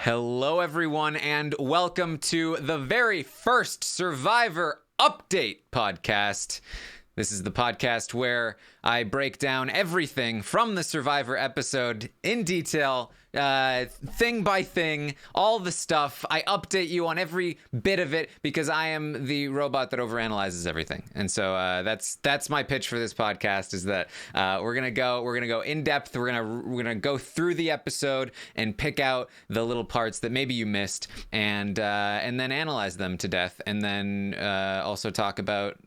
Hello, everyone, and welcome to the very first Survivor Update podcast. This is the podcast where I break down everything from the Survivor episode in detail, thing by thing, all the stuff. I update you on every bit of it because I am the robot that overanalyzes everything. And so that's my pitch for this podcast: is that we're gonna go in depth. We're gonna go through the episode and pick out the little parts that maybe you missed, and then analyze them to death, and then also talk about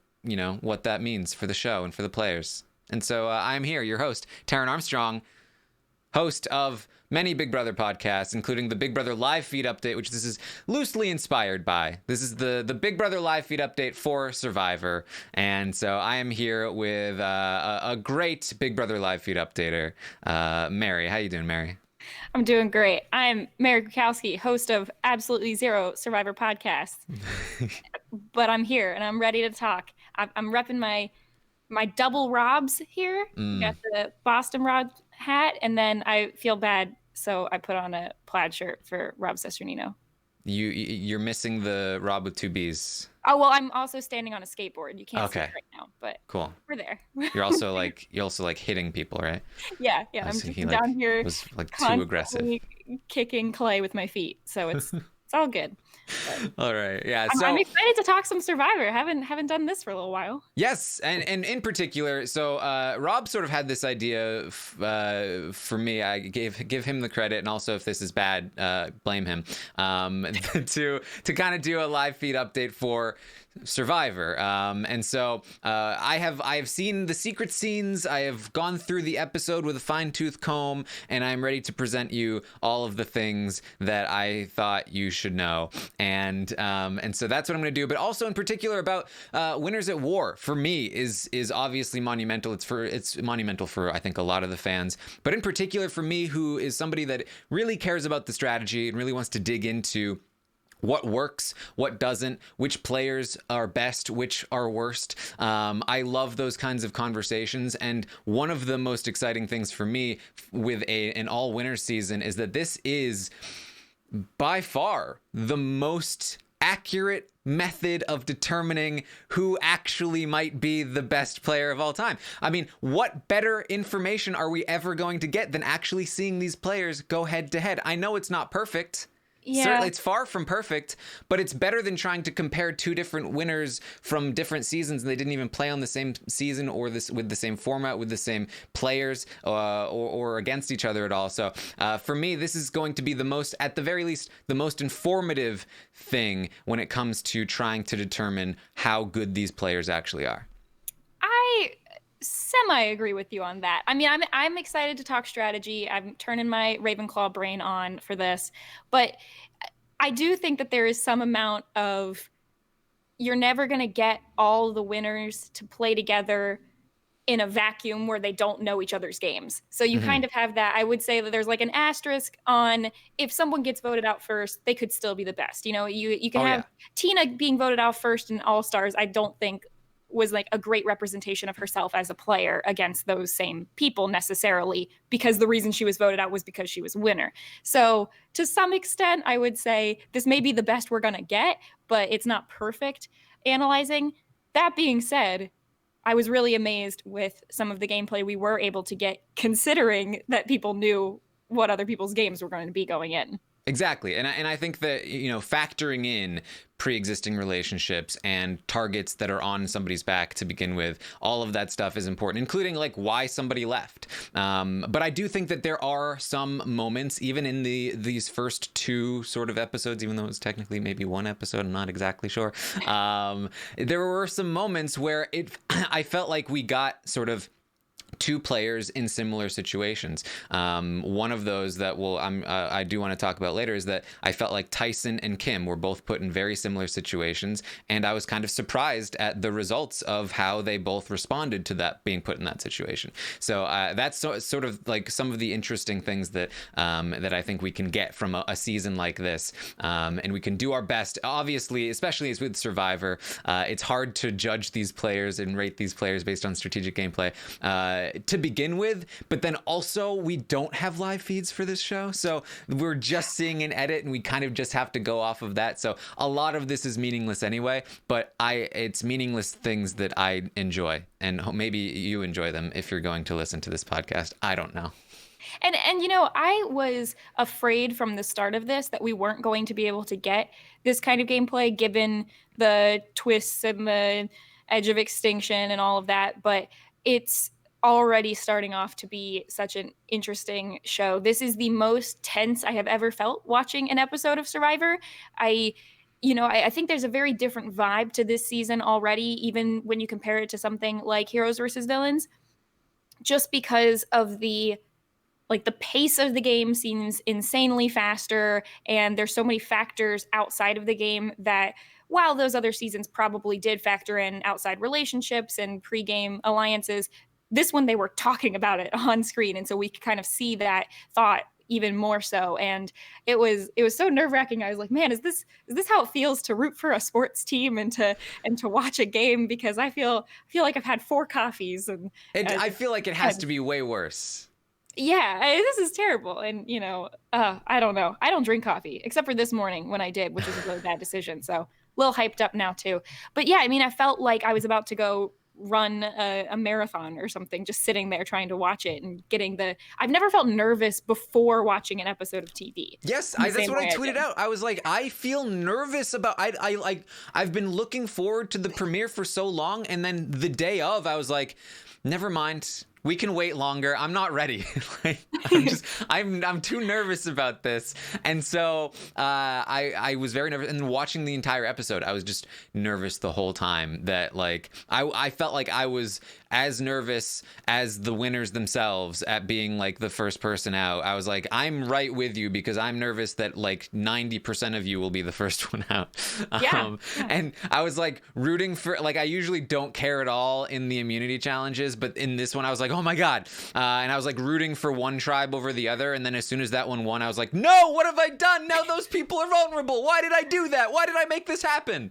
what that means for the show and for the players. And so I'm here, your host, Taran Armstrong, host of many Big Brother podcasts, including the Big Brother live feed update, which this is loosely inspired by. This is the Big Brother live feed update for Survivor. And so I am here with a great Big Brother live feed updater, Mary. How you doing, Mary? I'm doing great. I'm Mary Kwiatkowski, host of Absolutely Zero Survivor podcast. But I'm here and I'm ready to talk. I'm repping my double Robs here. Got the Boston Rob hat, and then I feel bad, so I put on a plaid shirt for Rob Cesternino. You're missing the Rob with two B's. Oh well, I'm also standing on a skateboard. You can't see it right now, but cool. We're there. You're also like hitting people, right? Yeah. I'm just down here. Was like too aggressive. Kicking clay with my feet, so it's all good. But all right, yeah. I'm excited to talk some Survivor. Haven't done this for a little while. Yes, and in particular, so Rob sort of had this idea for me. I gave him the credit, and also if this is bad, blame him. To kind of do a live feed update for Survivor, and so I have seen the secret scenes. I have gone through the episode with a fine-tooth comb, and I'm ready to present you all of the things that I thought you should know. And so that's what I'm going to do. But also in particular about Winners at War, for me, is obviously monumental. It's monumental for, I think, a lot of the fans. But in particular for me, who is somebody that really cares about the strategy and really wants to dig into what works, what doesn't, which players are best, which are worst. I love those kinds of conversations. And one of the most exciting things for me with an all-winner season is that this is by far the most accurate method of determining who actually might be the best player of all time. I mean, what better information are we ever going to get than actually seeing these players go head to head? I know it's not perfect. Yeah. Certainly, it's far from perfect, but it's better than trying to compare two different winners from different seasons and they didn't even play on the same season or with the same format, with the same players, or against each other at all. So for me, this is going to be at the very least, the most informative thing when it comes to trying to determine how good these players actually are. I semi-agree with you on that. I mean, I'm excited to talk strategy. I'm turning my Ravenclaw brain on for this, but I do think that there is some amount of, you're never going to get all the winners to play together in a vacuum where they don't know each other's games. So you kind of have that. I would say that there's like an asterisk on, if someone gets voted out first, they could still be the best. You can have Tina being voted out first in All Stars. I don't think was like a great representation of herself as a player against those same people necessarily, because the reason she was voted out was because she was a winner. So to some extent, I would say this may be the best we're going to get, but it's not perfect analyzing. That being said, I was really amazed with some of the gameplay we were able to get, considering that people knew what other people's games were going to be going in. Exactly. And I think that, factoring in pre-existing relationships and targets that are on somebody's back to begin with, all of that stuff is important, including like why somebody left. But I do think that there are some moments, even in these first two sort of episodes, even though it's technically maybe one episode, I'm not exactly sure. There were some moments where I felt like we got sort of two players in similar situations. One of those that I do want to talk about later is that I felt like Tyson and Kim were both put in very similar situations, and I was kind of surprised at the results of how they both responded to that being put in that situation. So that's sort of like some of the interesting things that I think we can get from a season like this, and we can do our best. Obviously, especially as with Survivor, it's hard to judge these players and rate these players based on strategic gameplay. to begin with, but then also we don't have live feeds for this show, so we're just seeing an edit and we kind of just have to go off of that. So a lot of this is meaningless anyway, but it's meaningless things that I enjoy, and maybe you enjoy them if you're going to listen to this podcast. I don't know. And I was afraid from the start of this that we weren't going to be able to get this kind of gameplay given the twists and the edge of extinction and all of that, but it's already starting off to be such an interesting show. This is the most tense I have ever felt watching an episode of Survivor. I think there's a very different vibe to this season already, even when you compare it to something like Heroes versus Villains, just because of the pace of the game seems insanely faster, and there's so many factors outside of the game that, while those other seasons probably did factor in outside relationships and pre-game alliances, this one they were talking about it on screen, and so we could kind of see that thought even more so. And it was so nerve-wracking. I was like, man, is this how it feels to root for a sports team and to watch a game? Because I feel like I've had 4 coffees, and I feel like it has to be way worse. Yeah, this is terrible. And, I don't know. I don't drink coffee, except for this morning when I did, which was a really bad decision. So a little hyped up now, too. But yeah, I mean, I felt like I was about to go run a marathon or something, just sitting there trying to watch it and I've never felt nervous before watching an episode of TV. Yes, that's what I tweeted out. I was like, I feel nervous about, I've been looking forward to the premiere for so long. And then the day of, I was like, never mind. We can wait longer. I'm not ready. I'm too nervous about this. And so I was very nervous. And watching the entire episode, I was just nervous the whole time that I felt like I was as nervous as the winners themselves at being the first person out. I was like, I'm right with you, because I'm nervous that 90% of you will be the first one out. Yeah. And I was rooting for, I usually don't care at all in the immunity challenges, but in this one I was like, oh my God. And I was rooting for one tribe over the other. And then as soon as that one won, I was like, no, what have I done? Now those people are vulnerable. Why did I do that? Why did I make this happen?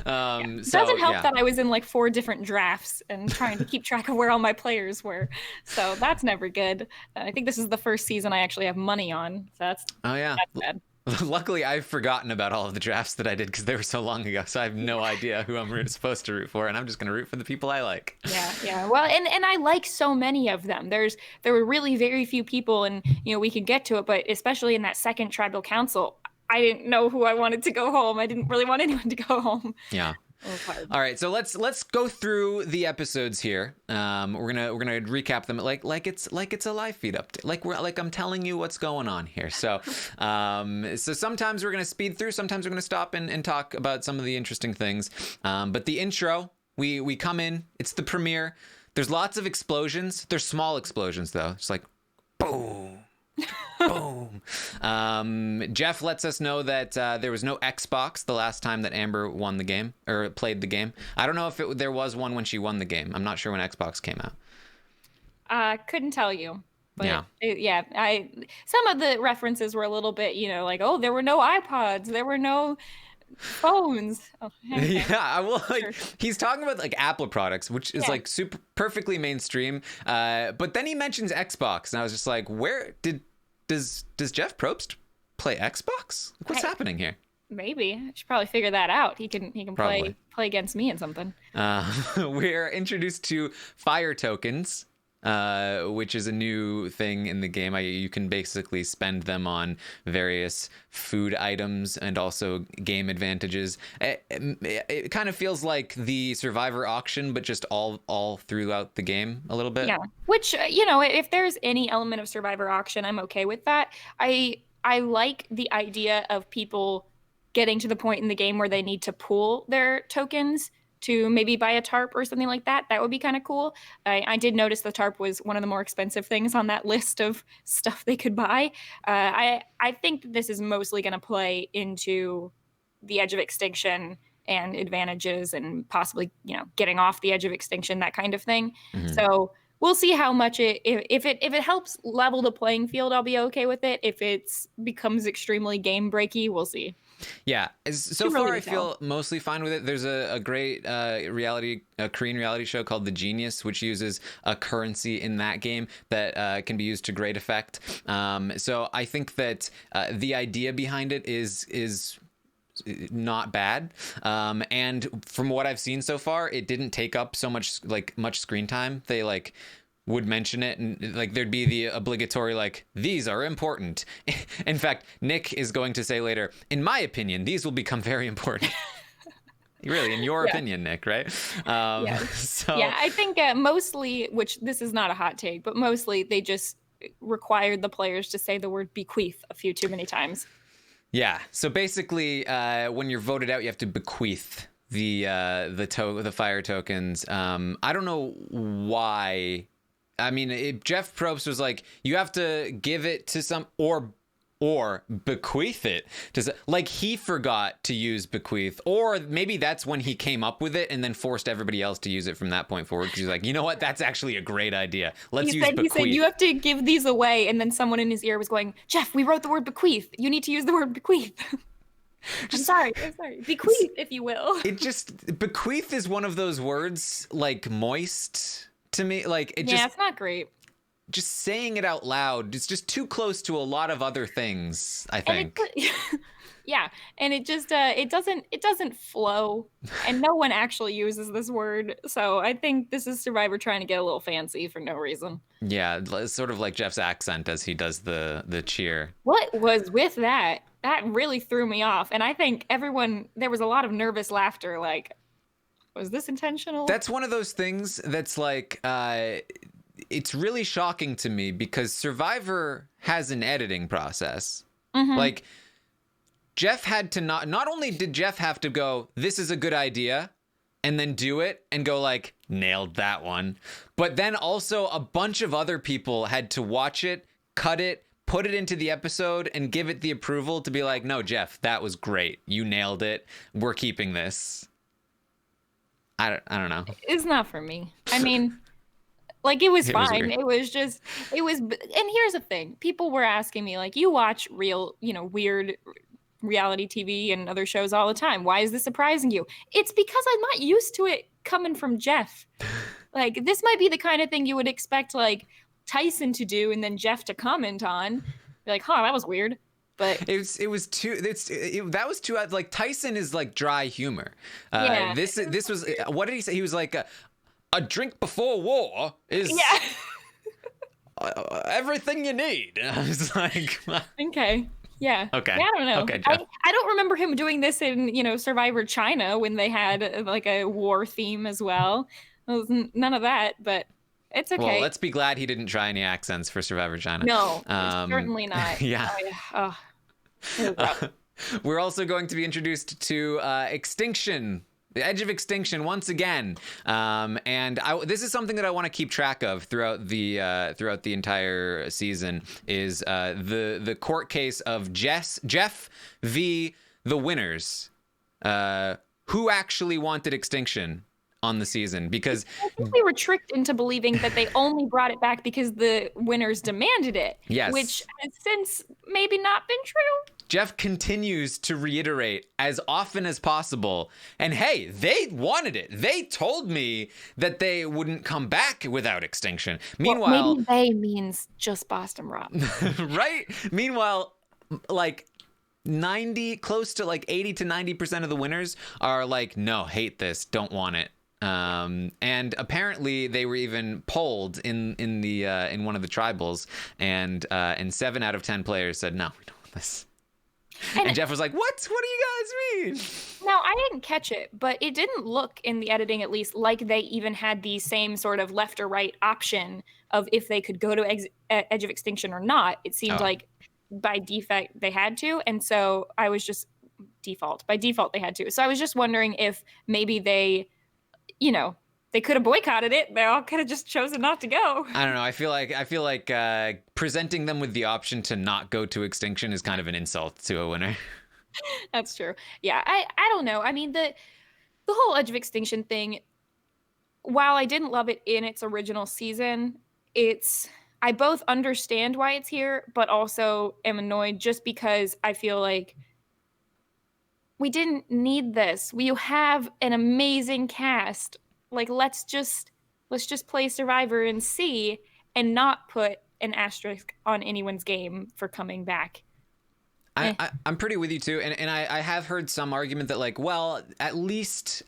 It doesn't help that I was in 4 different drafts and trying to keep track of where all my players were. So that's never good. I think this is the first season I actually have money on. So that's bad. Luckily, I've forgotten about all of the drafts that I did because they were so long ago. So I have no idea who I'm supposed to root for, and I'm just going to root for the people I like. Yeah. Well, and I like so many of them. There were really very few people, and we can get to it, but especially in that second tribal council, I didn't know who I wanted to go home. I didn't really want anyone to go home. Yeah. All right, so let's go through the episodes here. We're gonna recap them like it's a live feed update. I'm telling you what's going on here. So so sometimes we're gonna speed through, sometimes we're gonna stop and talk about some of the interesting things. But the intro, we come in, it's the premiere. There's lots of explosions. There's small explosions though. It's boom. Boom. Jeff lets us know that there was no Xbox the last time that Amber won the game or played the game. I don't know if there was one when she won the game. I'm not sure when Xbox came out. Couldn't tell you. But yeah. Some of the references were a little bit, oh, there were no iPods, there were no phones. Oh, okay. Yeah, well, Sure. He's talking about Apple products, which is super perfectly mainstream. But then he mentions Xbox, and I was just like, where does Jeff Probst play Xbox? What's happening here? Maybe I should probably figure that out. He can play against me in something. We're introduced to fire tokens, which is a new thing in the game. You can basically spend them on various food items and also game advantages. It kind of feels like the Survivor auction, but just all throughout the game a little bit. Yeah, which if there's any element of Survivor auction, I'm okay with that. I like the idea of people getting to the point in the game where they need to pool their tokens to maybe buy a tarp or something like that. That would be kind of cool. I did notice the tarp was one of the more expensive things on that list of stuff they could buy. I think that this is mostly going to play into the edge of extinction and advantages and possibly, getting off the edge of extinction, that kind of thing. Mm-hmm. So we'll see how much if it helps level the playing field, I'll be okay with it. If it's becomes extremely game breaky, we'll see. Yeah, so Too early far I to tell. feel mostly fine with it. There's a great Korean reality show called The Genius, which uses a currency in that game that can be used to great effect. So I think that the idea behind it is not bad, and from what I've seen so far, it didn't take up so much screen time. They would mention it, and like there'd be the obligatory these are important. In fact, Nick is going to say later, in my opinion, these will become very important. Really, in your opinion, Nick, right? Yeah. So yeah, I think mostly, which this is not a hot take, but mostly they just required the players to say the word bequeath a few too many times. yeah, so basically when you're voted out, you have to bequeath the fire tokens. I don't know why. I mean, Jeff Probst was like, you have to give it to some or bequeath it to, he forgot to use bequeath, or maybe that's when he came up with it and then forced everybody else to use it from that point forward, because he's like, you know what, that's actually a great idea. Let's use bequeath. He said you have to give these away, and then someone in his ear was going, Jeff, we wrote the word bequeath. You need to use the word bequeath. I'm sorry. Bequeath, if you will. Bequeath is one of those words moist to me. It's not great. Just saying it out loud, it's just too close to a lot of other things, I think. Yeah, and it just it doesn't flow, and no one actually uses this word. So I think this is Survivor trying to get a little fancy for no reason. Yeah, it's sort of like Jeff's accent as he does the cheer. What was with that? That really threw me off, and I think there was a lot of nervous laughter. Was this intentional? That's one of those things that's it's really shocking to me, because Survivor has an editing process. Mm-hmm. Jeff had to not only did Jeff have to go, this is a good idea, and then do it and go nailed that one, but then also a bunch of other people had to watch it, cut it, put it into the episode, and give it the approval to be like, no, Jeff, that was great. You nailed it. We're keeping this. I don't know. It's not for me. I mean, it was fine. It was and here's the thing. People were asking me, you watch real, weird reality TV and other shows all the time. Why is this surprising you? It's because I'm not used to it coming from Jeff. This might be the kind of thing you would expect, Tyson to do and then Jeff to comment on. Be like, huh, that was weird. But that was too Tyson is dry humor. Yeah. This was, what did he say? He was like, a drink before war is everything you need. I was like, okay. Yeah. Okay. Yeah, I don't know. Okay, Jeff. I don't remember him doing this in, Survivor China when they had a war theme as well. It was none of that, but it's okay. Well, let's be glad he didn't try any accents for Survivor China. No, certainly not. Yeah. Oh, we're also going to be introduced to Extinction. The Edge of Extinction once again, and this is something that I want to keep track of throughout the entire season. Is the court case of Jeff v. the winners, who actually wanted extinction on the season, because I think we were tricked into believing that they only brought it back because the winners demanded it. Yes. Which has since maybe not been true. Jeff continues to reiterate as often as possible, and hey, they wanted it. They told me that they wouldn't come back without extinction. Meanwhile, maybe they means just Boston Rob. Right? Meanwhile, close to 80 to 90% of the winners are no, hate this, don't want it. And apparently they were even polled in one of the tribals, and 7 out of 10 players said, no, we don't want this. And Jeff was like, what do you guys mean? Now, I didn't catch it, but it didn't look in the editing, at least, like they even had the same sort of left or right option of if they could go to Edge of Extinction or not. It seemed like by default they had to. And so I was just by default they had to. So I was just wondering if maybe they could have boycotted it. They all could have just chosen not to go. I don't know. I feel like presenting them with the option to not go to extinction is kind of an insult to a winner. That's true. Yeah, I don't know. I mean, the whole Edge of Extinction thing, while I didn't love it in its original season, it's I both understand why it's here, but also am annoyed just because I feel like we didn't need this. We have an amazing cast. Like let's just play Survivor and see and not put an asterisk on anyone's game for coming back. Eh. I'm pretty with you too, and I have heard some argument that like, well, at least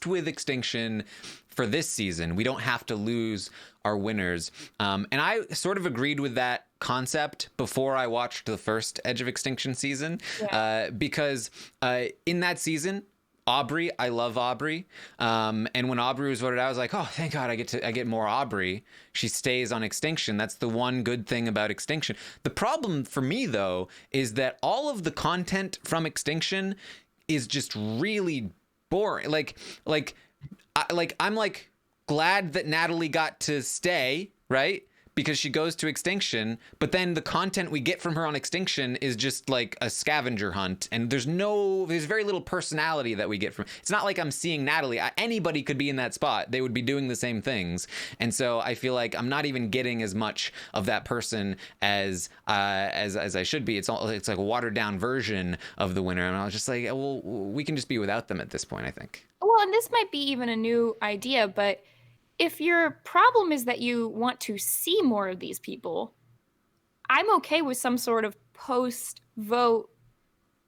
with Extinction for this season, we don't have to lose our winners, and I sort of agreed with that concept before I watched the first Edge of Extinction season, because in that season, Aubrey, I love Aubrey. And when Aubrey was voted out, I was like, oh, thank God I get more Aubrey. She stays on Extinction. That's the one good thing about Extinction. The problem for me, though, is that all of the content from Extinction is just really boring. I'm like glad that Natalie got to stay, right? Because she goes to Extinction, but then the content we get from her on Extinction is just like a scavenger hunt, and there's very little personality that we get from. It's not like I'm seeing Natalie. Anybody could be in that spot. They would be doing the same things, and so I feel like I'm not even getting as much of that person as I should be. It's like a watered down version of the winner, and I was just like, well, we can just be without them at this point, I think. Well, and this might be even a new idea, but if your problem is that you want to see more of these people, I'm okay with some sort of post vote,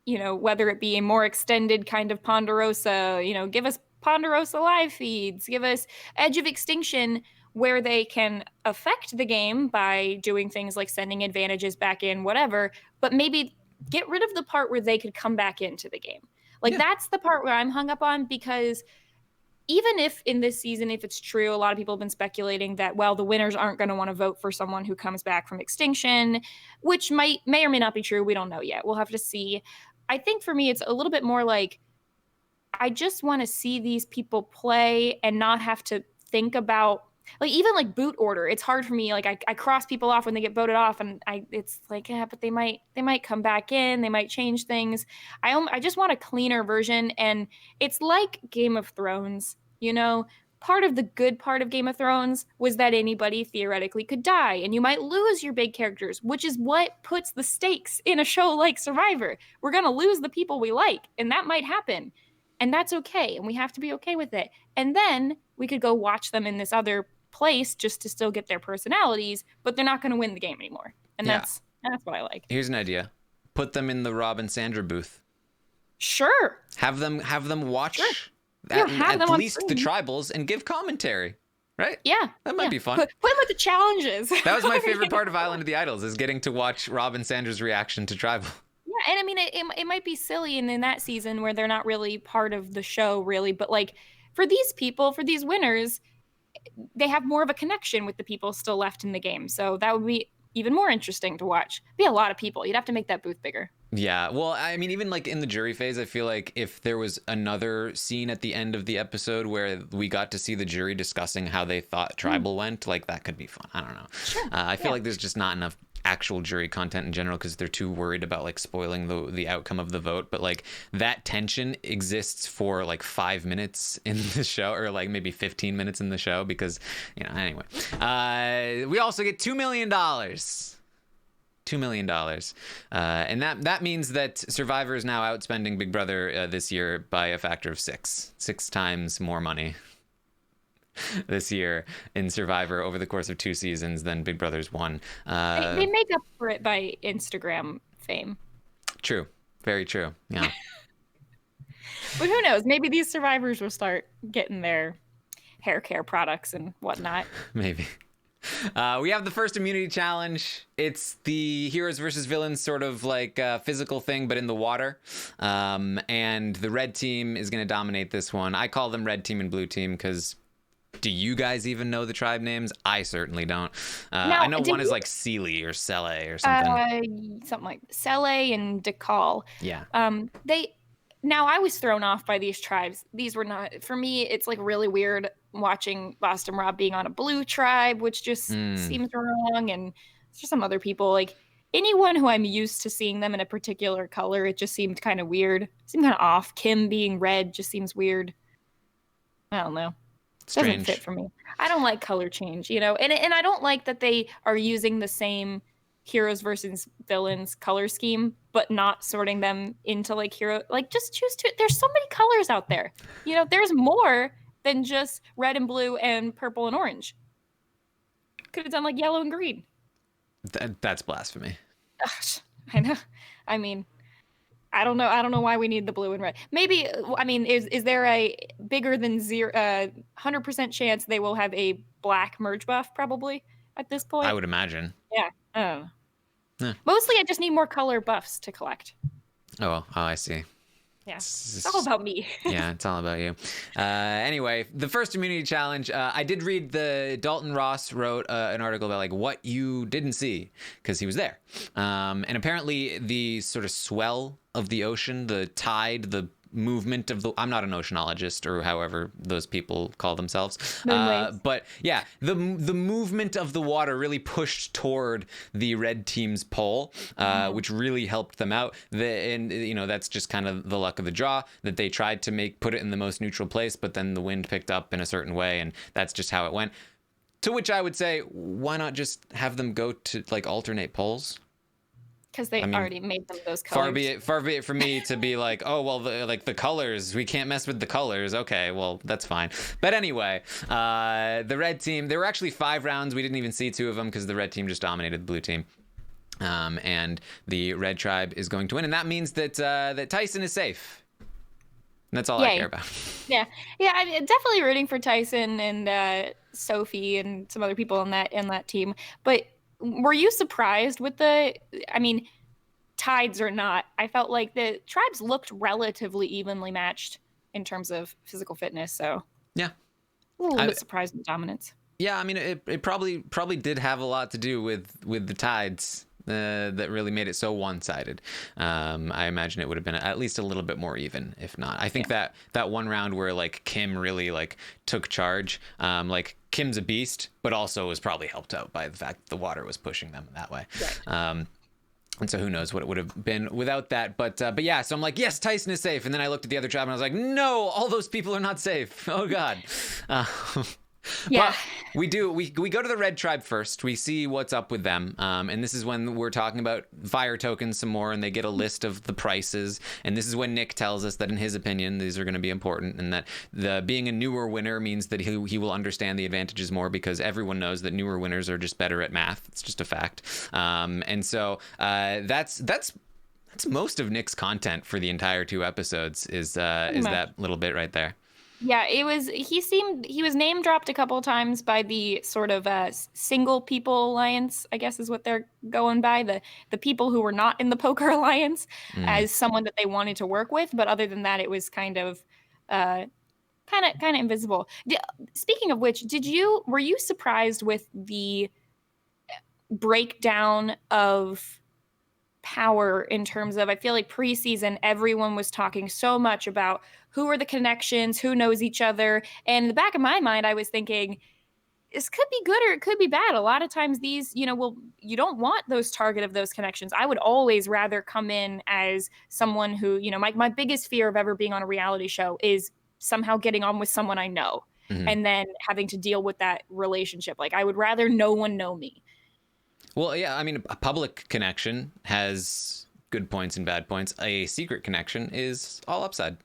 whether it be a more extended kind of Ponderosa, give us Ponderosa live feeds, give us Edge of Extinction, where they can affect the game by doing things like sending advantages back in, whatever, but maybe get rid of the part where they could come back into the game. That's the part where I'm hung up on, because even if in this season, if it's true, a lot of people have been speculating that, well, the winners aren't going to want to vote for someone who comes back from Extinction, which may or may not be true. We don't know yet. We'll have to see. I think for me, it's a little bit more like, I just want to see these people play and not have to think about, like, even like boot order. It's hard for me. Like I cross people off when they get voted off, and it's like, yeah, but they might come back in. They might change things. I just want a cleaner version. And it's like Game of Thrones, part of the good part of Game of Thrones was that anybody theoretically could die, and you might lose your big characters, which is what puts the stakes in a show like Survivor. We're going to lose the people we like, and that might happen. And that's okay. And we have to be okay with it. And then we could go watch them in this other place just to still get their personalities, but they're not going to win the game anymore. And that's what I like. Here's an idea. Put them in the Rob and Sandra booth. Sure. Have them watch Sure. at least the tribals and give commentary. Right? Yeah. That might be fun. Put them with the challenges. That was my favorite part of Island of the Idols, is getting to watch Rob and Sandra's reaction to tribal. Yeah, and I mean, it might be silly in that season where they're not really part of the show, really. But like, for these people, for these winners, they have more of a connection with the people still left in the game. So that would be even more interesting to watch. Be a lot of people. You'd have to make that booth bigger. Yeah, well, I mean, even like in the jury phase, I feel like if there was another scene at the end of the episode where we got to see the jury discussing how they thought tribal went, like that could be fun. I don't know. Sure. I feel like there's just not enough actual jury content in general because they're too worried about like spoiling the outcome of the vote. But like that tension exists for like 5 minutes in the show, or like maybe 15 minutes in the show, because anyway, we also get $2 million. $2 million. And that means that Survivor is now outspending Big Brother this year by a factor of 6 times more money this year in Survivor over the course of 2 seasons than Big Brother's won. They make up for it by Instagram fame. True. Very true. Yeah. But who knows? Maybe these survivors will start getting their hair care products and whatnot. Maybe. We have the first immunity challenge. It's the heroes versus villains sort of like physical thing, but in the water. And the red team is going to dominate this one. I call them red team and blue team because do you guys even know the tribe names? I certainly don't. I know one is like Sealy or Sele or something. Something like Sele and Dakal. Yeah. Now, I was thrown off by these tribes. These were not, for me, it's like really weird watching Boston Rob being on a blue tribe, which just seems wrong. And there's some other people, like anyone who I'm used to seeing them in a particular color, it just seemed kind of weird. Seemed kind of off. Kim being red just seems weird. I don't know. Strange. Doesn't fit for me. I don't like color change, you know, and I don't like that they are using the same heroes versus villains color scheme, but not sorting them into like hero. Like, just choose two. There's so many colors out there. You know, there's more than just red and blue and purple and orange. Could have done like yellow and green. That's blasphemy. Gosh, I know. I mean, I don't know. I don't know why we need the blue and red. Maybe, I mean, is there a bigger than 100% chance they will have a black merge buff probably at this point? I would imagine. Yeah. Oh. Yeah. Mostly I just need more color buffs to collect. Oh, I see. Yeah. It's all about me. Yeah, it's all about you. Anyway, the first immunity challenge, I did read Dalton Ross wrote an article about like what you didn't see because he was there. And apparently the sort of swell of the ocean, the tide, the movement of the, I'm not an oceanologist or however those people call themselves, but yeah, the movement of the water really pushed toward the red team's pole, which really helped them out. And you know, that's just kind of the luck of the draw that they tried to put it in the most neutral place, but then the wind picked up in a certain way, and that's just how it went. To which I would say, why not just have them go to like alternate poles? Because they already made them those colors. Far be it from me to be like, oh, well, the colors, we can't mess with the colors. Okay, well, that's fine. But anyway, the red team, there were actually 5 rounds. We didn't even see 2 of them because the red team just dominated the blue team. And the red tribe is going to win. And that means that Tyson is safe. And that's all I care about. Yeah. I'm definitely rooting for Tyson and Sophie and some other people on that team. But were you surprised with tides or not? I felt like the tribes looked relatively evenly matched in terms of physical fitness. So yeah, a little bit surprised with dominance. Yeah, I mean, it probably did have a lot to do with the tides that really made it so one-sided. I imagine it would have been at least a little bit more even, if not. I think that one round where like Kim really like took charge, like Kim's a beast, but also was probably helped out by the fact that the water was pushing them that way. Right. And so who knows what it would have been without that. But yeah, so I'm like, yes, Tyson is safe. And then I looked at the other tribe and I was like, no, all those people are not safe. Oh God. Yeah, but we go to the red tribe first. We see what's up with them, and this is when we're talking about fire tokens some more, and they get a list of the prices. And this is when Nick tells us that in his opinion these are going to be important, and that being a newer winner means that he will understand the advantages more, because everyone knows that newer winners are just better at math. It's just a fact. And so that's most of Nick's content for the entire 2 episodes is that little bit right there. Yeah, he was name dropped a couple of times by the sort of single people alliance, I guess is what they're going by, the people who were not in the poker alliance, as someone that they wanted to work with. But other than that, it was kind of invisible. Speaking of which, were you surprised with the breakdown of power in terms of, I feel like preseason, everyone was talking so much about who are the connections, who knows each other. And in the back of my mind, I was thinking, this could be good or it could be bad. A lot of times these, you don't want those target of those connections. I would always rather come in as someone who, my biggest fear of ever being on a reality show is somehow getting on with someone I know, and then having to deal with that relationship. Like, I would rather no one know me. Well, yeah, I mean, a public connection has good points and bad points. A secret connection is all upside,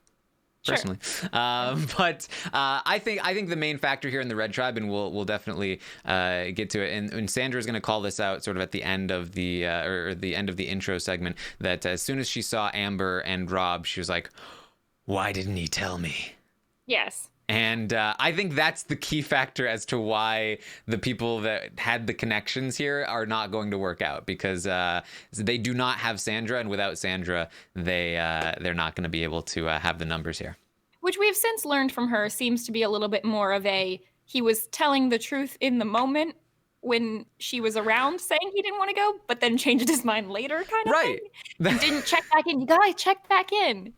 personally. Sure. But I think the main factor here in the red tribe, and we'll definitely get to it. And Sandra's going to call this out sort of at the end of the end of the intro segment, that as soon as she saw Amber and Rob, she was like, "Why didn't he tell me?" Yes. And I think that's the key factor as to why the people that had the connections here are not going to work out, because they do not have Sandra, and without Sandra, they're not going to be able to have the numbers here. Which we have since learned from her seems to be a little bit more of he was telling the truth in the moment when she was around, saying he didn't want to go, but then changed his mind later, kind of right. thing. And didn't check back in. You gotta check back in,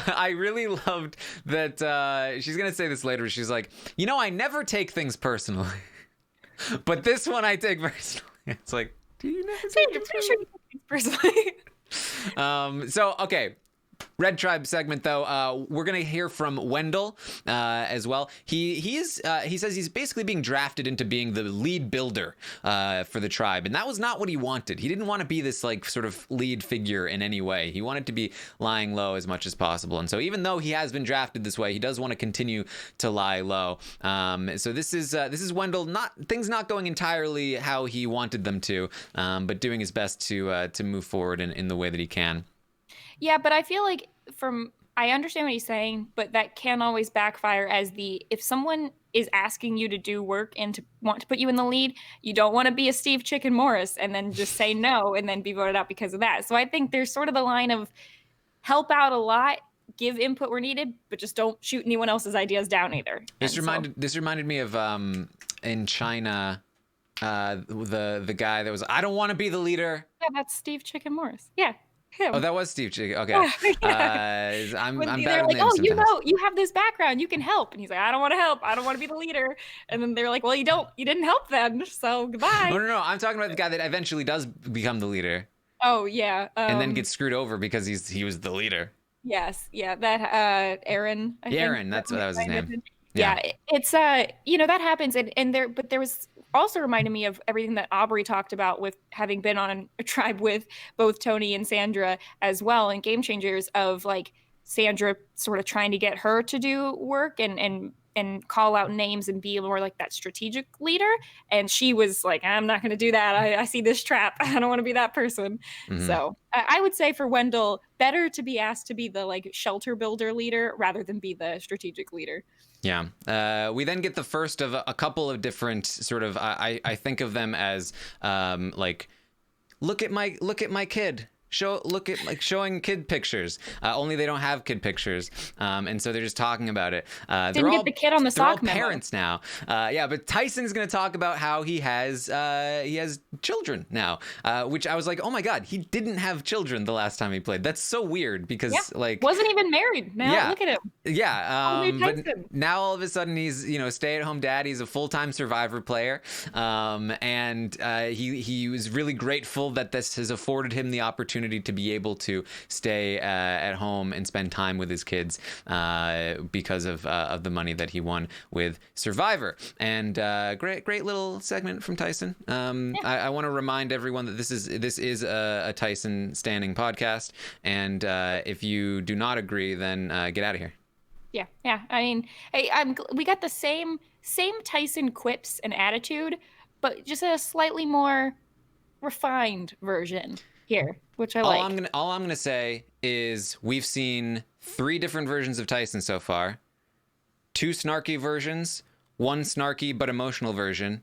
I really loved that. She's gonna say this later. She's like, I never take things personally, but this one I take personally. It's like, do you never take things personally? Sure you take things personally. So okay. Red Tribe segment, though, we're gonna hear from Wendell as well. He says he's basically being drafted into being the lead builder for the tribe, and that was not what he wanted. He didn't want to be this like sort of lead figure in any way. He wanted to be lying low as much as possible, and so even though he has been drafted this way, he does want to continue to lie low. So this is Wendell, things not going entirely how he wanted them to, but doing his best to move forward in the way that he can. Yeah, but I feel like I understand what he's saying, but that can always backfire as if someone is asking you to do work and to want to put you in the lead, you don't want to be a Steve Chicken Morris and then just say no and then be voted out because of that. So I think there's sort of the line of help out a lot, give input where needed, but just don't shoot anyone else's ideas down either. This reminded me of in China, the guy that was, I don't want to be the leader. Yeah, that's Steve Chicken Morris. Yeah. Him. Oh, that was Steve Chicken. Okay. Yeah. I'm when bad they're with like, names oh, sometimes. you have this background, you can help. And he's like, I don't want to help. I don't want to be the leader. And then they're like, well, you didn't help then. So goodbye. No. I'm talking about the guy that eventually does become the leader. Oh, yeah. And then gets screwed over because he was the leader. Yes. Yeah. That, Aaron. Aaron, that was his name. Yeah. It's, that happens. And there was also reminded me of everything that Aubrey talked about with having been on a tribe with both Tony and Sandra as well in Game Changers, of like Sandra sort of trying to get her to do work and call out names and be more like that strategic leader. And she was like, I'm not going to do that. I see this trap. I don't want to be that person. Mm-hmm. So I would say for Wendell, better to be asked to be the like shelter builder leader rather than be the strategic leader. Yeah. We then get the first of a couple of different sort of, I think of them as like, look at my kid. Showing kid pictures. Only they don't have kid pictures, and so they're just talking about it. Didn't get the kid on the sock memo. Parents now. But Tyson's going to talk about how he has children now, which I was like, oh my god, he didn't have children the last time he played. That's so weird because like wasn't even married. Now look at him. Yeah. But now all of a sudden he's stay-at-home dad. He's a full-time Survivor player, and he was really grateful that this has afforded him the opportunity to be able to stay at home and spend time with his kids because of the money that he won with Survivor. And great little segment from Tyson. I want to remind everyone that this is a Tyson standing podcast, and if you do not agree, then get out of here. Yeah. I mean, we got the same Tyson quips and attitude, but just a slightly more refined version here, which I like. All I'm gonna say is we've seen 3 different versions of Tyson so far. 2 snarky versions, 1 snarky but emotional version,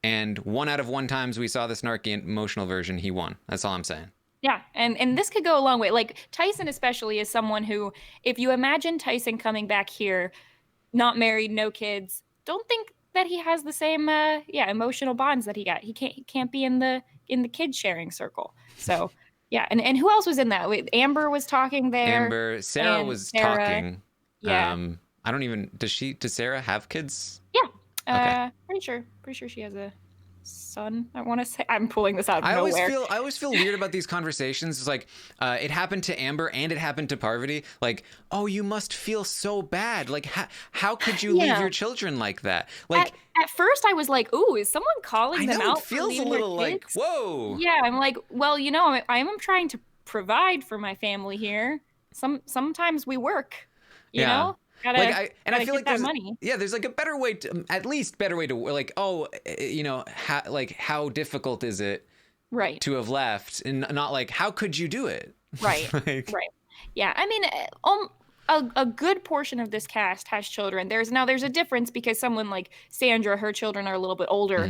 and 1 out of 1 times we saw the snarky and emotional version, he won. That's all I'm saying. Yeah, and this could go a long way. Like Tyson especially is someone who, if you imagine Tyson coming back here, not married, no kids, don't think that he has the same emotional bonds that he got. He can't be in the kid sharing circle. So yeah, and who else was in that? Amber was talking there. Sarah was talking. Yeah. I don't even. Does Sarah have kids? Yeah. Okay. Pretty sure she has a son. I want to say. I'm pulling this out of nowhere. I always feel weird about these conversations. It's like it happened to Amber and it happened to Parvati. Like, oh, you must feel so bad. Like, how could you leave your children like that? Like. At first, I was like, "Ooh, is someone calling them out?" It feels a little like, "Whoa." Yeah, I'm like, well, I am trying to provide for my family here. Sometimes we work, you know. I feel like there's money. Yeah, there's like a better way to, at least better way to like, how difficult is it, right, to have left, and not like how could you do it, right, right. Yeah, I mean, a good portion of this cast has children. There's a difference because someone like Sandra, her children are a little bit older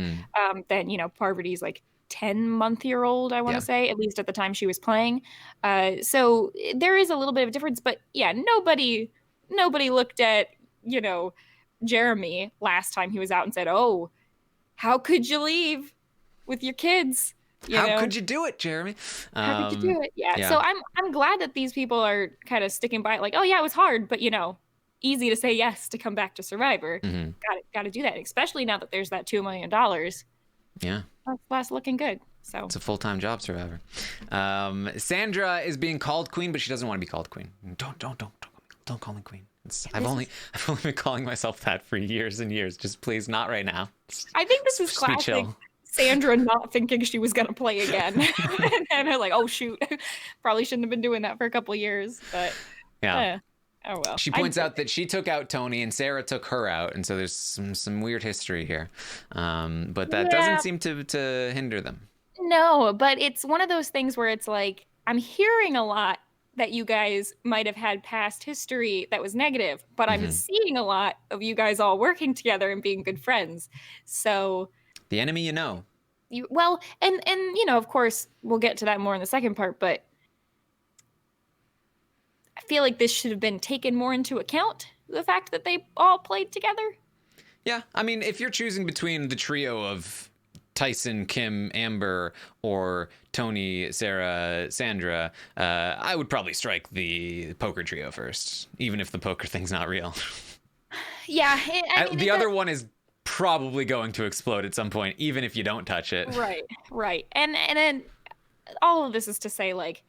than Parvati's like 10-month-year-old, I want to say, at least at the time she was playing. So there is a little bit of a difference, but yeah, nobody looked at Jeremy last time he was out and said, "Oh, how could you leave with your kids? How could you do it, Jeremy? How could you do it?" Yeah. So I'm glad that these people are kind of sticking by it. Like, oh yeah, it was hard, but easy to say yes to come back to Survivor. Mm-hmm. Got to do that, especially now that there's that $2 million. Yeah, That's looking good. So it's a full-time job, Survivor. Sandra is being called queen, but she doesn't want to be called queen. Don't call me queen. I've only been calling myself that for years and years. Just please, not right now. I think this is classic. Chill. Sandra not thinking she was gonna play again, and her like, oh shoot, probably shouldn't have been doing that for a couple of years. But yeah. Oh well. She points out that she took out Tony and Sarah took her out, and so there's some weird history here. But that doesn't seem to hinder them. No, but it's one of those things where it's like, I'm hearing a lot that you guys might have had past history that was negative, but I'm seeing a lot of you guys all working together and being good friends. So the enemy, and of course we'll get to that more in the second part, but I feel like this should have been taken more into account, the fact that they all played together. Yeah, I mean, if you're choosing between the trio of Tyson, Kim, Amber, or Tony, Sarah, Sandra, I would probably strike the poker trio first, even if the poker thing's not real. Yeah. The other one is probably going to explode at some point, even if you don't touch it. Right. And then all of this is to say, like,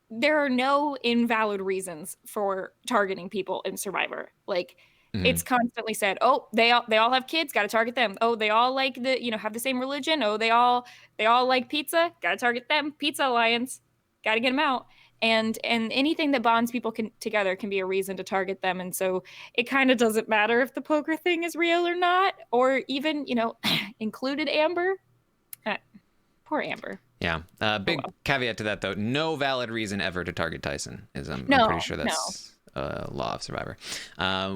there are no invalid reasons for targeting people in Survivor. Like, it's constantly said, oh, they all have kids, got to target them. Oh, they all like have the same religion. Oh, they all like pizza, got to target them. Pizza Alliance, got to get them out. And anything that bonds people together can be a reason to target them. And so it kind of doesn't matter if the poker thing is real or not, or even, included Amber. Poor Amber. Yeah. Big caveat to that, though. No valid reason ever to target Tyson. I'm pretty sure that's law of Survivor.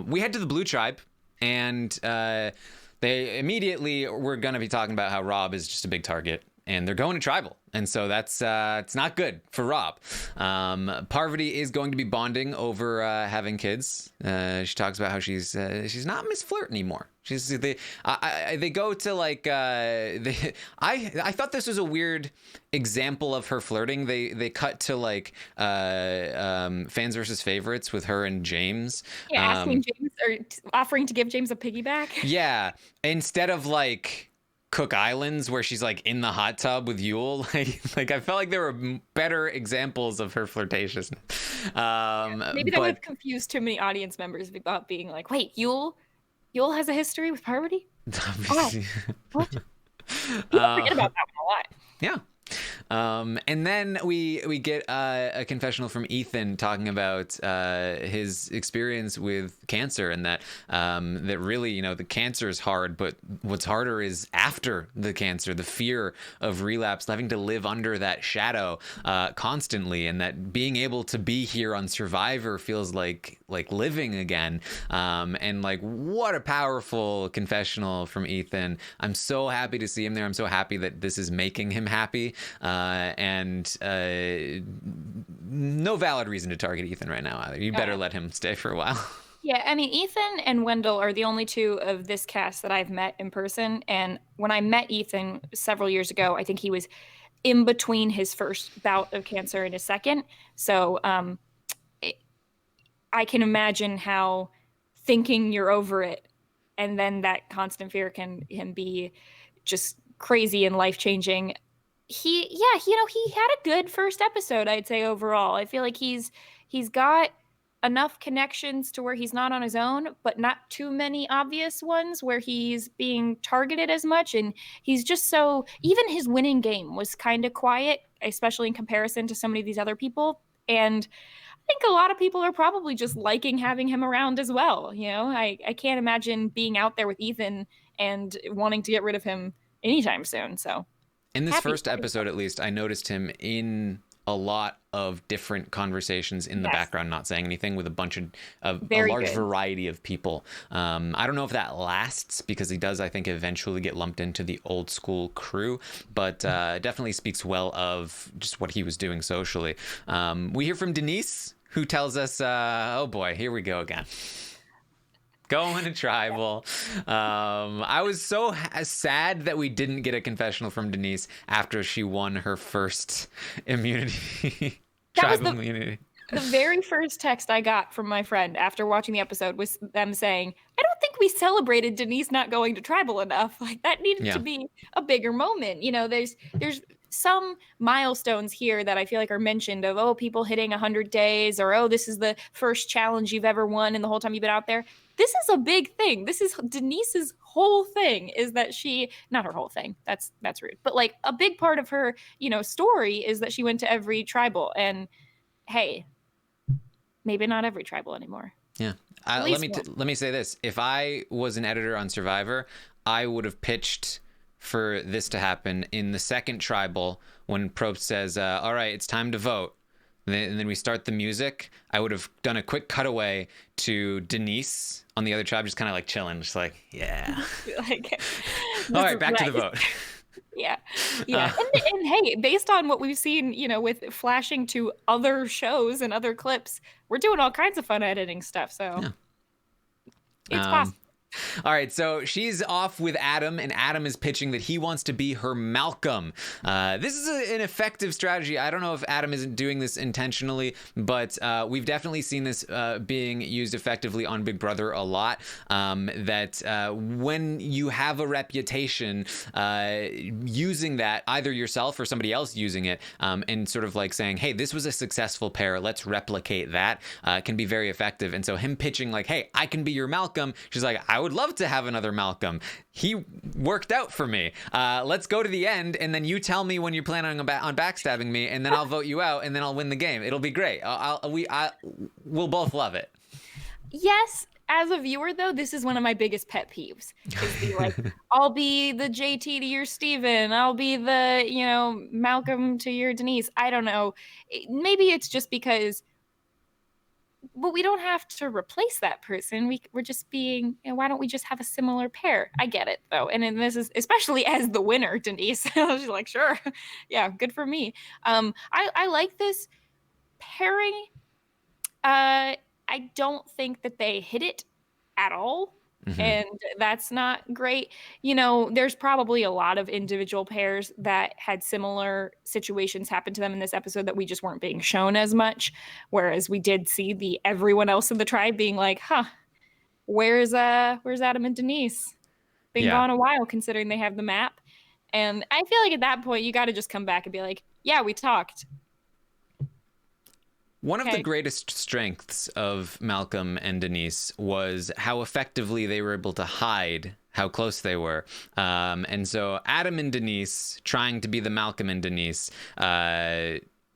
We head to the Blue Tribe, and they immediately were going to be talking about how Rob is just a big target, and they're going to tribal. And so that's it's not good for Rob. Parvati is going to be bonding over having kids. She talks about how she's not Miss Flirt anymore. They go to like I thought this was a weird example of her flirting. They cut to like fans versus favorites with her and James. Yeah, asking James or offering to give James a piggyback. Yeah, instead of like Cook Islands, where she's like in the hot tub with Yule. Like I felt like there were better examples of her flirtatiousness. Maybe that would have confused too many audience members about being like, wait, Yule has a history with Parvati? Obviously. What? People forget about that one a lot. Yeah. And then we get a confessional from Ethan talking about his experience with cancer, and that really, the cancer is hard, but what's harder is after the cancer, the fear of relapse, having to live under that shadow constantly, and that being able to be here on Survivor feels like living again. And like, what a powerful confessional from Ethan. I'm so happy to see him there. I'm so happy that this is making him happy. And no valid reason to target Ethan right now either. You better let him stay for a while. Yeah, I mean, Ethan and Wendell are the only two of this cast that I've met in person. And when I met Ethan several years ago, I think he was in between his first bout of cancer and his second. So I can imagine how thinking you're over it and then that constant fear can be just crazy and life-changing. He had a good first episode, I'd say, overall. I feel like he's got enough connections to where he's not on his own, but not too many obvious ones where he's being targeted as much. And he's just even his winning game was kind of quiet, especially in comparison to so many of these other people. And I think a lot of people are probably just liking having him around as well. I can't imagine being out there with Ethan and wanting to get rid of him anytime soon. So in this first episode, at least, I noticed him in a lot of different conversations in the background, not saying anything, with a bunch of a large variety of people. I don't know if that lasts, because he does, I think, eventually get lumped into the old school crew, but definitely speaks well of just what he was doing socially. We hear from Denise, who tells us, oh boy, here we go again. Going to tribal. I was so sad that we didn't get a confessional from Denise after she won her first immunity. Tribal immunity. The very first text I got from my friend after watching the episode was them saying, I don't think we celebrated Denise not going to tribal enough. Like, that needed to be a bigger moment. There's some milestones here that I feel like are mentioned of, oh, people hitting 100 days, or, oh, this is the first challenge you've ever won in the whole time you've been out there. This is a big thing. This is Denise's whole thing, is that she, not her whole thing, that's rude, but like a big part of her, story is that she went to every tribal. And hey, maybe not every tribal anymore. Yeah. Let me say this. If I was an editor on Survivor, I would have pitched for this to happen in the second tribal when Probst says, all right, it's time to vote. And then we start the music. I would have done a quick cutaway to Denise on the other tribe, just kind of like chilling, just like, yeah. Like, all right, back to the vote. Yeah. And hey, based on what we've seen, with flashing to other shows and other clips, we're doing all kinds of fun editing stuff. So yeah. It's possible. All right, so she's off with Adam, and Adam is pitching that he wants to be her Malcolm. This is an effective strategy. I don't know if Adam isn't doing this intentionally, but we've definitely seen this being used effectively on Big Brother a lot. That when you have a reputation, using that, either yourself or somebody else using it, and sort of like saying, hey, this was a successful pair, let's replicate that, can be very effective. And so him pitching like, hey, I can be your Malcolm. She's like, I would love to have another Malcolm. He worked out for me. Let's go to the end, and then you tell me when you're planning on backstabbing me, and then I'll vote you out, and then I'll win the game. It'll be great. We'll both love it. Yes. As a viewer, though, this is one of my biggest pet peeves. Is the, like, I'll be the JT to your Steven. I'll be the, Malcolm to your Denise. I don't know. Maybe it's just because, but we don't have to replace that person. We're just being, why don't we just have a similar pair? I get it, though. And then this is, especially as the winner, Denise. She's like, sure. Yeah, good for me. I like this pairing. I don't think that they hit it at all. Mm-hmm. And that's not great. There's probably a lot of individual pairs that had similar situations happen to them in this episode that we just weren't being shown as much. Whereas we did see everyone else in the tribe being like, where's Adam and Denise? Been gone a while considering they have the map. And I feel like at that point, you got to just come back and be like, yeah, we talked. One of the greatest strengths of Malcolm and Denise was how effectively they were able to hide how close they were. And so Adam and Denise, trying to be the Malcolm and Denise,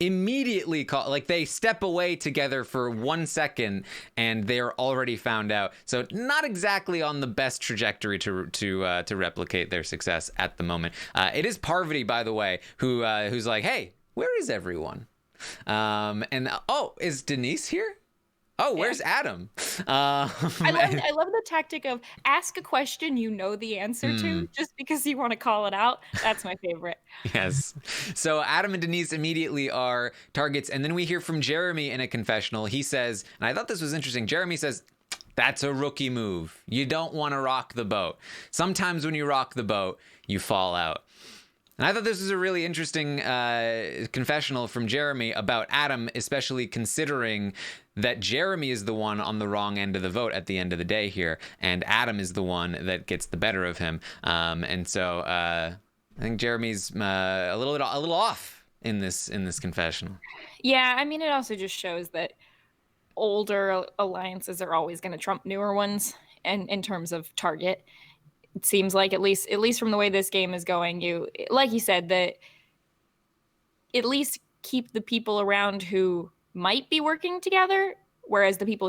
immediately they step away together for 1 second and they're already found out. So not exactly on the best trajectory to replicate their success at the moment. It is Parvati, by the way, who's like, hey, where is everyone? Is Denise here? Oh, where's Adam? I love the tactic of ask a question you know the answer to just because you want to call it out. That's my favorite. Yes. So Adam and Denise immediately are targets. And then we hear from Jeremy in a confessional. He says, and I thought this was interesting. Jeremy says, that's a rookie move. You don't want to rock the boat. Sometimes when you rock the boat, you fall out. And I thought this was a really interesting confessional from Jeremy about Adam, especially considering that Jeremy is the one on the wrong end of the vote at the end of the day here, and Adam is the one that gets the better of him. And so I think Jeremy's a little off in this confessional. Yeah, I mean, it also just shows that older alliances are always going to trump newer ones, and in terms of target. It seems like at least from the way this game is going, you, like you said, that at least keep the people around who might be working together, whereas the people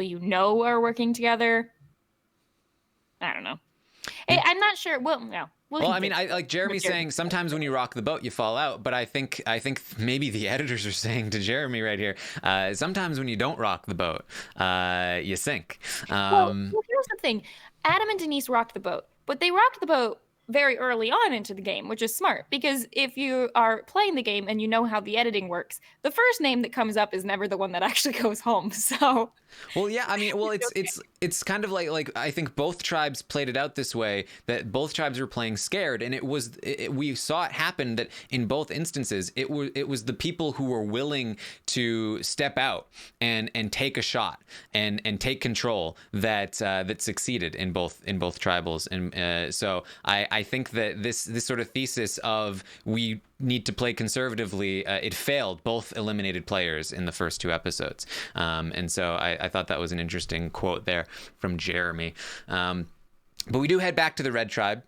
are working together, I don't know. I'm not sure. Well, no. Well, I mean, I like Jeremy saying sometimes when you rock the boat, you fall out. But I think maybe the editors are saying to Jeremy right here, sometimes when you don't rock the boat, you sink. Well, here's the thing. Adam and Denise rocked the boat. But they rocked the boat very early on into the game, which is smart, because if you are playing the game and you know how the editing works, the first name that comes up is never the one that actually goes home. So, well, yeah, I mean, well, it's kind of like I think both tribes played it out this way, that both tribes were playing scared, and we saw it happen that in both instances it was the people who were willing to step out and take a shot and take control that succeeded in both tribals, and so I I think that this sort of thesis of we need to play conservatively, it failed. Both eliminated players in the first 2 episodes. And so I thought that was an interesting quote there from Jeremy. But we do head back to the Red Tribe.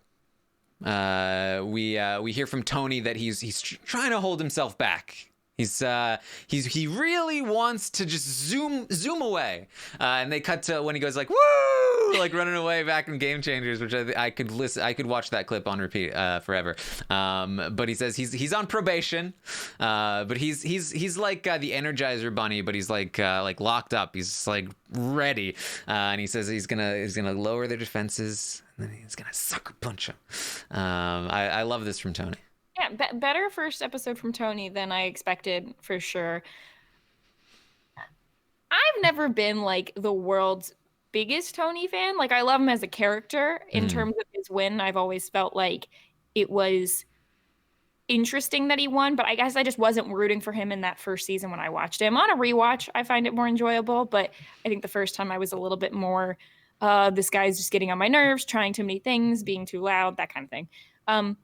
We hear from Tony that he's trying to hold himself back. He really wants to just zoom away, and they cut to when he goes like woo, like running away back in Game Changers, which I could watch that clip on repeat forever. But he says he's on probation, but he's like the Energizer Bunny, but he's like locked up. He's like ready, and he says he's gonna lower their defenses, and then he's gonna sucker punch them. I love this from Tony. Yeah, better first episode from Tony than I expected, for sure. I've never been like the world's biggest Tony fan. Like, I love him as a character. In terms of his win, I've always felt like it was interesting that he won, but I guess I just wasn't rooting for him in that first season when I watched him. On a rewatch, I find it more enjoyable, but I think the first time I was a little bit more, this guy's just getting on my nerves, trying too many things, being too loud, that kind of thing.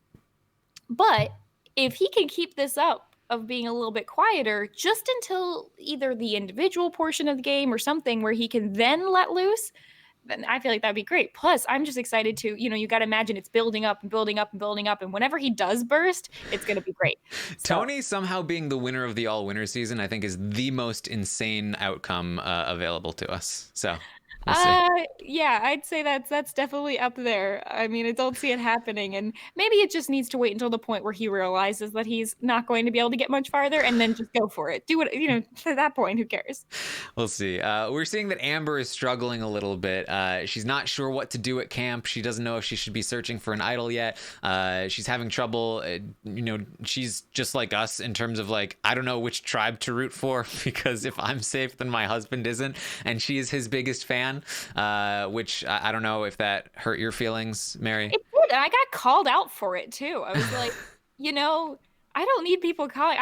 But if he can keep this up of being a little bit quieter just until either the individual portion of the game or something where he can then let loose, then I feel like that'd be great. Plus, I'm just excited to, you got to imagine it's building up and building up and building up. And whenever he does burst, it's going to be great. Tony somehow being the winner of the all-winner season, I think, is the most insane outcome available to us. So... yeah, I'd say that's definitely up there. I mean, I don't see it happening, and maybe it just needs to wait until the point where he realizes that he's not going to be able to get much farther, and then just go for it. Do what, to that point, who cares? We'll see. We're seeing that Amber is struggling a little bit. She's not sure what to do at camp. She doesn't know if she should be searching for an idol yet. She's having trouble. She's just like us in terms of like, I don't know which tribe to root for, because if I'm safe, then my husband isn't, and she is his biggest fan. Which I don't know if that hurt your feelings, Mary. It did, and I got called out for it too. I was like, I don't need people calling.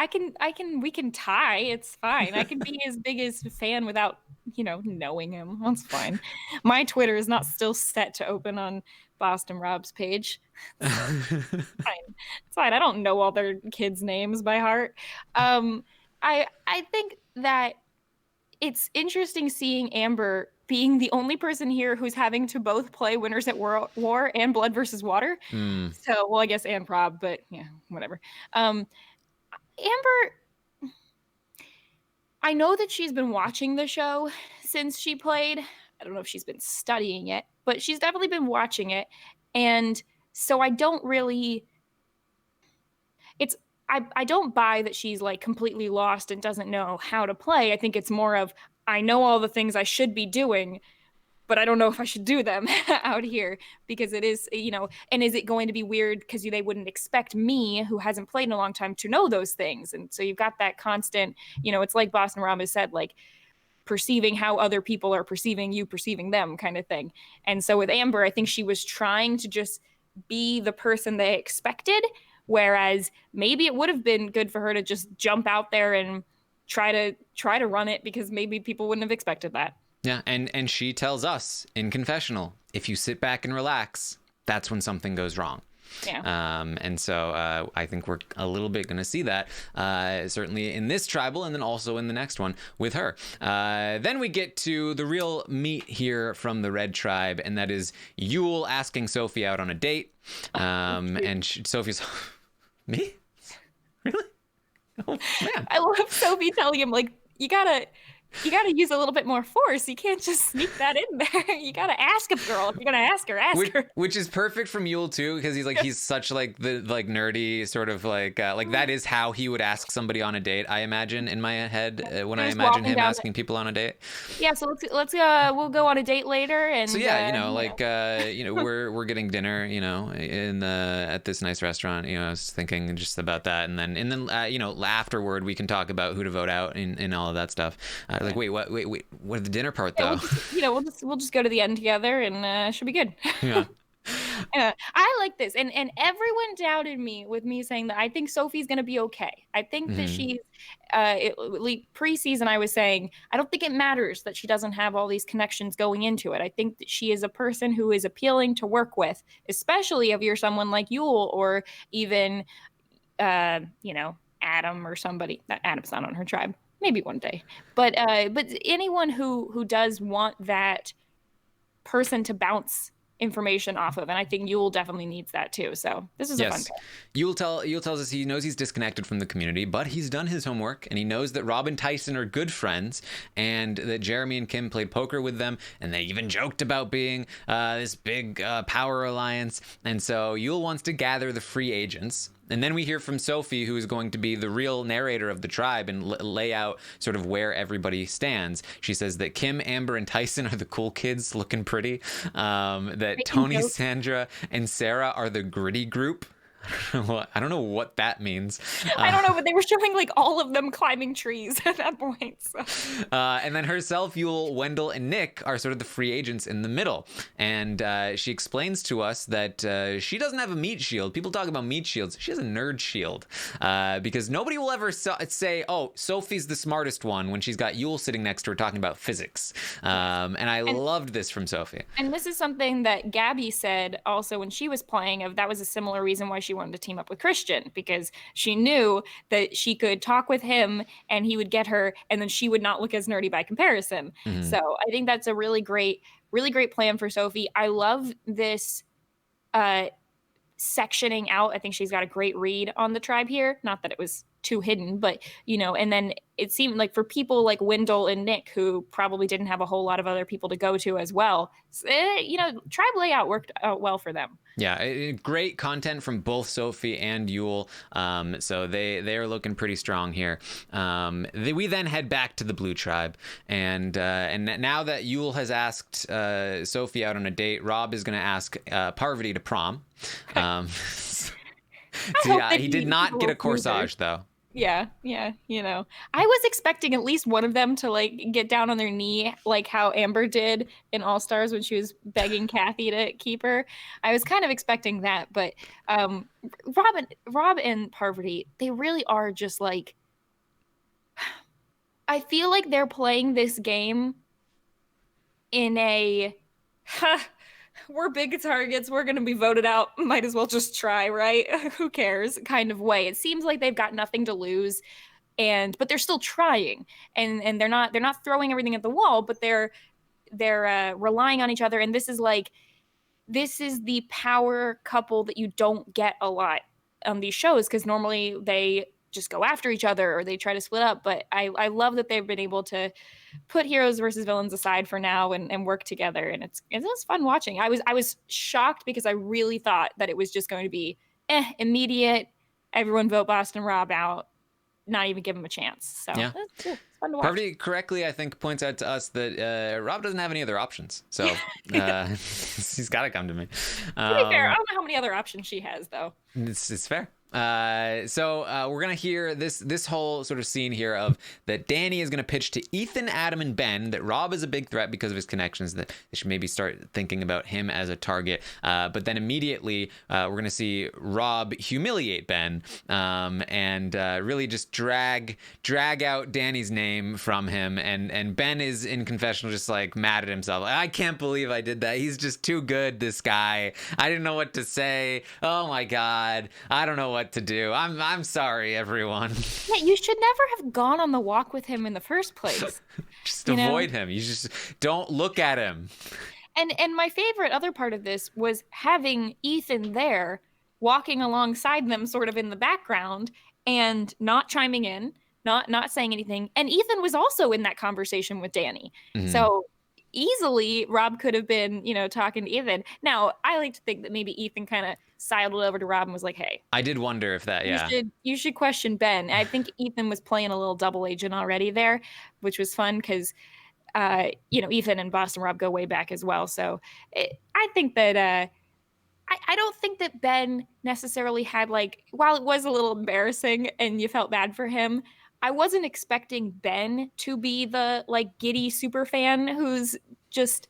We can tie. It's fine. I can be his biggest fan without, knowing him. That's fine. My Twitter is not still set to open on Boston Rob's page. It's fine. It's fine. I don't know all their kids' names by heart. I think that it's interesting seeing Amber being the only person here who's having to both play Winners at War and Blood versus Water. So, well, I guess and Prob, but yeah, whatever. Amber, I know that she's been watching the show since she played. I don't know if she's been studying it, but she's definitely been watching it. And so I don't really... I don't buy that she's like completely lost and doesn't know how to play. I think it's more of, I know all the things I should be doing, but I don't know if I should do them out here, because it is, and is it going to be weird because they wouldn't expect me, who hasn't played in a long time, to know those things. And so you've got that constant, it's like Boston Rob has said, like perceiving how other people are perceiving you, perceiving them kind of thing. And so with Amber, I think she was trying to just be the person they expected, whereas maybe it would have been good for her to just jump out there and try to run it, because maybe people wouldn't have expected that. Yeah, and she tells us in confessional, if you sit back and relax, that's when something goes wrong. Yeah. And so I think we're a little bit going to see that, certainly in this tribal, and then also in the next one with her. Then we get to the real meat here from the Red Tribe, and that is Yule asking Sophie out on a date. And Sophie's... Me? Really? Oh, man. I love Sophie telling him, like, you gotta use a little bit more force. You can't just sneak that in there. You gotta ask a girl. If you're gonna ask her. Which is perfect from Yule too, because he's such like the like nerdy sort of like that is how he would ask somebody on a date. I imagine in my head when I imagine him asking people on a date. Yeah. So let's we'll go on a date later. And so yeah, we're getting dinner, at this nice restaurant. I was thinking just about that, and then afterward we can talk about who to vote out and all of that stuff. Like, wait, what the dinner part though? We'll just go to the end together, and it should be good. Yeah. I like this, and everyone doubted me with me saying that I think Sophie's going to be okay. I think that Mhm. she's preseason. I was saying I don't think it matters that she doesn't have all these connections going into it. I think that she is a person who is appealing to work with, especially if you're someone like Yule or even Adam or somebody. Adam's not on her tribe. Maybe one day, but anyone who does want that person to bounce information off of. And I think Yule definitely needs that too. So this is a fun Yes. pick. Yule tells us he knows he's disconnected from the community, but he's done his homework and he knows that Rob and Tyson are good friends and that Jeremy and Kim played poker with them and they even joked about being this big power alliance. And so Yule wants to gather the free agents. And then we hear from Sophie, who is going to be the real narrator of the tribe and lay out sort of where everybody stands. She says that Kim, Amber, and Tyson are the cool kids looking pretty. That Making Tony, jokes. Sandra, and Sarah are the gritty group. I don't know what that means. I don't know, but they were showing like all of them climbing trees at that point. So. And then herself, Yule, Wendell, and Nick are sort of the free agents in the middle. And she explains to us that she doesn't have a meat shield. People talk about meat shields. She has a nerd shield because nobody will ever say, oh, Sophie's the smartest one when she's got Yule sitting next to her talking about physics. And I loved this from Sophie. And this is something that Gabby said also when she was playing of that was a similar reason why she wanted to team up with Christian, because she knew that she could talk with him and he would get her and then she would not look as nerdy by comparison. Mhm. So I think that's a really great plan for Sophie. I love this sectioning out. I think she's got a great read on the tribe here. Not that it was too hidden, but and then it seemed like for people like Wendell and Nick, who probably didn't have a whole lot of other people to go to as well, tribe layout worked out well for them. Yeah, great content from both Sophie and Yule. So they are looking pretty strong here. We then head back to the Blue Tribe, and now that Yule has asked Sophie out on a date, Rob is going to ask Parvati to prom. He did not get a corsage though. Yeah. I was expecting at least one of them to like get down on their knee, like how Amber did in All Stars when she was begging Kathy to keep her. I was kind of expecting that, but Rob and Parvati, they really are just like. I feel like they're playing this game in a. We're big targets. We're going to be voted out. Might as well just try, right? Who cares? Kind of way. It seems like they've got nothing to lose, but they're still trying, and they're not throwing everything at the wall, but they're relying on each other. And this is the power couple that you don't get a lot on these shows because normally they just go after each other or they try to split up. But I love that they've been able to put heroes versus villains aside for now and work together. And it was fun watching. I was shocked because I really thought that it was just going to be immediate. Everyone vote Boston Rob out. Not even give him a chance. So yeah. It's fun to watch. Parvati correctly, I think, points out to us that Rob doesn't have any other options. So he's got to come to me. To be fair, I don't know how many other options she has, though. It's fair. So we're gonna hear this whole sort of scene here of that Danny is gonna pitch to Ethan, Adam, and Ben that Rob is a big threat because of his connections, that they should maybe start thinking about him as a target. But then immediately we're gonna see Rob humiliate Ben and really just drag out Danny's name from him, and Ben is in confessional just like mad at himself. I can't believe I did that. He's just too good, this guy. I didn't know what to say. Oh my God, I don't know what to do. I'm sorry, everyone. Yeah, you should never have gone on the walk with him in the first place. Just avoid him. You just don't look at him. And my favorite other part of this was having Ethan there, walking alongside them, sort of in the background, and not chiming in, not saying anything. And Ethan was also in that conversation with Danny. Mm-hmm. So easily Rob could have been, talking to Ethan. Now, I like to think that maybe Ethan kind of sidled over to Rob and was like, hey. I did wonder if that, yeah. You should question Ben. I think Ethan was playing a little double agent already there, which was fun because, Ethan and Boston Rob go way back as well. So I think that I don't think that Ben necessarily had while it was a little embarrassing and you felt bad for him, I wasn't expecting Ben to be the giddy super fan who's just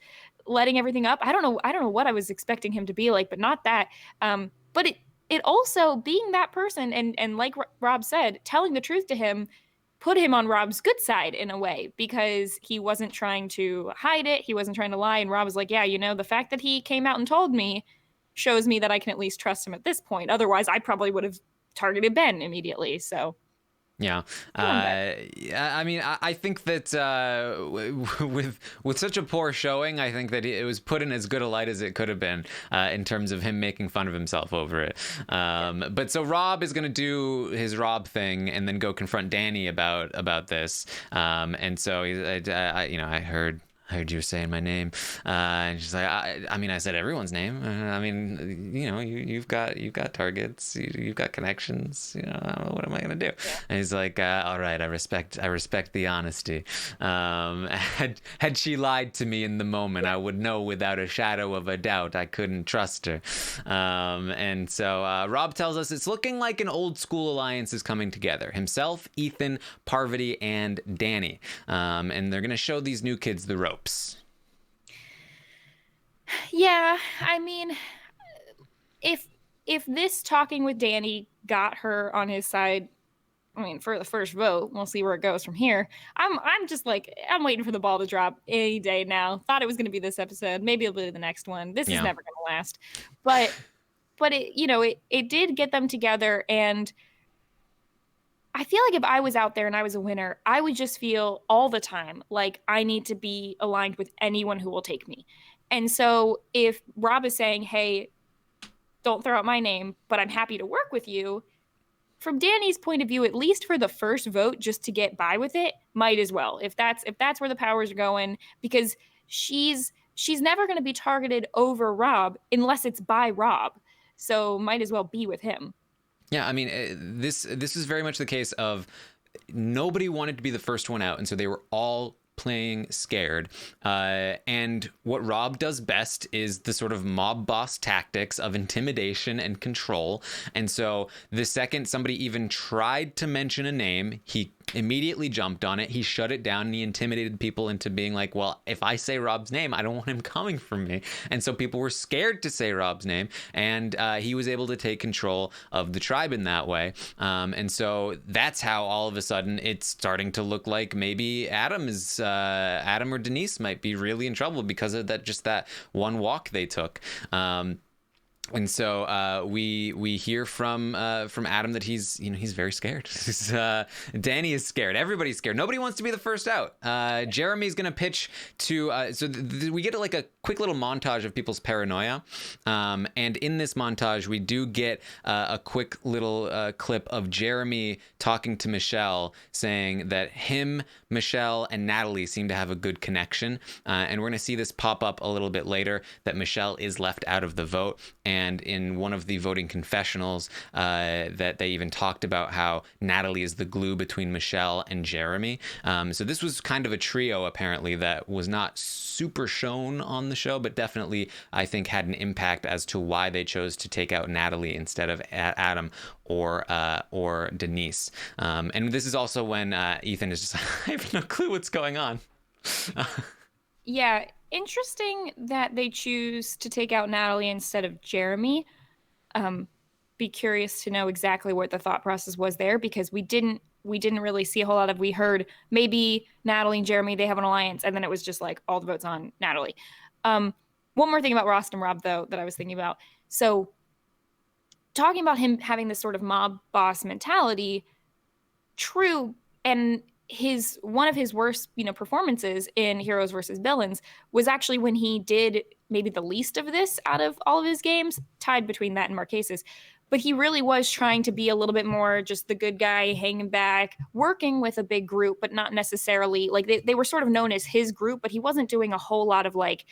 letting everything up. I don't know what I was expecting him to be like, but not that. But it also being that person and like Rob said, telling the truth to him put him on Rob's good side in a way, because he wasn't trying to hide it. He wasn't trying to lie. And Rob was like, yeah, the fact that he came out and told me shows me that I can at least trust him at this point. Otherwise, I probably would have targeted Ben immediately. So yeah. I mean, I think that with such a poor showing, I think that it was put in as good a light as it could have been in terms of him making fun of himself over it. But so Rob is going to do his Rob thing and then go confront Danny about this. And so I heard you were saying my name, and she's like, I mean, I said everyone's name. I mean, you've got targets, you've got connections. What am I gonna do? And he's like, all right, I respect the honesty. Had she lied to me in the moment, I would know without a shadow of a doubt I couldn't trust her. And so Rob tells us it's looking like an old school alliance is coming together. Himself, Ethan, Parvati, and Danny, and they're gonna show these new kids the ropes. Yeah, I mean, if this talking with Danny got her on his side, I mean, for the first vote, we'll see where it goes from here. I'm just like, I'm waiting for the ball to drop any day now. Thought it was going to be this episode. Maybe it'll be the next one. This is never going to last. But it did get them together, and I feel like if I was out there and I was a winner, I would just feel all the time like I need to be aligned with anyone who will take me. And so if Rob is saying, hey, don't throw out my name, but I'm happy to work with you, from Danny's point of view, at least for the first vote, just to get by with it, might as well. If that's where the powers are going, because she's never going to be targeted over Rob unless it's by Rob. So might as well be with him. Yeah, I mean, this is very much the case of nobody wanted to be the first one out, and so they were all playing scared. And what Rob does best is the sort of mob boss tactics of intimidation and control. And so the second somebody even tried to mention a name, he immediately jumped on it. He shut it down, and he intimidated people into being like, well, if I say Rob's name, I don't want him coming for me. And so people were scared to say Rob's name, and he was able to take control of the tribe in that way. And so that's how all of a sudden it's starting to look like maybe Adam or Denise might be really in trouble because of that one walk they took. And so we hear from Adam that he's very scared. Danny is scared. Everybody's scared. Nobody wants to be the first out. Jeremy's gonna pitch to we get like a quick little montage of people's paranoia, and in this montage we do get a quick little clip of Jeremy talking to Michelle, saying that him, Michelle, and Natalie seem to have a good connection, and we're gonna see this pop up a little bit later, that Michelle is left out of the vote. And in one of the voting confessionals, that they even talked about how Natalie is the glue between Michelle and Jeremy. So this was kind of a trio, apparently, that was not super shown on the show, but definitely, I think, had an impact as to why they chose to take out Natalie instead of Adam or Denise. And this is also when Ethan is just, I have no clue what's going on. Yeah. Interesting that they choose to take out Natalie instead of Jeremy. Be curious to know exactly what the thought process was there, because we didn't really see a whole lot of. We heard maybe Natalie and Jeremy, they have an alliance, and then it was just like all the votes on Natalie. One more thing about Ross and Rob, though, that I was thinking about. So talking about him having this sort of mob boss mentality, true, and one of his worst, performances in Heroes versus Villains was actually when he did maybe the least of this out of all of his games, tied between that and Marquesas. But he really was trying to be a little bit more just the good guy, hanging back, working with a big group, but not necessarily like they were sort of known as his group, but he wasn't doing a whole lot of like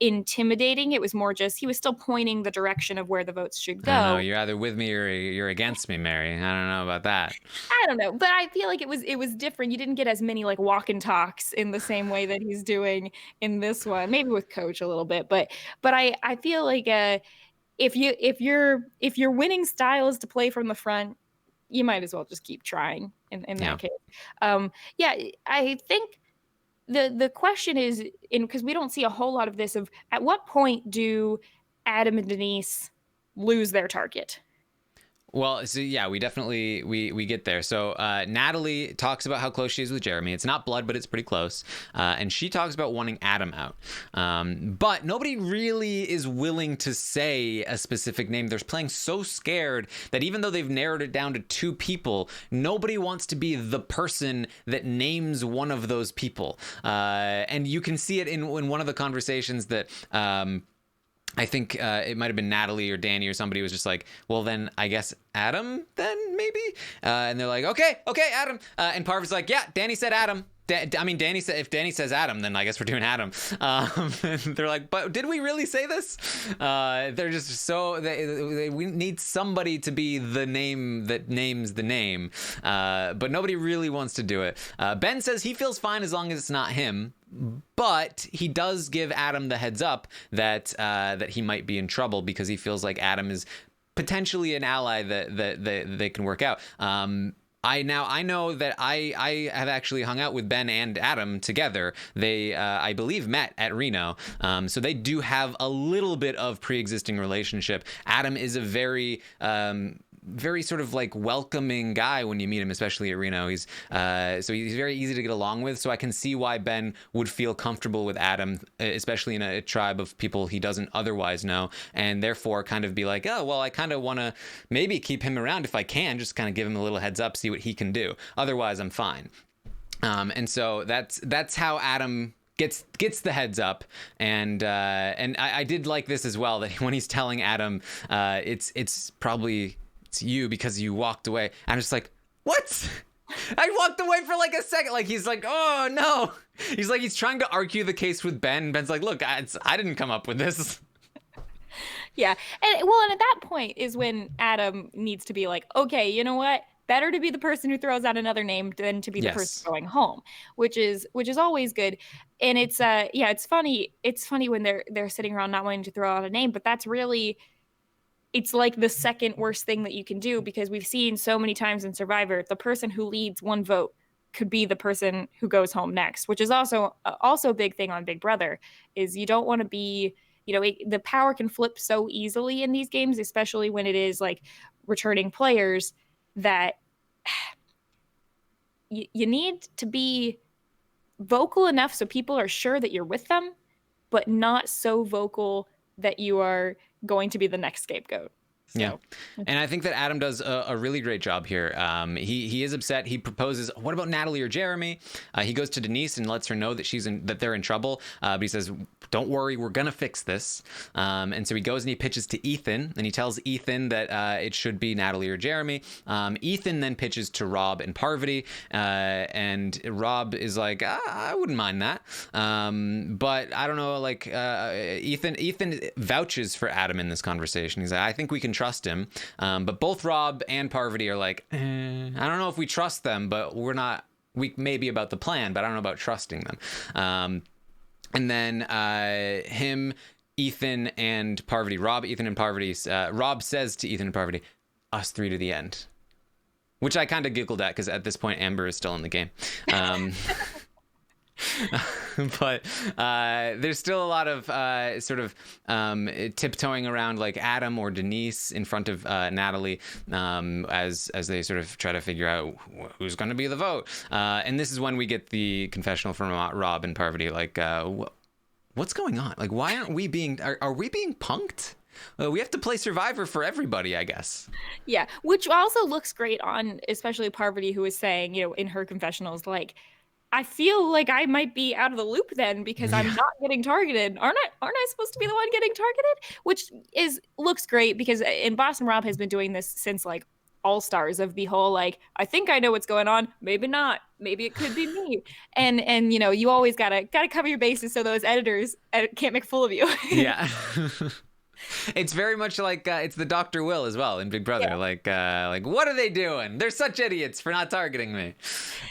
intimidating. It was more just he was still pointing the direction of where the votes should go. I know, you're either with me or you're against me, Mary. I don't know about that. I don't know, but I feel like it was different. You didn't get as many like walk and talks in the same way that he's doing in this one. Maybe with Coach a little bit, but I feel like if your winning style is to play from the front, you might as well just keep trying in that case. I think the question is, because we don't see a whole lot of this, of at what point do Adam and Denise lose their target? Well, so yeah, we definitely we get there. So Natalie talks about how close she is with Jeremy. It's not blood, but it's pretty close. And she talks about wanting Adam out. But nobody really is willing to say a specific name. They're playing so scared that even though they've narrowed it down to 2 people, nobody wants to be the person that names one of those people. And you can see it in one of the conversations that I think it might have been Natalie or Danny or somebody was just like, well, then I guess Adam, then maybe? And they're like, okay, Adam. And Parv's like, yeah, Danny said Adam. Danny said, if Danny says Adam, then I guess we're doing Adam. And they're like, but did we really say this? They're just so, we need somebody to be the name that names the name. But nobody really wants to do it. Ben says he feels fine as long as it's not him. But he does give Adam the heads up that that he might be in trouble because he feels like Adam is potentially an ally that they can work out. I know that I have actually hung out with Ben and Adam together. They, I believe, met at Reno. So they do have a little bit of pre-existing relationship. Adam is a very sort of like welcoming guy when you meet him, especially at Reno. He's very easy to get along with. So I can see why Ben would feel comfortable with Adam, especially in a tribe of people he doesn't otherwise know, and therefore kind of be like, oh, well, I kind of want to maybe keep him around if I can, just kind of give him a little heads up, see what he can do. Otherwise, I'm fine. And so that's how Adam gets the heads up, and I did like this as well, that when he's telling Adam, it's probably it's you because you walked away. I'm just like, what? I walked away for like a second. Like, he's like, oh no. He's like, he's trying to argue the case with Ben. Ben's like, look, I didn't come up with this. Yeah. And at that point is when Adam needs to be like, okay, you know what? Better to be the person who throws out another name than to be the person going home, which is always good. And it's it's funny. It's funny when they're sitting around not wanting to throw out a name, but that's really, it's like the second worst thing that you can do, because we've seen so many times in Survivor, the person who leads one vote could be the person who goes home next, which is also a big thing on Big Brother, is you don't want to be, the power can flip so easily in these games, especially when it is like returning players, that you need to be vocal enough so people are sure that you're with them, but not so vocal that you are going to be the next scapegoat. So. Yeah. And I think that Adam does a really great job here. He is upset. He proposes, what about Natalie or Jeremy? He goes to Denise and lets her know that that they're in trouble. But he says, don't worry, we're going to fix this. And so he goes and he pitches to Ethan, and he tells Ethan that it should be Natalie or Jeremy. Ethan then pitches to Rob and Parvati. And Rob is like, I wouldn't mind that. But I don't know, like, Ethan vouches for Adam in this conversation. He's like, I think we can trust him. But both Rob and Parvati are like, I don't know if we trust them, but we may be about the plan, but I don't know about trusting them. And then Ethan and Parvati, Rob says to Ethan and Parvati, us 3 to the end. Which I kind of giggled at, because at this point Amber is still in the game. But there's still a lot of tiptoeing around like Adam or Denise in front of Natalie, as they sort of try to figure out who's going to be the vote. And this is when we get the confessional from Rob and Parvati, like, what's going on? Like, why aren't we being? Are we being punked? We have to play Survivor for everybody, I guess. Yeah, which also looks great on especially Parvati, who is saying, in her confessionals, like, I feel like I might be out of the loop then, because I'm not getting targeted. Aren't I supposed to be the one getting targeted? Which looks great, because Boston Rob has been doing this since like All Stars, of the whole like, I think I know what's going on, maybe not, maybe it could be me, and you always gotta cover your bases so those editors can't make full of you. Yeah. It's very much like it's the Dr. Will as well in Big Brother. Yeah. Like what are they doing? They're such idiots for not targeting me.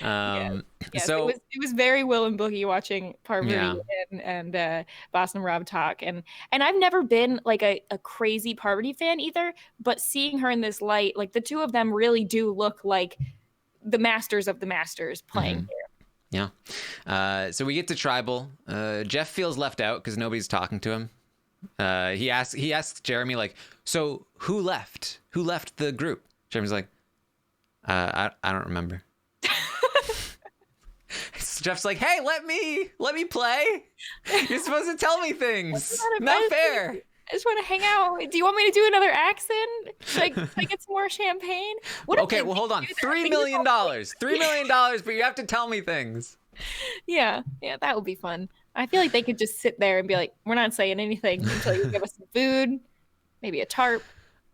So it was very Will and Boogie watching Parvati and Boston Rob talk, and I've never been like a crazy Parvati fan either, but seeing her in this light, like the two of them really do look like the masters of the masters playing here. Yeah. So we get to tribal. Jeff feels left out because nobody's talking to him. He asks Jeremy, like, so who left? Who left the group? Jeremy's like, I don't remember. Jeff's like, hey, let me play. You're supposed to tell me things. Not fair. I just want to hang out. Do you want me to do another accent? Should I get some more champagne? Okay, well, hold on. $3 million. $3 million, but you have to tell me things. Yeah, that would be fun. I feel like they could just sit there and be like, we're not saying anything until you give us some food, maybe a tarp.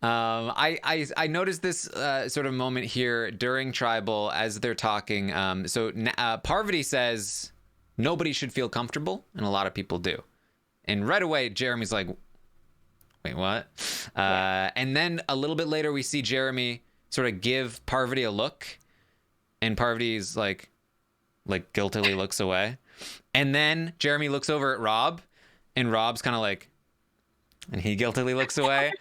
I noticed this sort of moment here during tribal as they're talking. So Parvati says nobody should feel comfortable, and a lot of people do. And right away, Jeremy's like, wait, what? And then a little bit later, we see Jeremy sort of give Parvati a look, and Parvati's like guiltily looks away. And then Jeremy looks over at Rob, and Rob's kind of like, and he guiltily looks away.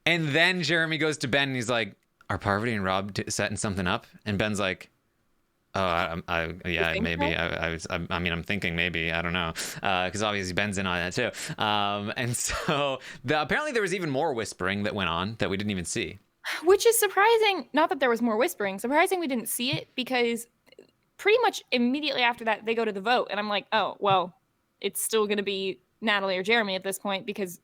And then Jeremy goes to Ben, and he's like, are Parvati and Rob setting something up? And Ben's like, oh, yeah, maybe. I'm thinking maybe. I don't know. Because obviously Ben's in on that too. And so apparently there was even more whispering that went on that we didn't even see. Which is surprising. Not that there was more whispering. Surprising we didn't see it, because pretty much immediately after that, they go to the vote. And I'm like, oh, well, it's still going to be Natalie or Jeremy at this point, because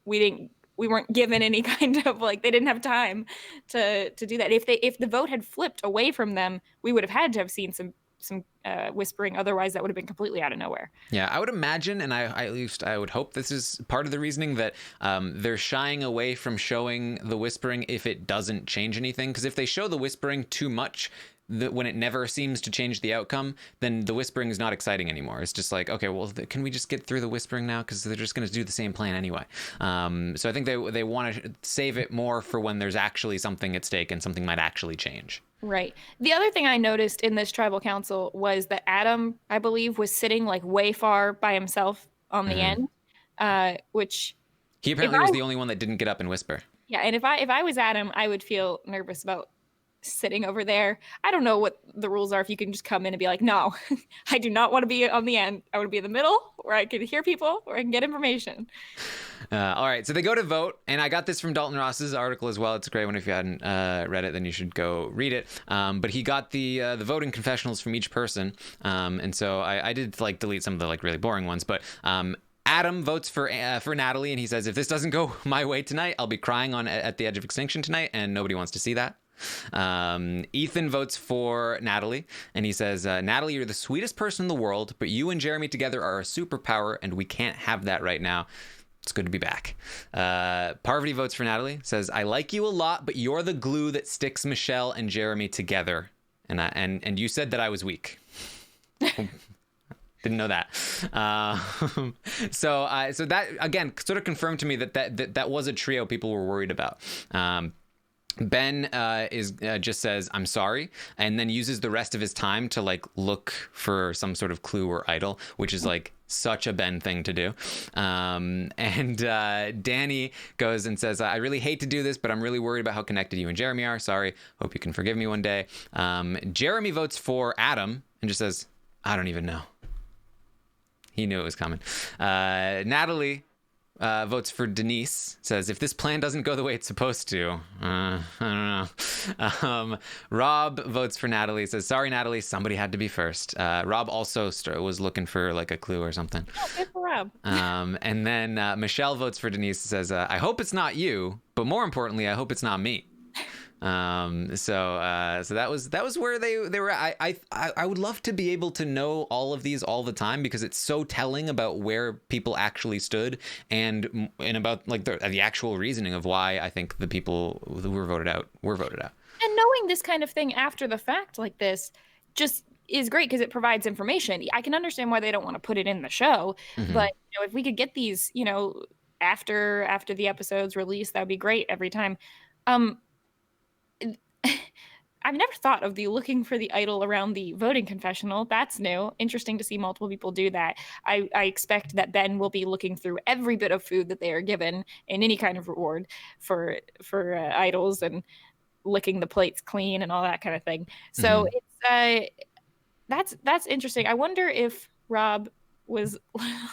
we weren't given any kind of, like, they didn't have time to do that. If the vote had flipped away from them, we would have had to have seen some whispering. Otherwise, that would have been completely out of nowhere. Yeah, I would imagine, and at least I would hope this is part of the reasoning, that they're shying away from showing the whispering if it doesn't change anything. Because if they show the whispering too much, when it never seems to change the outcome, then the whispering is not exciting anymore. It's just like, okay, well, can we just get through the whispering now? Because they're just going to do the same plan anyway. So I think they want to save it more for when there's actually something at stake and something might actually change. Right. The other thing I noticed in this tribal council was that Adam, I believe, was sitting like way far by himself on the end, which he apparently was the only one that didn't get up and whisper. Yeah, and if I was Adam, I would feel nervous about sitting over there. I don't know what the rules are, if you can just come in and be like, no, I do not want to be on the end. I want to be in the middle where I can hear people, where I can get information. All right, so they go to vote, and I got this from Dalton Ross's article as well. It's a great one. If you hadn't read it, then you should go read it. But he got the voting confessionals from each person, and so I did like delete some of the like really boring ones, but Adam votes for Natalie, and he says, if this doesn't go my way tonight, I'll be crying at the edge of extinction tonight, and nobody wants to see that. Ethan votes for Natalie, and he says, Natalie, you're the sweetest person in the world, but you and Jeremy together are a superpower, and we can't have that right now. It's good to be back. Parvati votes for Natalie, says, I like you a lot, but you're the glue that sticks Michelle and Jeremy together. And you said that I was weak. Didn't know that. So that, again, sort of confirmed to me that was a trio people were worried about. Ben just says, I'm sorry, and then uses the rest of his time to like look for some sort of clue or idol, which is like such a Ben thing to do. And Danny goes and says, I really hate to do this, but I'm really worried about how connected you and Jeremy are. Sorry. Hope you can forgive me one day. Jeremy votes for Adam and just says, I don't even know. He knew it was coming. Natalie votes for Denise, says, if this plan doesn't go the way it's supposed to, I don't know. Rob votes for Natalie, says, sorry, Natalie, somebody had to be first. Rob also was looking for like a clue or something. Oh, good for Rob. And then Michelle votes for Denise, says, I hope it's not you, but more importantly, I hope it's not me. So that was where they were. I would love to be able to know all of these all the time, because it's so telling about where people actually stood and about like the actual reasoning of why I think the people who were voted out. And knowing this kind of thing after the fact like this just is great, because it provides information. I can understand why they don't want to put it in the show, but if we could get these, after the episode's release, that would be great every time. I've never thought of the looking for the idol around the voting confessional. That's new. Interesting to see multiple people do that. I expect that Ben will be looking through every bit of food that they are given in any kind of reward for idols, and licking the plates clean and all that kind of thing. So it's That's interesting. I wonder if Rob was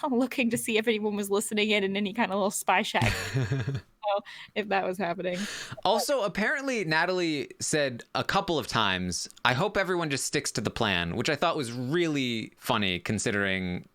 looking to see if anyone was listening in any kind of little spy shack. If that was happening. Also, apparently, Natalie said a couple of times, I hope everyone just sticks to the plan, which I thought was really funny considering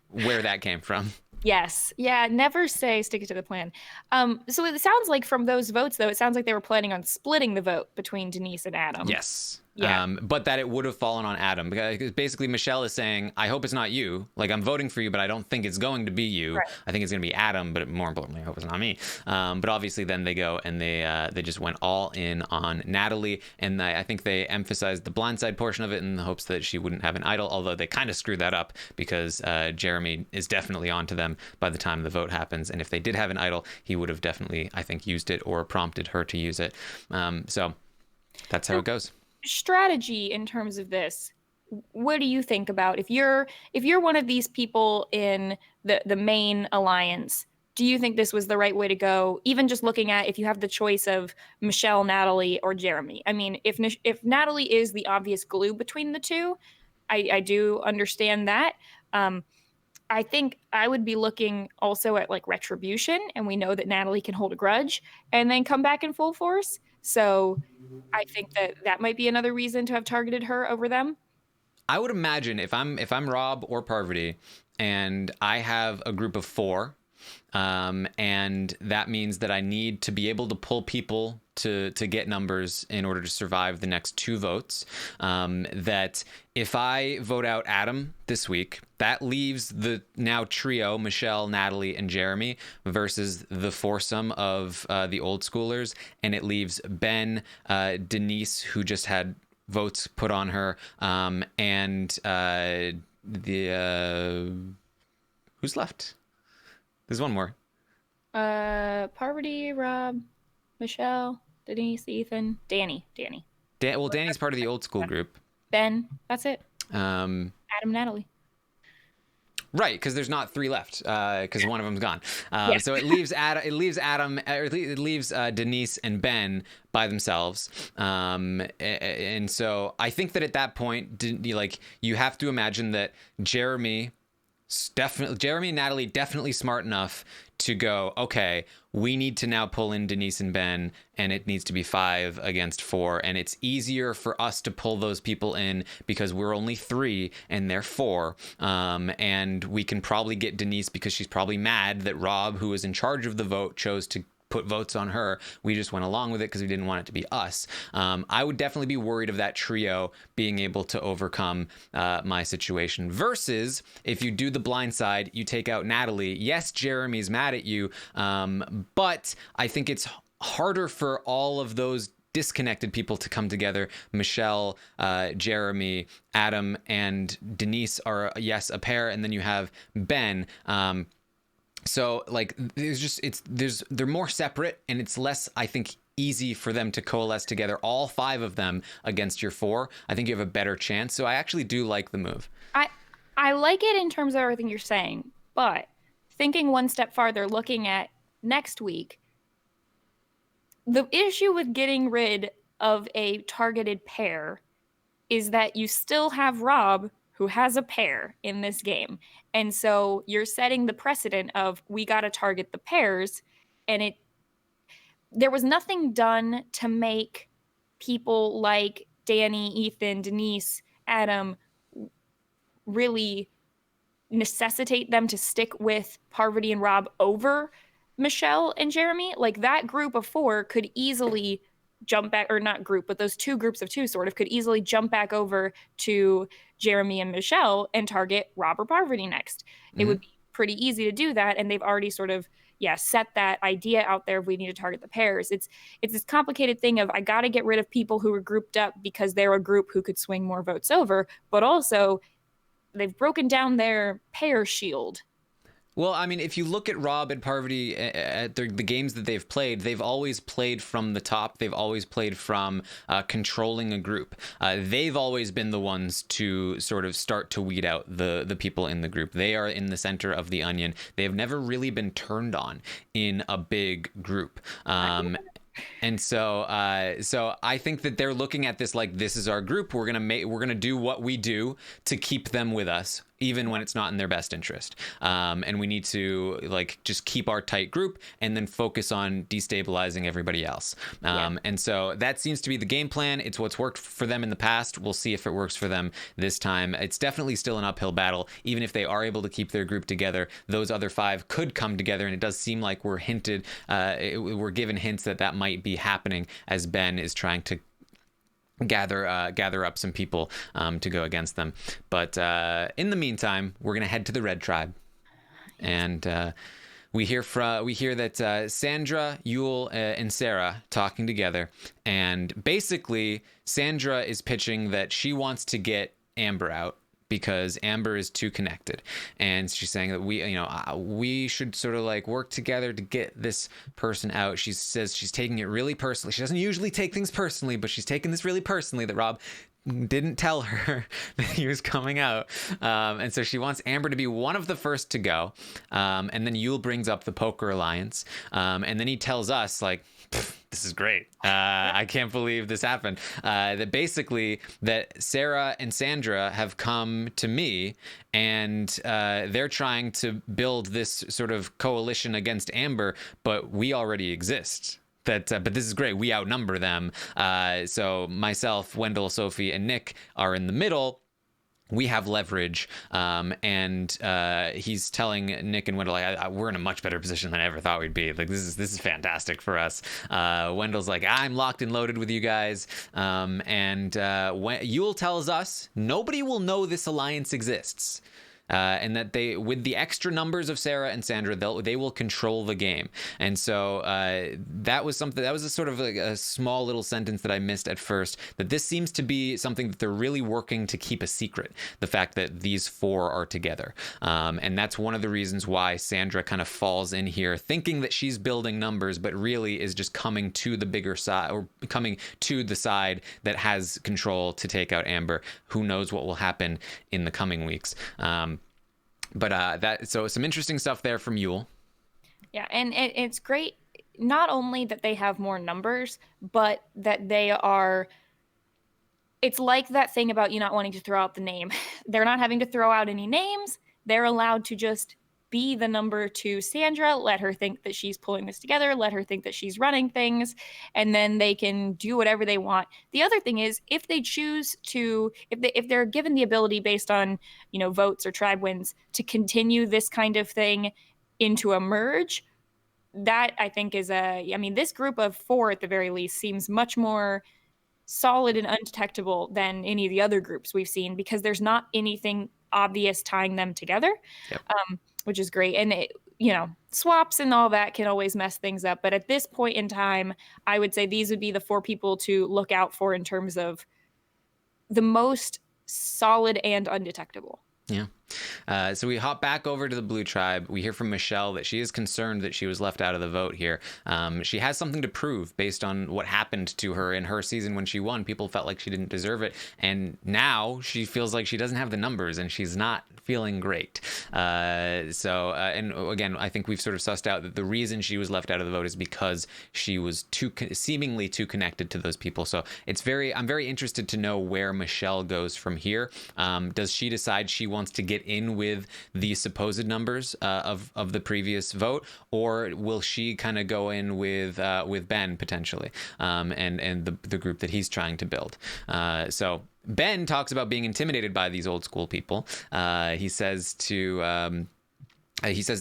where that came from. Yes. Yeah. Never say stick it to the plan. So it sounds like from those votes, though, it sounds like they were planning on splitting the vote between Denise and Adam. Yes. Yeah. But that it would have fallen on Adam, because basically Michelle is saying, I hope it's not you. Like, I'm voting for you, but I don't think it's going to be you. Right. I think it's going to be Adam, but more importantly, I hope it's not me. But obviously then they go and they just went all in on Natalie. And I think they emphasized the blindside portion of it in the hopes that she wouldn't have an idol, although they kind of screwed that up because Jeremy is definitely onto them by the time the vote happens. And if they did have an idol, he would have definitely, I think, used it or prompted her to use it. So that's how it goes. Strategy in terms of this, what do you think about if you're one of these people in the main alliance? Do you think this was the right way to go? Even just looking at if you have the choice of Michelle, Natalie, or Jeremy. I mean, if Natalie is the obvious glue between the two, I do understand that. I think I would be looking also at like retribution, and we know that Natalie can hold a grudge and then come back in full force. So I think that might be another reason to have targeted her over them. I would imagine if I'm Rob or Parvati and I have a group of 4, and that means that I need to be able to pull people to get numbers in order to survive the next 2 votes, that if I vote out Adam this week, that leaves the now trio, Michelle, Natalie, and Jeremy, versus the foursome of the old schoolers, and it leaves Ben, Denise, who just had votes put on her, and who's left? There's one more. Parvati, Rob, Michelle, Denise, Ethan, Danny. Well, Danny's part of the old school group. Ben, that's it. Adam, Natalie. Right, because there's not 3 left, because one of them's gone. Yes. So it leaves Adam, it leaves Denise and Ben by themselves. And so I think that at that point, you have to imagine that Jeremy and Natalie definitely smart enough to go, okay, we need to now pull in Denise and Ben, and it needs to be 5 against 4, and it's easier for us to pull those people in because we're only 3 and they're 4, and we can probably get Denise because she's probably mad that Rob, who was in charge of the vote, chose to put votes on her. We just went along with it because we didn't want it to be us. I would definitely be worried of that trio being able to overcome my situation, versus if you do the blind side, you take out Natalie. Yes, Jeremy's mad at you, but I think it's harder for all of those disconnected people to come together. Michelle, Jeremy, Adam, and Denise are, yes, a pair, and then you have Ben. So like they're more separate, and it's less, I think, easy for them to coalesce together, all 5 of them against your 4. I think you have a better chance. So I actually do like the move. I like it in terms of everything you're saying, but thinking one step farther, looking at next week, the issue with getting rid of a targeted pair is that you still have Rob, who has a pair in this game. And so you're setting the precedent of we got to target the pairs, and there was nothing done to make people like Danny, Ethan, Denise, Adam really necessitate them to stick with Parvati and Rob over Michelle and Jeremy. Like that group of 4 could easily jump back, or not group, but those 2 groups of 2 sort of could easily jump back over to Jeremy and Michelle and target Rob or Parvati next. Mm-hmm. It would be pretty easy to do that, and they've already sort of set that idea out there of we need to target the pairs. It's this complicated thing of I got to get rid of people who are grouped up because they're a group who could swing more votes over, but also they've broken down their pair shield. Well, I mean, if you look at Rob and Parvati at the games that they've played, they've always played from the top. They've always played from controlling a group. They've always been the ones to sort of start to weed out the people in the group. They are in the center of the onion. They have never really been turned on in a big group. And so I think that they're looking at this like, this is our group. We're gonna do what we do to keep them with us, even when it's not in their best interest. And we need to like just keep our tight group and then focus on destabilizing everybody else. And so that seems to be the game plan. It's what's worked for them in the past. We'll see if it works for them this time. It's definitely still an uphill battle. Even if they are able to keep their group together, those other 5 could come together. And it does seem like we're given hints that that might be happening as Ben is trying to gather up some people to go against them. But in the meantime, we're gonna head to the Red Tribe, and we hear that Sandra, Yule, and Sarah talking together, and basically Sandra is pitching that she wants to get Amber out because Amber is too connected, and she's saying that we should sort of like work together to get this person out. She says she's taking it really personally. She doesn't usually take things personally, but she's taking this really personally that Rob didn't tell her that he was coming out, and so she wants Amber to be one of the first to go. And then Yule brings up the Poker Alliance, and then he tells us like, this is great. I can't believe this happened. That basically that Sarah and Sandra have come to me, and they're trying to build this sort of coalition against Amber, but we already exist. But this is great. We outnumber them. So myself, Wendell, Sophie, and Nick are in the middle. We have leverage, and he's telling Nick and Wendell, like, we're in a much better position than I ever thought we'd be. Like, this is fantastic for us. Wendell's like, I'm locked and loaded with you guys, and Yule tells us nobody will know this alliance exists. And that with the extra numbers of Sarah and Sandra, they will control the game. And so that was a sort of like a small little sentence that I missed at first, that this seems to be something that they're really working to keep a secret, the fact that these 4 are together. And that's one of the reasons why Sandra kind of falls in here thinking that she's building numbers, but really is just coming to the bigger side, or coming to the side that has control to take out Amber. Who knows what will happen in the coming weeks. So some interesting stuff there from Yule. Yeah, and it's great not only that they have more numbers, but that they are. It's like that thing about you not wanting to throw out the name. They're not having to throw out any names. They're allowed to just be the number to Sandra, let her think that she's pulling this together, let her think that she's running things, and then they can do whatever they want. The other thing is, if they choose to, if they're given the ability based on, votes or tribe wins to continue this kind of thing into a merge, that I think is this group of 4 at the very least seems much more solid and undetectable than any of the other groups we've seen, because there's not anything obvious tying them together. Yep. Which is great. And swaps and all that can always mess things up. But at this point in time, I would say these would be the 4 people to look out for in terms of the most solid and undetectable. Yeah. So we hop back over to the Blue Tribe. We hear from Michelle that she is concerned that she was left out of the vote here. She has something to prove based on what happened to her in her season when she won. People felt like she didn't deserve it. And now she feels like she doesn't have the numbers and she's not feeling great. And again, I think we've sort of sussed out that the reason she was left out of the vote is because she was seemingly too connected to those people. So I'm very interested to know where Michelle goes from here. Does she decide she wants to get in with the supposed numbers of the previous vote, or will she kind of go in with Ben potentially, and the group that he's trying to build? So Ben talks about being intimidated by these old school people. He says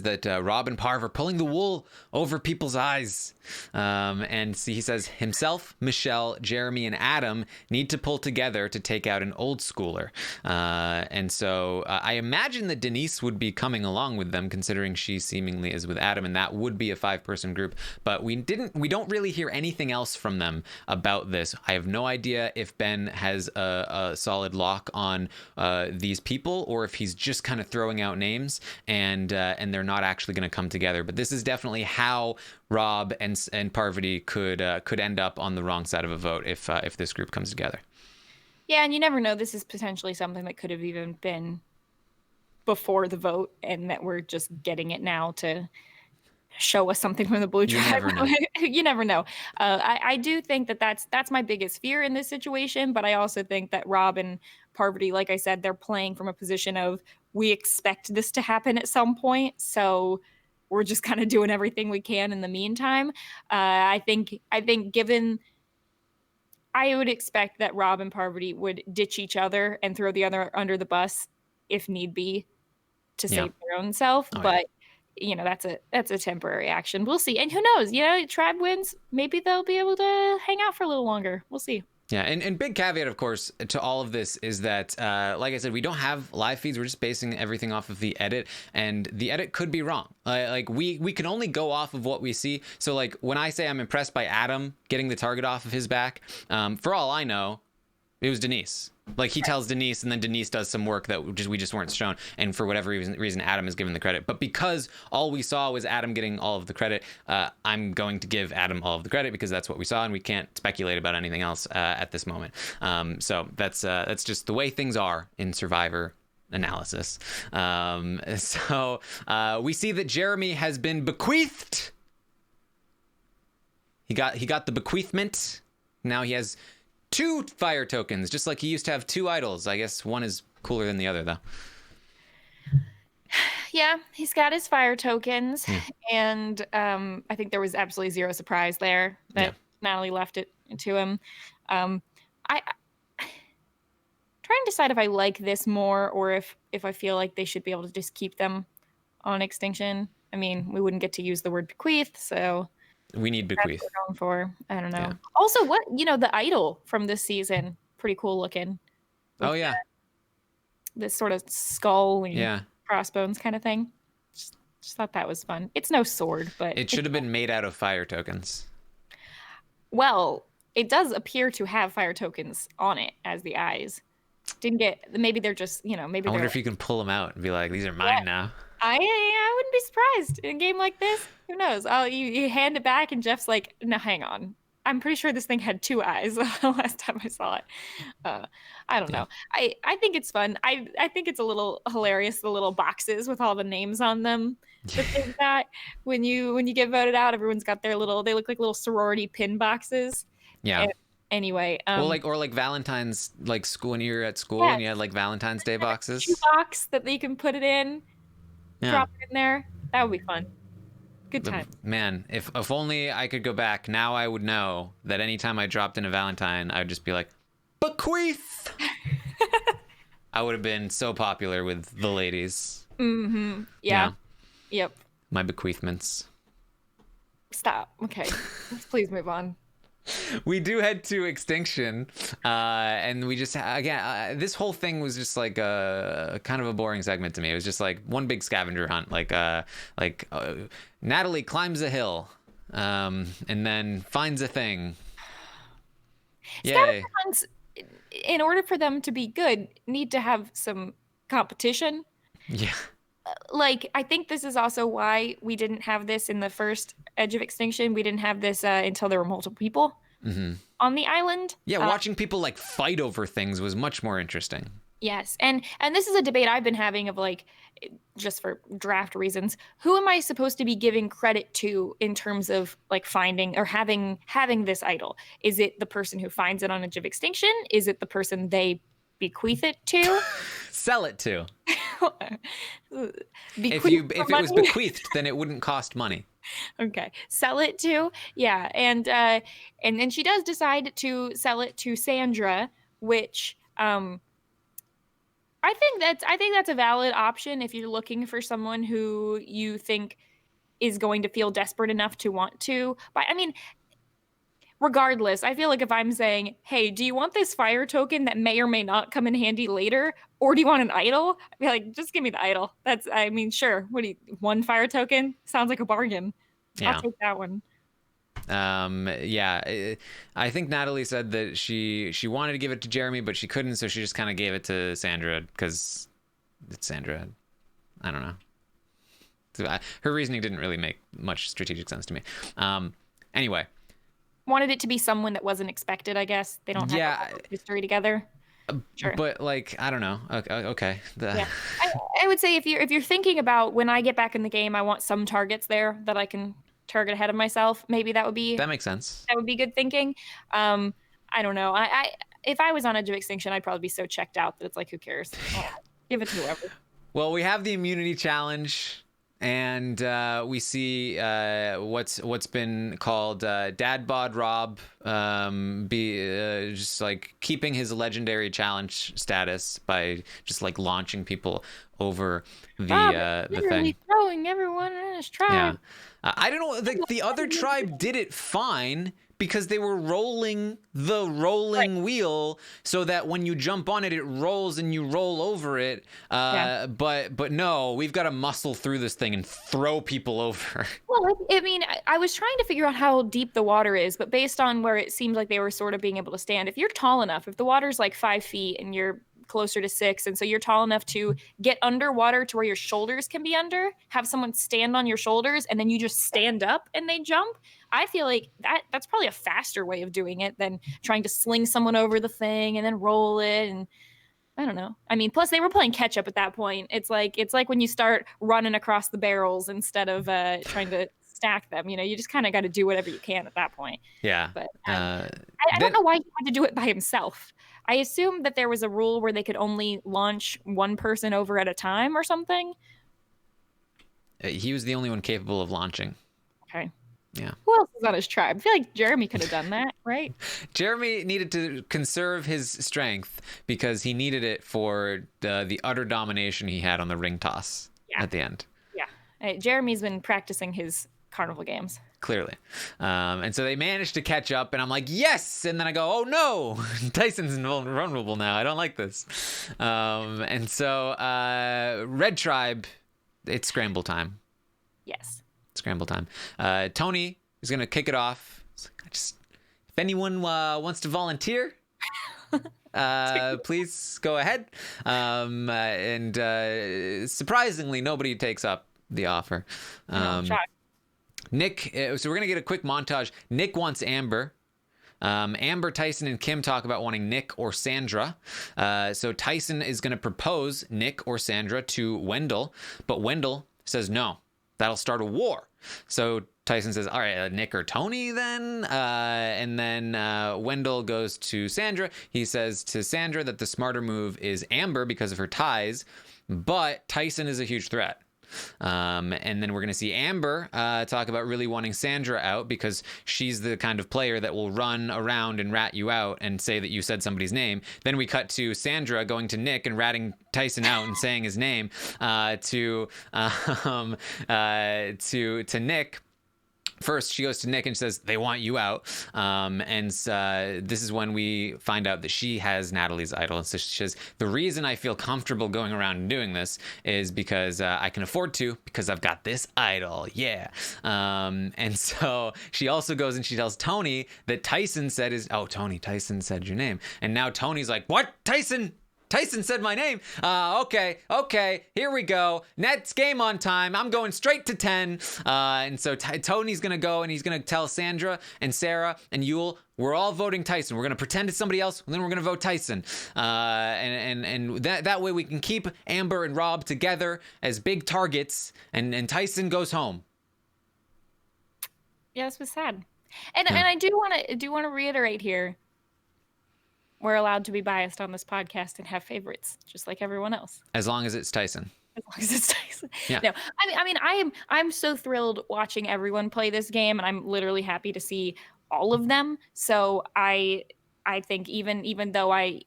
that Rob and Parv are pulling the wool over people's eyes. And he says himself, Michelle, Jeremy, and Adam need to pull together to take out an old schooler. And so I imagine that Denise would be coming along with them, considering she seemingly is with Adam, and that would be a 5-person group. But we don't really hear anything else from them about this. I have no idea if Ben has a solid lock on these people, or if he's just kind of throwing out names and they're not actually going to come together. But this is definitely how Rob and Parvati could end up on the wrong side of a vote if this group comes together. Yeah, and you never know. This is potentially something that could have even been before the vote, and that we're just getting it now to show us something from the blue You tribe. never know. You never know. I do think that that's my biggest fear in this situation, but I also think that Rob and Parvati, like I said, they're playing from a position of we expect this to happen at some point, so we're just kind of doing everything we can in the meantime. I think given I would expect that Rob and Parvati would ditch each other and throw the other under the bus if need be to Yeah. save their own self. Oh, But that's a temporary action. We'll see. And who knows? Tribe wins. Maybe they'll be able to hang out for a little longer. We'll see. Yeah, and big caveat, of course, to all of this is that, like I said, we don't have live feeds. We're just basing everything off of the edit, and the edit could be wrong. Like we can only go off of what we see. So like when I say I'm impressed by Adam getting the target off of his back, for all I know, it was Denise. Like he tells Denise, and then Denise does some work that we just weren't shown. And for whatever reason, Adam is given the credit. But because all we saw was Adam getting all of the credit, I'm going to give Adam all of the credit because that's what we saw, and we can't speculate about anything else at this moment. So that's just the way things are in Survivor analysis. So we see that Jeremy has been bequeathed. He got the bequeathment. Now he has 2 fire tokens, just like he used to have 2 idols. I guess one is cooler than the other, though. Yeah, he's got his fire tokens, and I think there was absolutely zero surprise there that Natalie left it to him. I trying to decide if I like this more or if I feel like they should be able to just keep them on Extinction. I mean, we wouldn't get to use the word bequeath, so we need bequeath. That's what we're going for. I don't know. Yeah. Also, the idol from this season, pretty cool looking. Oh yeah, this sort of skull and yeah, crossbones kind of thing. Just thought that was fun. It's no sword, but it should have been made out of fire tokens. Well, it does appear to have fire tokens on it as the eyes. Didn't get. Maybe they're just maybe. I wonder if you can pull them out and be like, these are mine now. I wouldn't be surprised in a game like this. Who knows? You hand it back and Jeff's like, no, hang on. I'm pretty sure this thing had 2 eyes the last time I saw it. I don't know. I think it's fun. I think it's a little hilarious, the little boxes with all the names on them. The thing that when you get voted out, everyone's got their they look like little sorority pin boxes. Yeah. Anyway, well, like Valentine's, like school, when you're at school and you had like Valentine's Day boxes. Shoe box that you can put it in. Yeah. Drop it in there. That would be fun. Good time. Man, if only I could go back. Now I would know that anytime I dropped in a Valentine, I would just be like, bequeath. I would have been so popular with the ladies. Mm-hmm. Yeah. Yep. My bequeathments. Stop. Okay. Let's please move on. We do head to Extinction, and we just again this whole thing was just like a kind of a boring segment to me. It was just like one big scavenger hunt. Natalie climbs a hill, and then finds a thing. Scavenger hunts, in order for them to be good, need to have some competition. Yeah. I think this is also why we didn't have this in the first Edge of Extinction. We didn't have this until there were multiple people on the island. Yeah, watching people fight over things was much more interesting. Yes, and this is a debate I've been having of just for draft reasons. Who am I supposed to be giving credit to in terms of finding or having this idol? Is it the person who finds it on Edge of Extinction? Is it the person they bequeath it to? Sell it to. If it was bequeathed, then it wouldn't cost money. Okay, sell it to, yeah, and then she does decide to sell it to Sandra, which I think that's a valid option if you're looking for someone who you think is going to feel desperate enough to want to. But I mean, regardless, I feel like if I'm saying, hey, do you want this fire token that may or may not come in handy later? Or do you want an idol? I'd be like, just give me the idol. Sure. What do you, 1 fire token? Sounds like a bargain. Yeah. I'll take that one. I think Natalie said that she wanted to give it to Jeremy, but she couldn't, so she just kind of gave it to Sandra because it's Sandra. I don't know. So her reasoning didn't really make much strategic sense to me. Anyway. Wanted it to be someone that wasn't expected, I guess. They don't have a history together. Sure. But like, I don't know. Okay. Yeah. I would say if you're thinking about when I get back in the game, I want some targets there that I can target ahead of myself. Maybe That makes sense. good thinking. I don't know. I if I was on Edge of Extinction, I'd probably be so checked out that it's like, who cares? Give it to whoever. Well, we have the immunity challenge, and we see what's been called Dad Bod Rob be just like keeping his legendary challenge status by just like launching people over the thing. Throwing everyone in his tribe. Yeah, I don't know. The other tribe did it fine because they were rolling the rolling wheel so that when you jump on it, it rolls and you roll over it. But no, we've got to muscle through this thing and throw people over. Well, I mean, I was trying to figure out how deep the water is, but based on where it seemed like they were sort of being able to stand, if you're tall enough, if the water's like 5 feet and you're closer to 6, and so you're tall enough to get underwater to where your shoulders can be under, have someone stand on your shoulders, and then you just stand up and they jump. I feel like that's probably a faster way of doing it than trying to sling someone over the thing and then roll it. And I don't know. I mean, plus they were playing catch up at that point. It's like when you start running across the barrels instead of trying to stack them. You just kind of got to do whatever you can at that point. Yeah. But I don't know why he had to do it by himself. I assumed that there was a rule where they could only launch one person over at a time or something. He was the only one capable of launching. Okay. Yeah. Who else is on his tribe? I feel like Jeremy could have done that, right? Jeremy needed to conserve his strength because he needed it for the utter domination he had on the ring toss at the end. Yeah. Jeremy's been practicing his carnival games. Clearly. And so they managed to catch up, and I'm like, yes! And then I go, oh no! Tyson's vulnerable now. I don't like this. And so Red Tribe, it's scramble time. Yes. Scramble time. Tony is going to kick it off. If anyone wants to volunteer, please go ahead. And surprisingly, nobody takes up the offer. Nick, so we're going to get a quick montage. Nick wants Amber. Amber, Tyson, and Kim talk about wanting Nick or Sandra. So Tyson is going to propose Nick or Sandra to Wendell, but Wendell says no. That'll start a war. So Tyson says, all right, Nick or Tony then? And then Wendell goes to Sandra. He says to Sandra that the smarter move is Amber because of her ties, but Tyson is a huge threat. And then we're going to see Amber talk about really wanting Sandra out because she's the kind of player that will run around and rat you out and say that you said somebody's name. Then we cut to Sandra going to Nick and ratting Tyson out and saying his name to Nick. First, she goes to Nick and says, they want you out. And this is when we find out that she has Natalie's idol. And so she says, the reason I feel comfortable going around and doing this is because I can afford to, because I've got this idol. Yeah. And so she also goes and she tells Tony that Tyson said Tyson said your name. And now Tony's like, what? Tyson said my name. Okay, here we go. Next game on time. I'm going straight to 10. And so Tony's going to go and he's going to tell Sandra and Sarah and Yule, we're all voting Tyson. We're going to pretend it's somebody else, and then we're going to vote Tyson. And that way we can keep Amber and Rob together as big targets, and Tyson goes home. Yeah, this was sad. And I do want to reiterate here, we're allowed to be biased on this podcast and have favorites, just like everyone else. As long as it's Tyson. As long as it's Tyson. Yeah. No, I mean, I'm so thrilled watching everyone play this game, and I'm literally happy to see all of them. So I think even though I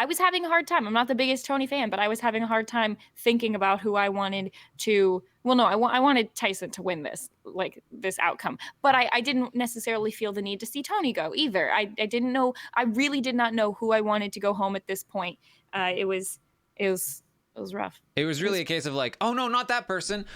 was having a hard time, I'm not the biggest Tony fan, but I was having a hard time thinking about who I wanted to. Well, no, I wanted Tyson to win this outcome, but I didn't necessarily feel the need to see Tony go either. I didn't know. I really did not know who I wanted to go home at this point. It was rough. It was really a case of like, oh no, not that person.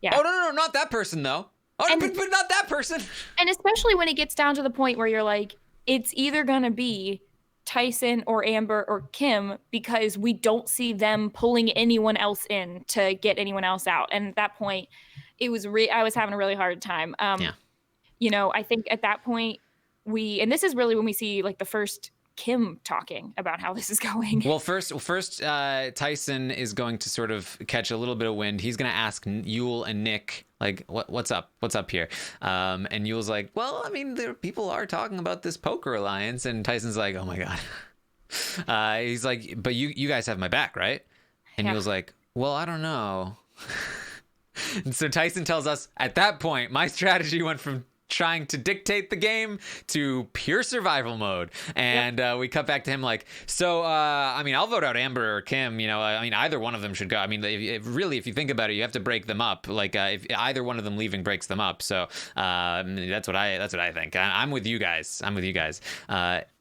Yeah. Oh no, not that person though. Oh, but not that person. And especially when it gets down to the point where you're like, it's either gonna be Tyson or Amber or Kim, because we don't see them pulling anyone else in to get anyone else out. And at that point, it was I was having a really hard time. I think at that point and this is really when we see like the first Kim talking about how this is going. Well, first, Tyson is going to sort of catch a little bit of wind. He's going to ask Yul and Nick, like, what's up? What's up here? And Yul's like, well, I mean, people are talking about this poker alliance. And Tyson's like, oh my God. He's like, but you guys have my back, right? And Yul's like, well, I don't know. And so Tyson tells us, at that point, my strategy went from trying to dictate the game to pure survival mode. And we cut back to him like, so, I mean, I'll vote out Amber or Kim, you know, I mean, either one of them should go. I mean, if you think about it, you have to break them up. Like, if either one of them leaving breaks them up. So that's what I think. I'm with you guys.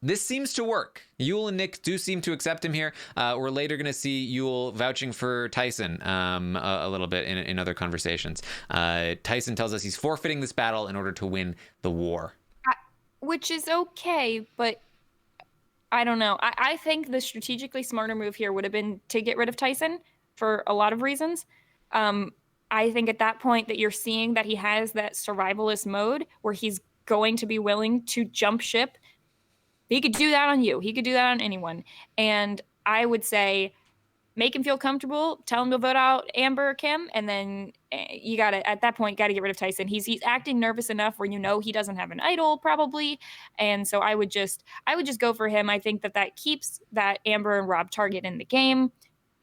This seems to work. Yul and Nick do seem to accept him here. We're later going to see Yul vouching for Tyson a little bit in other conversations. Tyson tells us he's forfeiting this battle in order to win the war. Which is okay, but I don't know. I think the strategically smarter move here would have been to get rid of Tyson for a lot of reasons. I think at that point that you're seeing that he has that survivalist mode where he's going to be willing to jump ship. He could do that on you. He could do that on anyone. And I would say, make him feel comfortable. Tell him to vote out Amber or Kim, and then you gotta at that point gotta get rid of Tyson. He's acting nervous enough where you know he doesn't have an idol probably, and so I would just go for him. I think that keeps that Amber and Rob target in the game.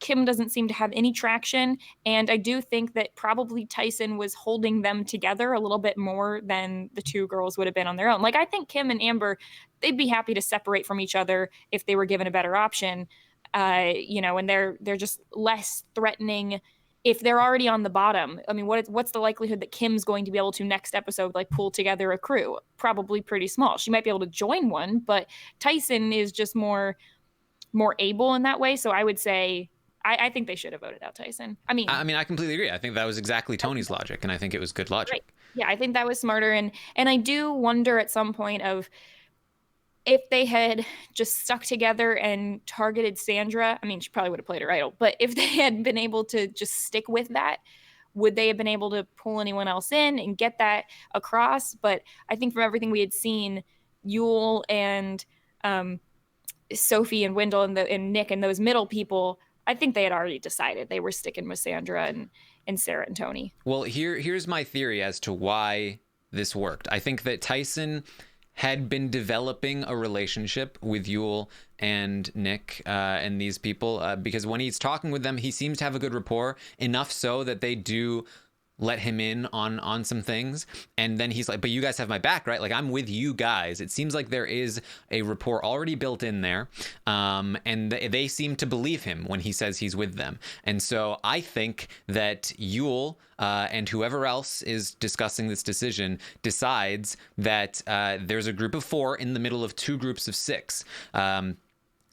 Kim doesn't seem to have any traction, and I do think that probably Tyson was holding them together a little bit more than the two girls would have been on their own. Like, I think Kim and Amber, they'd be happy to separate from each other if they were given a better option, you know, and they're just less threatening if they're already on the bottom. I mean, what's the likelihood that Kim's going to be able to next episode like pull together a crew? Probably pretty small. She might be able to join one, but Tyson is just more able in that way. So I would say, I think they should have voted out Tyson. I mean, I completely agree. I think that was exactly Tony's logic, and I think it was good logic. Right. Yeah, I think that was smarter. And I do wonder at some point of if they had just stuck together and targeted Sandra. I mean, she probably would have played her idol, but if they had been able to just stick with that, would they have been able to pull anyone else in and get that across? But I think from everything we had seen, Yul and Sophie and Wendell and Nick and those middle people, I think they had already decided they were sticking with Sandra and Sarah and Tony. Well, here's my theory as to why this worked. I think that Tyson had been developing a relationship with Yul and Nick and these people because when he's talking with them, he seems to have a good rapport, enough so that they do let him in on some things. And then he's like, but you guys have my back, right? Like, I'm with you guys. It seems like there is a rapport already built in there. And they seem to believe him when he says he's with them. And so I think that Yul and whoever else is discussing this decision decides that there's a group of 4 in the middle of 2 groups of 6.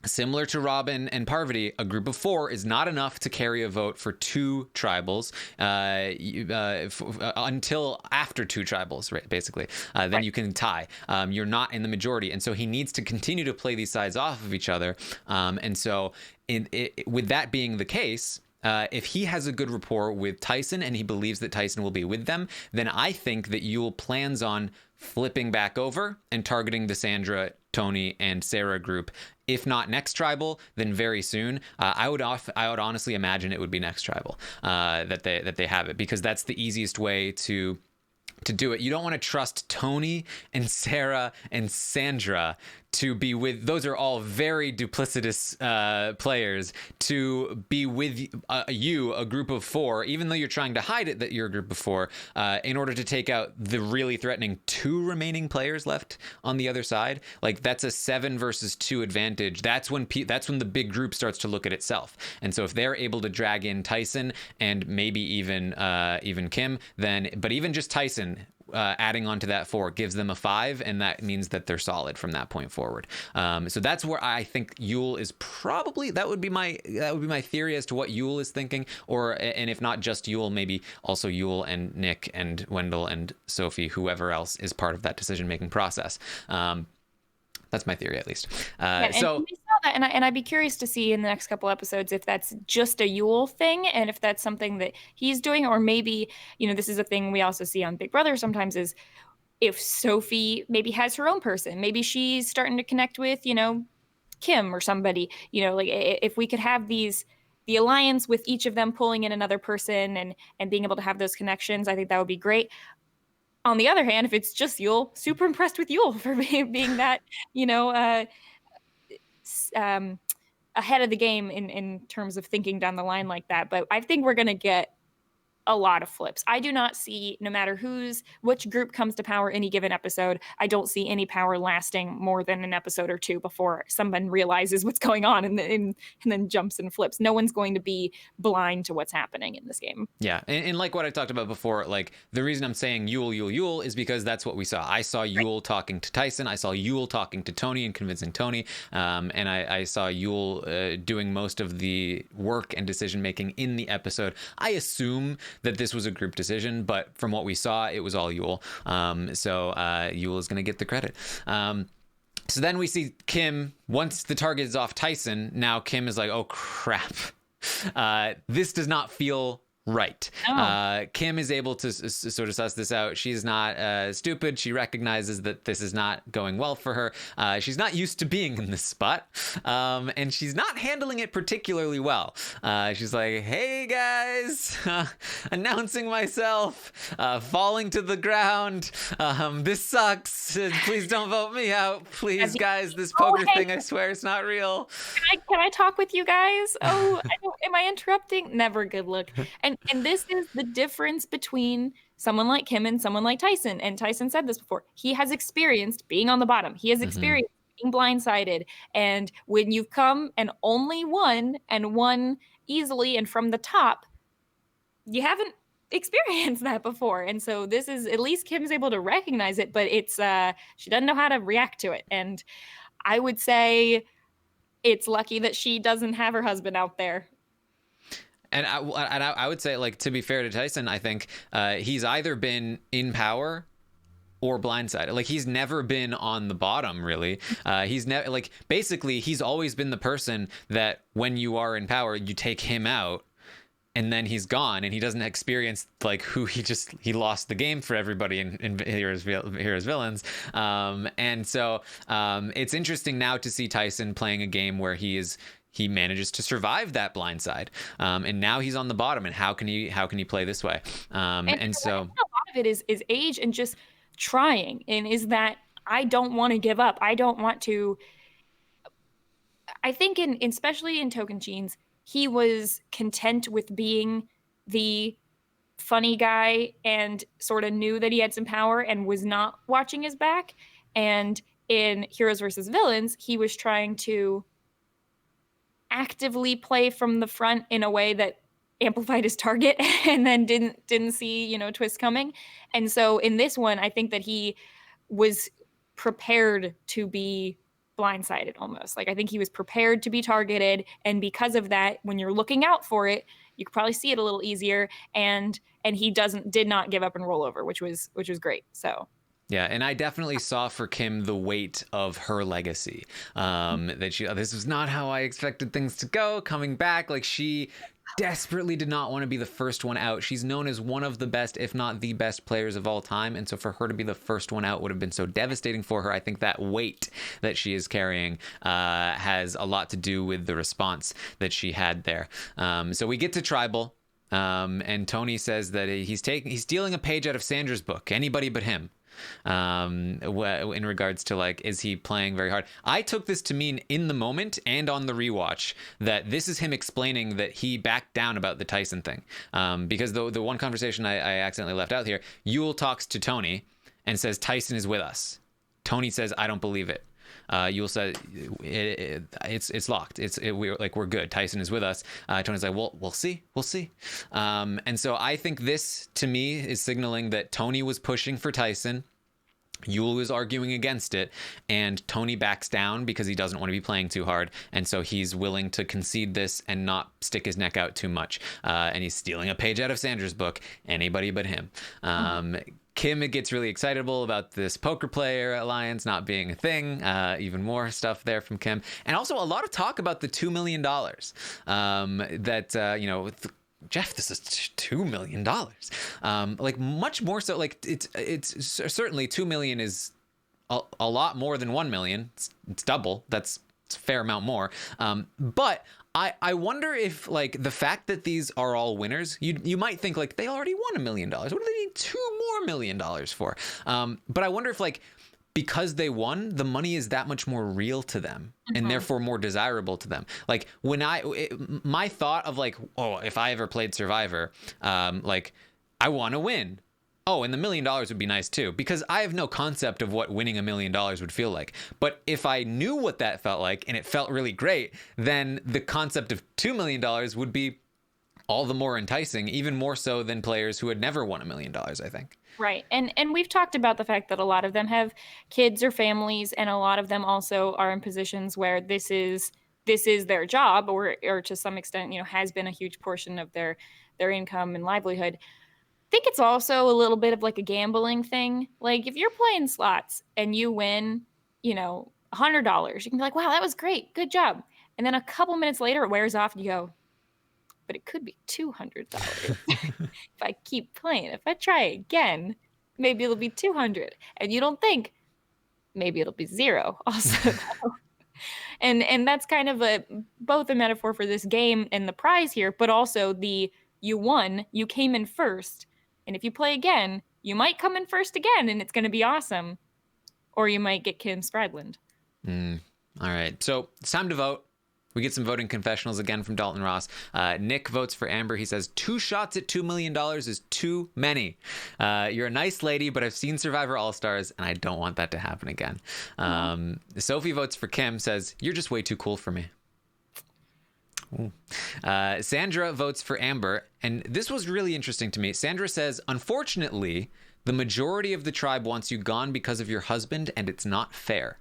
Similar to Robin and Parvati, a group of 4 is not enough to carry a vote for 2 tribals until after 2 tribals, right, basically. Then right. You can tie. You're not in the majority. And so he needs to continue to play these sides off of each other. And so with that being the case, if he has a good rapport with Tyson and he believes that Tyson will be with them, then I think that Yul plans on flipping back over and targeting the Sandra, Tony, and Sarah group. If not next tribal, then very soon. I would honestly imagine it would be next tribal that they have it, because that's the easiest way to do it. You don't want to trust Tony and Sarah and Sandra to be with, those are all very duplicitous players, to be with you, a group of 4, even though you're trying to hide it that you're a group of 4, in order to take out the really threatening 2 remaining players left on the other side. Like, that's a 7 versus 2 advantage. That's when the big group starts to look at itself. And so if they're able to drag in Tyson and maybe even Kim, then, but even just Tyson, adding on to that 4 gives them a 5, and that means that they're solid from that point forward. So that's where I think Yul is probably, that would be my theory as to what Yul is thinking, and if not just Yul, maybe also Yul and Nick and Wendell and Sophie, whoever else is part of that decision-making process. That's my theory, at least. So we saw that, and I'd be curious to see in the next couple episodes if that's just a Yule thing, and if that's something that he's doing, or maybe, this is a thing we also see on Big Brother sometimes, is if Sophie maybe has her own person, maybe she's starting to connect with, Kim or somebody, like if we could have the alliance with each of them pulling in another person and being able to have those connections, I think that would be great. On the other hand, if it's just Yul, super impressed with Yul for being that, ahead of the game in terms of thinking down the line like that. But I think we're going to get a lot of flips. I do not see, no matter which group comes to power any given episode, I don't see any power lasting more than an episode or two before someone realizes what's going on and then jumps and flips. No one's going to be blind to what's happening in this game. Yeah, and like what I talked about before, like the reason I'm saying Yul is because that's what we saw. I saw Yul talking to Tyson. I saw Yul talking to Tony and convincing Tony. And I saw Yul doing most of the work and decision making in the episode. I assume that this was a group decision, but from what we saw, it was all Yul. So Yul is going to get the credit. So then we see Kim, once the target is off Tyson, now Kim is like, oh crap. This does not feel right. Kim is able to sort of suss this out. She's not stupid. She recognizes that this is not going well for her. She's not used to being in this spot, and she's not handling it particularly well. She's like, hey guys, announcing myself, falling to the ground. This sucks. Please don't vote me out. Please, guys, this poker thing, I swear it's not real. Can I talk with you guys? Oh, am I interrupting? Never good look. And this is the difference between someone like Kim and someone like Tyson. And Tyson said this before. He has experienced being on the bottom. He has experienced being blindsided. And when you've come and only won and won easily and from the top, you haven't experienced that before. And so this is, at least Kim's able to recognize it, but it's she doesn't know how to react to it. And I would say it's lucky that she doesn't have her husband out there. And I would say, like, to be fair to Tyson, I think he's either been in power or blindsided. Like, he's never been on the bottom, really. He's never, like, basically, he's always been the person that when you are in power, you take him out and then he's gone and he doesn't experience like who he lost the game for everybody in Heroes Villains. And so it's interesting now to see Tyson playing a game where he manages to survive that blindside, and now he's on the bottom. And how can he play this way? And so a lot of it is age and just trying, and is that I don't want to give up. I don't want to. I think especially in Tocantins, he was content with being the funny guy and sort of knew that he had some power and was not watching his back. And in Heroes versus Villains, he was trying to actively play from the front in a way that amplified his target and then didn't see, twists coming. And so in this one, I think that he was prepared to be blindsided almost. Like, I think he was prepared to be targeted. And because of that, when you're looking out for it, you could probably see it a little easier. And he did not give up and roll over, which was great. So yeah, and I definitely saw for Kim the weight of her legacy. That this was not how I expected things to go. Coming back, like, she desperately did not want to be the first one out. She's known as one of the best, if not the best players of all time. And so for her to be the first one out would have been so devastating for her. I think that weight that she is carrying has a lot to do with the response that she had there. So we get to Tribal. And Tony says that he's stealing a page out of Sandra's book. Anybody but him. In regards to, like, is he playing very hard? I took this to mean in the moment and on the rewatch that this is him explaining that he backed down about the Tyson thing. Because the one conversation I accidentally left out here, Yul talks to Tony and says Tyson is with us. Tony says, I don't believe it. Yul said it's locked. We're good. Tyson is with us. Tony's like, well, we'll see. And so I think this to me is signaling that Tony was pushing for Tyson. Yul is arguing against it, and Tony backs down because he doesn't want to be playing too hard, and so he's willing to concede this and not stick his neck out too much. And he's stealing a page out of Sandra's book. Anybody but him. Kim gets really excitable about this poker player alliance not being a thing. Even more stuff there from Kim, and also a lot of talk about the $2 million. Jeff, this is $2 million. Like, much more so. Like, it's certainly $2 million is a lot more than $1 million. It's double. That's it's a fair amount more. But I wonder if, like, the fact that these are all winners, you might think, like, they already won $1 million. What do they need $2 more million for? But I wonder if, like, because they won, the money is that much more real to them and therefore more desirable to them. Like, when my thought of, like, oh, if I ever played Survivor, like, I want to win. Oh, and the $1 million would be nice too, because I have no concept of what winning $1 million would feel like. But if I knew what that felt like and it felt really great, then the concept of $2 million would be all the more enticing, even more so than players who had never won $1 million, I think. Right. And we've talked about the fact that a lot of them have kids or families, and a lot of them also are in positions where this is their job, or to some extent, has been a huge portion of their income and livelihood. I think it's also a little bit of like a gambling thing. Like, if you're playing slots and you win, $100, you can be like, wow, that was great. Good job. And then a couple minutes later, it wears off and you go, but it could be $200 if I keep playing. If I try again, maybe it'll be 200. And you don't think maybe it'll be zero also. And that's kind of both a metaphor for this game and the prize here, but also you won, you came in first. And if you play again, you might come in first again and it's going to be awesome. Or you might get Kim Spradland. All right. So it's time to vote. We get some voting confessionals again from Dalton Ross. Nick votes for Amber. He says 2 shots at $2 million is too many. You're a nice lady, but I've seen Survivor All-Stars, and I don't want that to happen again. Sophie votes for Kim, says, you're just way too cool for me. Sandra votes for Amber, and this was really interesting to me. Sandra says, unfortunately, the majority of the tribe wants you gone because of your husband, and it's not fair.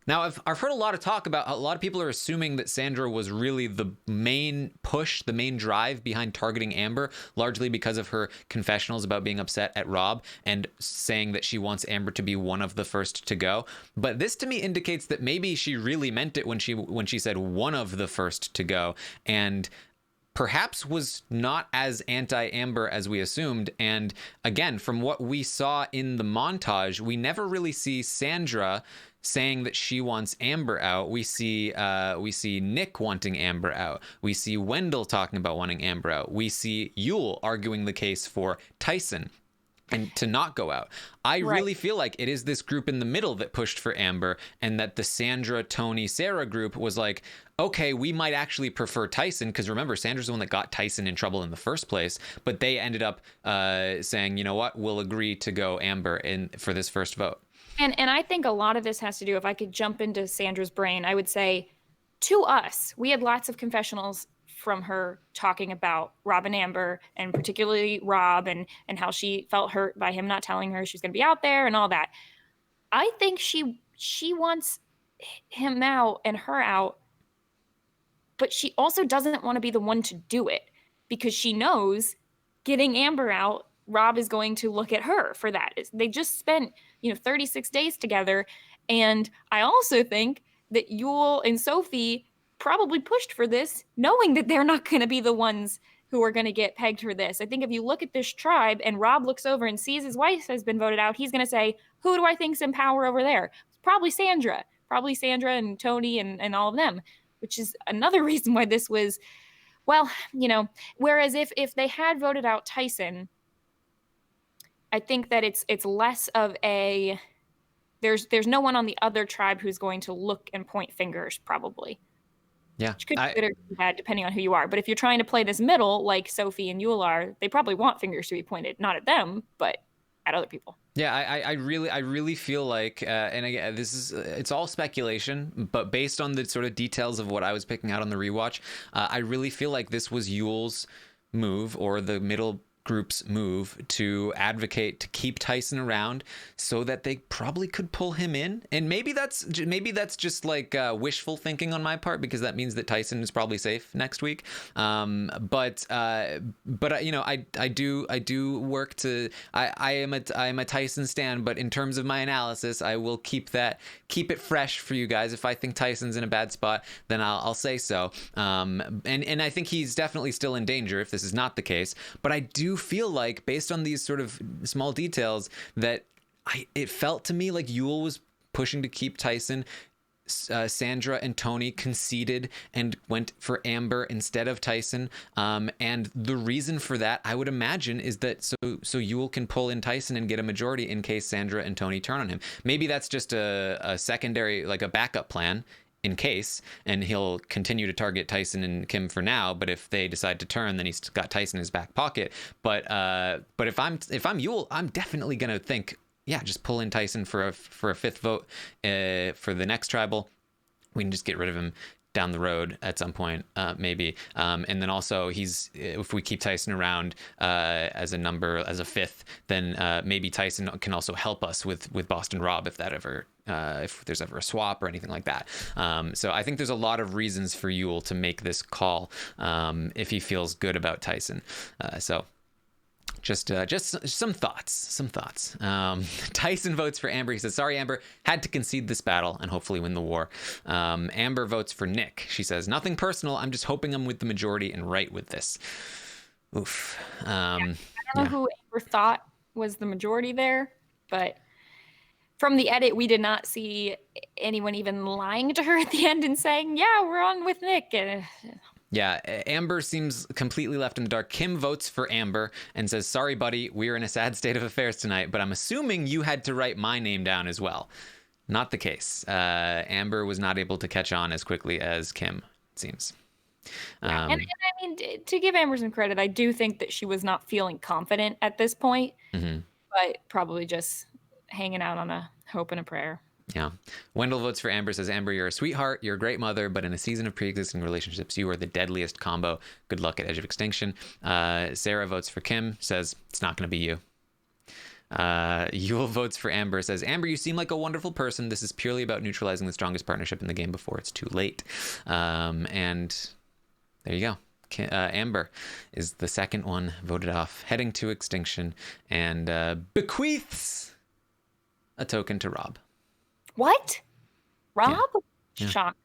Now, I've heard a lot of talk about, a lot of people are assuming that Sandra was really the main push, the main drive behind targeting Amber, largely because of her confessionals about being upset at Rob and saying that she wants Amber to be one of the first to go. But this to me indicates that maybe she really meant it when she said one of the first to go, and perhaps was not as anti-Amber as we assumed. And again, from what we saw in the montage, we never really see Sandra saying that she wants Amber out. We see Nick wanting Amber out. We see Wendell talking about wanting Amber out. We see Yul arguing the case for Tyson and to not go out. I really feel like it is this group in the middle that pushed for Amber, and that the Sandra, Tony, Sarah group was like, okay, we might actually prefer Tyson, because remember, Sandra's the one that got Tyson in trouble in the first place, but they ended up saying, you know what, we'll agree to go Amber for this first vote. And I think a lot of this has to do, if I could jump into Sandra's brain, I would say, to us, we had lots of confessionals from her talking about Rob and Amber, and particularly Rob, and how she felt hurt by him not telling her she's going to be out there and all that. I think she wants him out and her out, but she also doesn't want to be the one to do it, because she knows getting Amber out, Rob is going to look at her for that. They just spent 36 days together. And I also think that Yul and Sophie probably pushed for this, knowing that they're not going to be the ones who are going to get pegged for this. I think if you look at this tribe and Rob looks over and sees his wife has been voted out, he's going to say, who do I think's in power over there? It's probably Sandra and Tony and all of them, which is another reason why this was, well, whereas if they had voted out Tyson, I think that it's less of a, there's no one on the other tribe who's going to look and point fingers, probably. Yeah. Which could be good or bad depending on who you are. But if you're trying to play this middle, like Sophie and Yul are, they probably want fingers to be pointed, not at them, but at other people. Yeah, I really feel like, and again, it's all speculation, but based on the sort of details of what I was picking out on the rewatch, I really feel like this was Yul's move, or the middle group's move, to advocate to keep Tyson around so that they probably could pull him in. And maybe that's just like wishful thinking on my part, because that means that Tyson is probably safe next week. But I do work to, I am a Tyson stan, but in terms of my analysis, I will keep it fresh for you guys. If I think Tyson's in a bad spot, then I'll say so. And I think he's definitely still in danger if this is not the case. But I do feel like, based on these sort of small details, that it felt to me like Yul was pushing to keep Tyson Sandra and Tony conceded and went for Amber instead of Tyson. And the reason for that, I would imagine, is that so Yul can pull in Tyson and get a majority in case Sandra and Tony turn on him. Maybe that's just a secondary, like a backup plan in case, and he'll continue to target Tyson and Kim for now. But if they decide to turn, then he's got Tyson in his back pocket. But if I'm Yul, I'm definitely gonna think, yeah, just pull in Tyson for a fifth vote for the next tribal. We can just get rid of him down the road at some point, maybe. And then also, if we keep Tyson around as a fifth, then maybe Tyson can also help us with Boston Rob if there's ever a swap or anything like that. So I think there's a lot of reasons for Yul to make this call if he feels good about Tyson. So just some thoughts. Tyson votes for Amber. He says, sorry, Amber, had to concede this battle and hopefully win the war. Amber votes for Nick. She says, nothing personal. I'm just hoping I'm with the majority and right with this. Oof. I don't know who Amber thought was the majority there, but from the edit, we did not see anyone even lying to her at the end and saying, yeah, we're on with Nick. Yeah, Amber seems completely left in the dark. Kim votes for Amber and says, sorry, buddy, we're in a sad state of affairs tonight, but I'm assuming you had to write my name down as well. Not the case. Amber was not able to catch on as quickly as Kim, it seems. Yeah, and I mean, to give Amber some credit, I do think that she was not feeling confident at this point, but probably just hanging out on a hope and a prayer. Yeah. Wendell votes for Amber, says, Amber, you're a sweetheart, you're a great mother, but in a season of pre-existing relationships, you are the deadliest combo. Good luck at Edge of Extinction. Sarah votes for Kim, says, it's not going to be you. Yul votes for Amber, says, Amber, you seem like a wonderful person. This is purely about neutralizing the strongest partnership in the game before it's too late. And there you go. Amber is the second one voted off, heading to Extinction, and bequeaths a token to Rob. What? Rob? Yeah. Shock.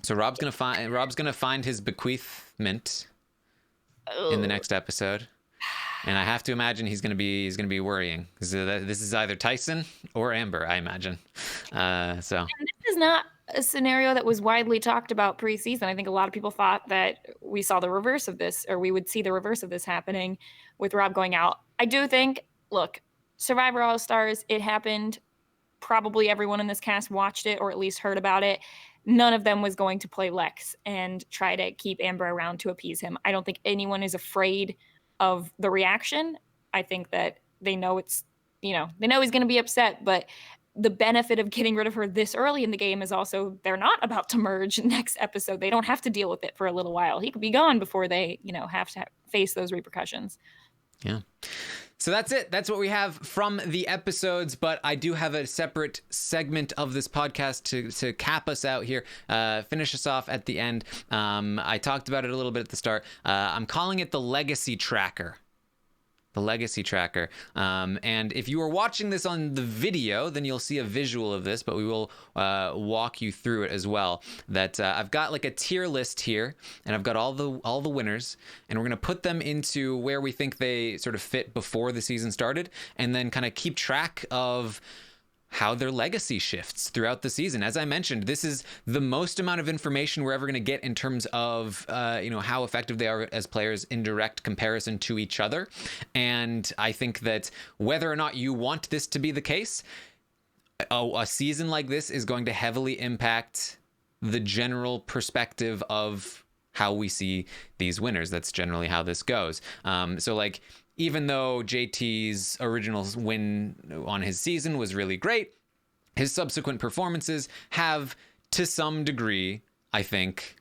So Rob's gonna find his bequeathment in the next episode, and I have to imagine he's gonna be worrying. So this is either Tyson or Amber, I imagine. So and this is not a scenario that was widely talked about preseason. I think a lot of people thought that we saw the reverse of this, or we would see the reverse of this happening with Rob going out. I do think, look, Survivor All-Stars, it happened. Probably everyone in this cast watched it or at least heard about it. None of them was going to play Lex and try to keep Amber around to appease him. I don't think anyone is afraid of the reaction. I think that they know they know he's going to be upset, but the benefit of getting rid of her this early in the game is also they're not about to merge next episode. They don't have to deal with it for a little while. He could be gone before they, have to face those repercussions. Yeah. So that's it. That's what we have from the episodes, but I do have a separate segment of this podcast to cap us out here, finish us off at the end. I talked about it a little bit at the start. I'm calling it the Legacy Tracker. The Legacy Tracker. And if you are watching this on the video, then you'll see a visual of this, but we will walk you through it as well. That I've got like a tier list here, and I've got all the winners, and we're going to put them into where we think they sort of fit before the season started, and then kind of keep track of how their legacy shifts throughout the season. As I mentioned, this is the most amount of information we're ever going to get in terms of, how effective they are as players in direct comparison to each other. And I think that whether or not you want this to be the case, a season like this is going to heavily impact the general perspective of how we see these winners. That's generally how this goes. Even though JT's original win on his season was really great, his subsequent performances have, to some degree, I think,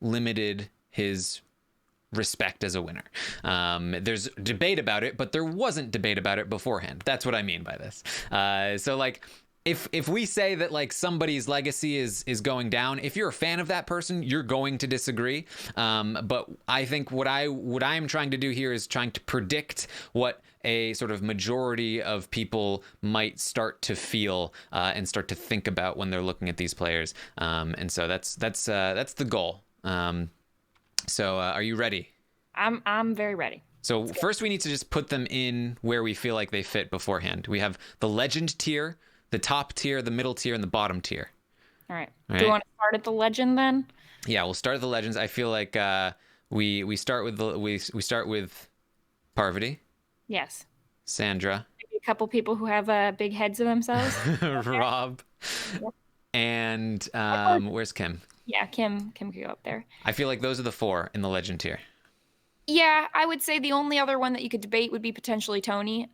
limited his respect as a winner. There's debate about it, but there wasn't debate about it beforehand. That's what I mean by this. If we say that somebody's legacy is going down, if you're a fan of that person, you're going to disagree. But I think what I'm trying to do here is trying to predict what a sort of majority of people might start to feel and start to think about when they're looking at these players. And so that's the goal. So are you ready? I'm very ready. So first we need to just put them in where we feel like they fit beforehand. We have the legend tier, the top tier, the middle tier, and the bottom tier. All right. All Do you right. want to start at the legend then? Yeah, we'll start at the legends. I feel like we start with we start with Parvati, Yes. Sandra, Maybe a couple people who have big heads of themselves. Rob, Yep. and where's Kim? Yeah, Kim could go up there. I feel like those are the four in the legend tier. Yeah, I would say the only other one that you could debate would be potentially Tony.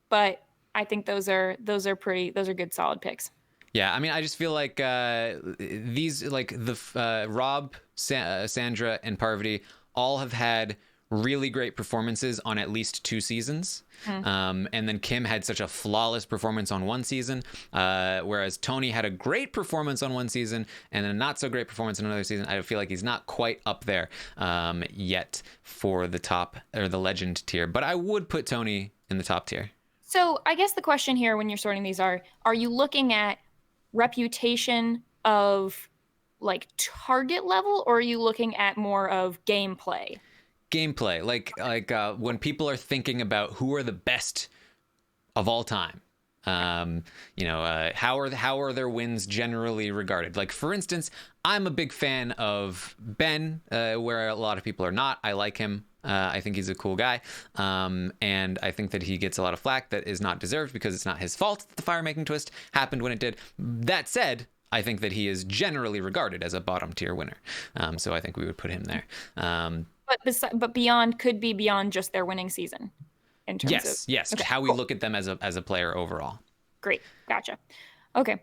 But I think those are good solid picks. Yeah, I mean, I just feel like these, like the Rob, Sandra, and Parvati all have had really great performances on at least 2 seasons. And then Kim had such a flawless performance on 1 season, whereas Tony had a great performance on 1 season and a not so great performance in another season. I feel like he's not quite up there yet for the top or the legend tier, but I would put Tony in the top tier. So I guess the question here when you're sorting these are you looking at reputation of like target level, or are you looking at more of gameplay? Gameplay, like when people are thinking about who are the best of all time, how are their wins generally regarded? Like, for instance, I'm a big fan of Ben, where a lot of people are not. I like him. I think he's a cool guy, and I think that he gets a lot of flack that is not deserved because it's not his fault that the fire-making twist happened when it did. That said, I think that he is generally regarded as a bottom tier winner, so I think we would put him there. But beyond could be beyond just their winning season, in terms of yes, okay, how we cool. look at them as a player overall. Great, gotcha. Okay,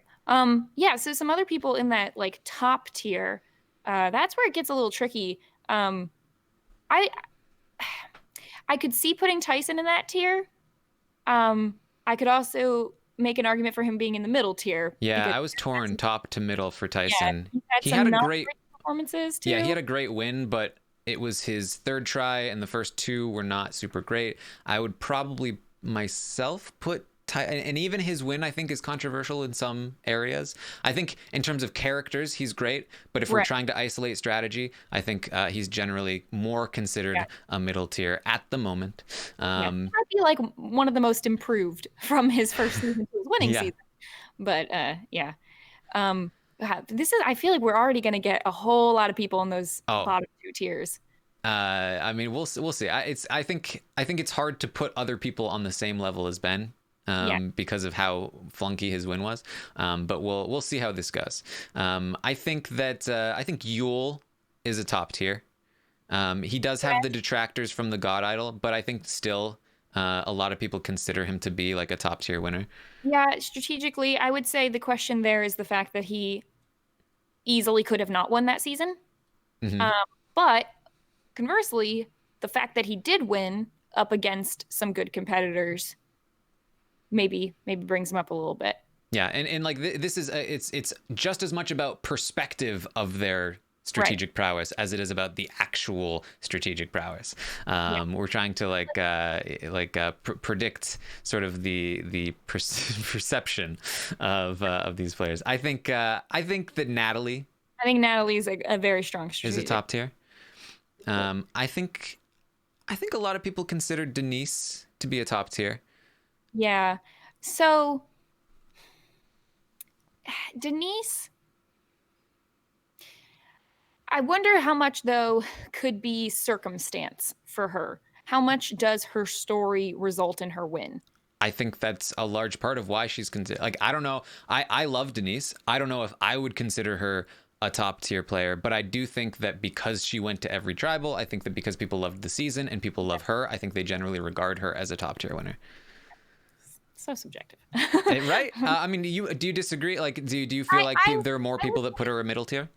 yeah. So some other people in that like top tier, that's where it gets a little tricky. I could see putting Tyson in that tier. I could also make an argument for him being in the middle tier. Yeah, I was torn top to middle for Tyson. Yeah, he had a great performances too. Yeah, he had a great win, but it was his 3rd try, and the first 2 were not super great. I would probably myself put and even his win, I think, is controversial in some areas. I think in terms of characters, he's great, but if we're trying to isolate strategy, I think he's generally more considered a middle tier at the moment. He might be like one of the most improved from his first season to his winning season. But this is. I feel like we're already going to get a whole lot of people in those bottom 2 tiers. I mean, we'll see. I think it's hard to put other people on the same level as Ben. Because of how flunky his win was, but we'll see how this goes. I think Yule is a top tier. He does have the detractors from the God Idol, but I think still a lot of people consider him to be like a top tier winner. Yeah, strategically, I would say the question there is the fact that he easily could have not won that season. But conversely, the fact that he did win up against some good competitors maybe brings him up a little bit. Yeah, and like this is it's just as much about perspective of their strategic prowess as it is about the actual strategic prowess. We're trying to predict sort of the perception of these players. I think that Natalie. I think Natalie's a very strong strategic. Is a top tier. I think a lot of people consider Denise to be a top tier. Yeah. So Denise, I wonder how much though could be circumstance for her. How much does her story result in her win? I think that's a large part of why she's considered. Like, I don't know. I love Denise. I don't know if I would consider her a top tier player, but I do think that because she went to every tribal, I think that because people loved the season and people love her, I think they generally regard her as a top tier winner. So subjective. Right? I mean, do you disagree? Like, do you feel like there are more people that put her a middle tier?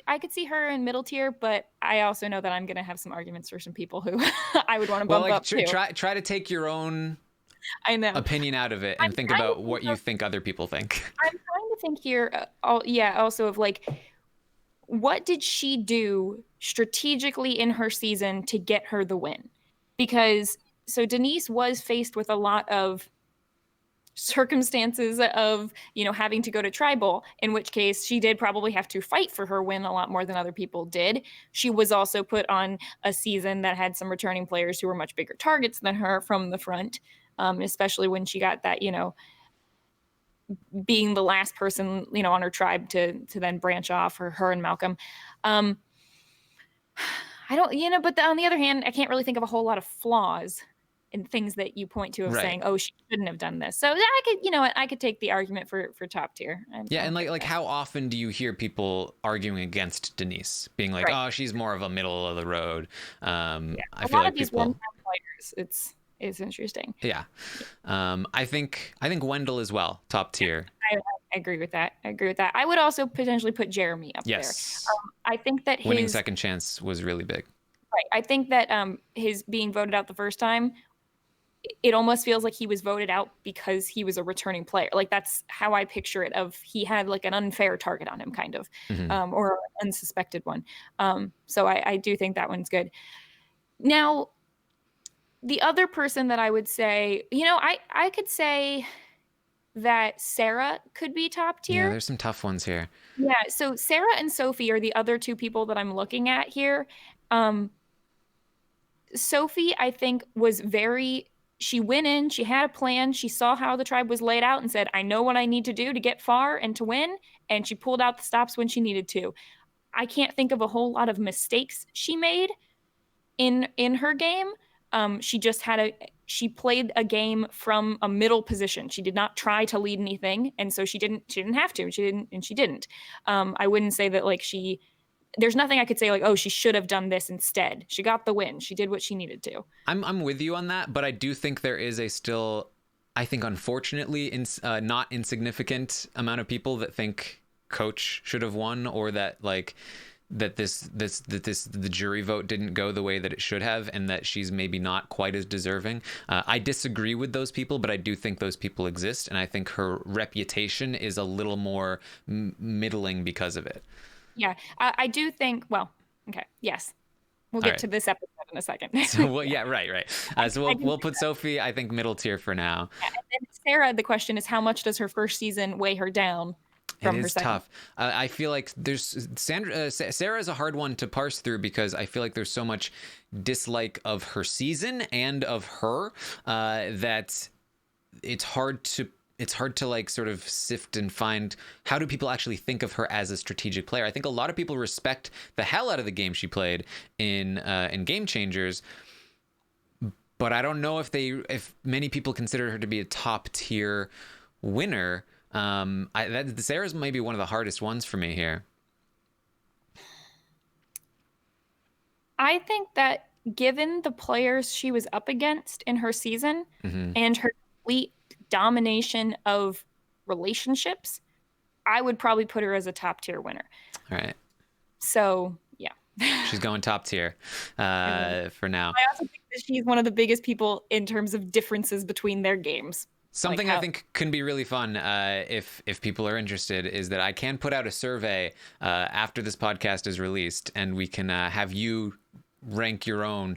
I could see her in middle tier, but I also know that I'm going to have some arguments for some people who I would want to bump up too. Try to take your own opinion out of it and think about what you think other people think. I'm trying to think here. Also of like, what did she do strategically in her season to get her the win? Because so Denise was faced with a lot of circumstances of, having to go to tribal, in which case she did probably have to fight for her win a lot more than other people did. She was also put on a season that had some returning players who were much bigger targets than her from the front, especially when she got that, being the last person, on her tribe to then branch off, or her and Malcolm. I don't, but on the other hand, I can't really think of a whole lot of flaws in things that you point to of saying, oh, she shouldn't have done this. So I could, I could take the argument for top tier. And like how often do you hear people arguing against Denise, being like, oh, she's more of a middle of the road? I feel like these one-time players, it's interesting. Yeah. I think Wendell as well, top tier. I agree with that. I would also potentially put Jeremy up there. I think that winning second chance was really big. Right. I think that his being voted out the first time, it almost feels like he was voted out because he was a returning player. Like, that's how I picture it, of he had like an unfair target on him, kind of, or an unsuspected one. So I do think that one's good. Now, the other person that I would say, I could say that Sarah could be top tier. Yeah, there's some tough ones here. Yeah, so Sarah and Sophie are the other two people that I'm looking at here. Sophie, I think, she went in, she had a plan, she saw how the tribe was laid out and said, I know what I need to do to get far and to win, and she pulled out the stops when she needed to. I can't think of a whole lot of mistakes she made in her game. She played a game from a middle position. She did not try to lead anything, and so she didn't have to. She didn't. I wouldn't say that like there's nothing I could say like, oh, she should have done this instead. She got the win. She did what she needed to. I'm with you on that, but I do think there is a still, I think, unfortunately, not insignificant amount of people that think Coach should have won, or that like that the jury vote didn't go the way that it should have, and that she's maybe not quite as deserving. I disagree with those people, but I do think those people exist, and I think her reputation is a little more middling because of it. Yeah, I do think, well, okay, yes. We'll get to this episode in a second. So, well, yeah, right. So we'll put Sophie, I think, middle tier for now. Yeah, and then Sarah, the question is, how much does her first season weigh her down? It is tough. I feel like Sarah is a hard one to parse through, because I feel like there's so much dislike of her season and of her that it's hard to like sort of sift and find, how do people actually think of her as a strategic player. I think a lot of people respect the hell out of the game she played in Game Changers, but I don't know if many people consider her to be a top tier winner. Sarah's maybe one of the hardest ones for me here. I think that given the players she was up against in her season and her complete domination of relationships, I would probably put her as a top tier winner. All right. So yeah. She's going top tier for now. I also think that she's one of the biggest people in terms of differences between their games. Something I think can be really fun if people are interested is that I can put out a survey after this podcast is released, and we can have you rank your own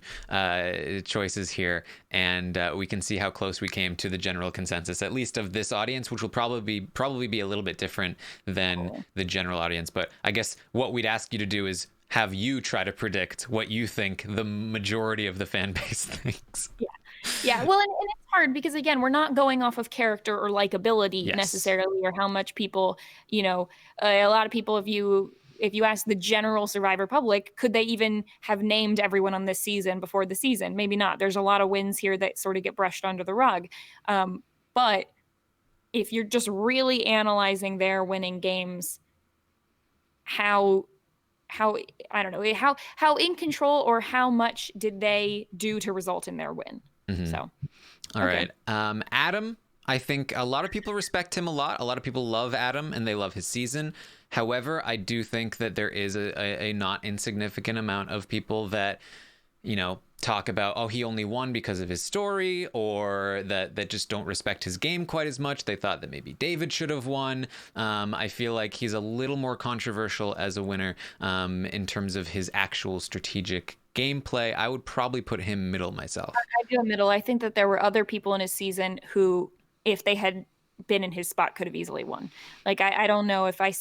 choices here, and we can see how close we came to the general consensus, at least of this audience, which will probably be a little bit different than the general audience. But I guess what we'd ask you to do is have you try to predict what you think the majority of the fan base thinks. Yeah. Well, and it's hard because, again, we're not going off of character or likability necessarily, or how much people, a lot of people, if you ask the general Survivor public, could they even have named everyone on this season before the season? Maybe not. There's a lot of wins here that sort of get brushed under the rug. But if you're just really analyzing their winning games, how I don't know, how in control or how much did they do to result in their win? So, all right. Adam, I think a lot of people respect him a lot. A lot of people love Adam and they love his season. However, I do think that there is a not insignificant amount of people that, talk about, oh, he only won because of his story, or that just don't respect his game quite as much. They thought that maybe David should have won. I feel like he's a little more controversial as a winner in terms of his actual strategic gameplay. I would probably put him middle myself. I do a middle. I think that there were other people in his season who, if they had been in his spot, could have easily won. Like, I don't know if I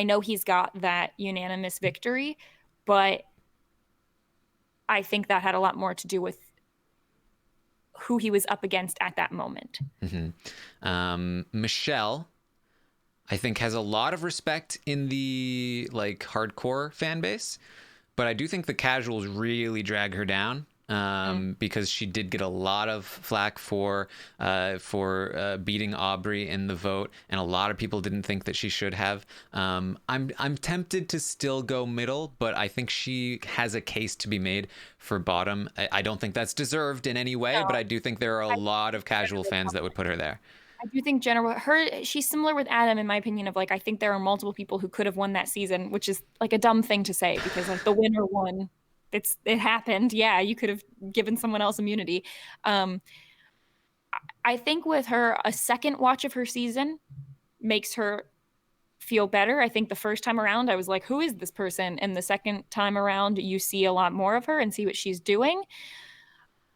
know he's got that unanimous victory, but I think that had a lot more to do with who he was up against at that moment. Michelle, I think has a lot of respect in the like hardcore fan base, but I do think the casuals really drag her down. Because she did get a lot of flack for beating Aubrey in the vote, and a lot of people didn't think that she should have. I'm tempted to still go middle, but I think she has a case to be made for bottom. I don't think that's deserved in any way, but I do think there are a lot of casual fans that would put her there. I do think she's similar with Adam in my opinion of like I think there are multiple people who could have won that season, which is like a dumb thing to say because like the winner won. It happened. Yeah, you could have given someone else immunity. I think with her, a second watch of her season makes her feel better. I think the first time around, I was like, who is this person? And the second time around, you see a lot more of her and see what she's doing.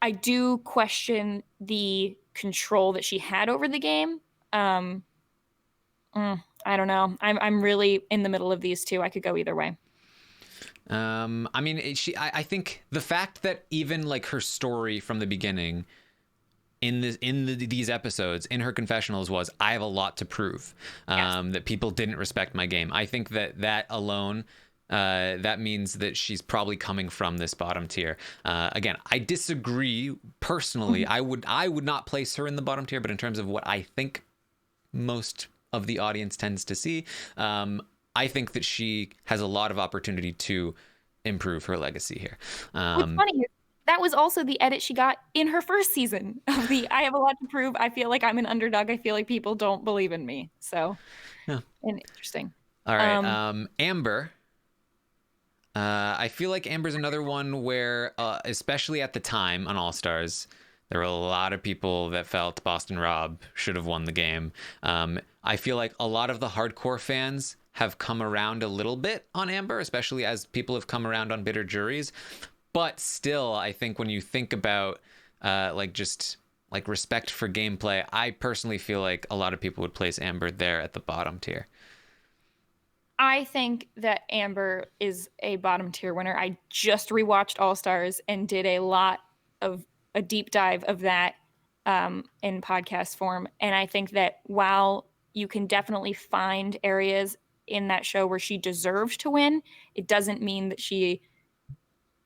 I do question the control that she had over the game. I don't know. I'm really in the middle of these two. I could go either way. I mean, I think the fact that even like her story from the beginning these episodes in her confessionals was I have a lot to prove, that people didn't respect my game. I think that alone, that means that she's probably coming from this bottom tier. Again, I disagree personally. I would not place her in the bottom tier, but in terms of what I think most of the audience tends to see, I think that she has a lot of opportunity to improve her legacy here. What's funny is that was also the edit she got in her first season of the I have a lot to prove. I feel like I'm an underdog. I feel like people don't believe in me. So, yeah. Interesting. All right. Amber. I feel like Amber's another one where, especially at the time on All Stars, there were a lot of people that felt Boston Rob should have won the game. I feel like a lot of the hardcore fans have come around a little bit on Amber, especially as people have come around on bitter juries. But still, I think when you think about just respect for gameplay, I personally feel like a lot of people would place Amber there at the bottom tier. I think that Amber is a bottom tier winner. I just rewatched All Stars and did a lot of a deep dive of that in podcast form. And I think that while you can definitely find areas in that show where she deserved to win, it doesn't mean that she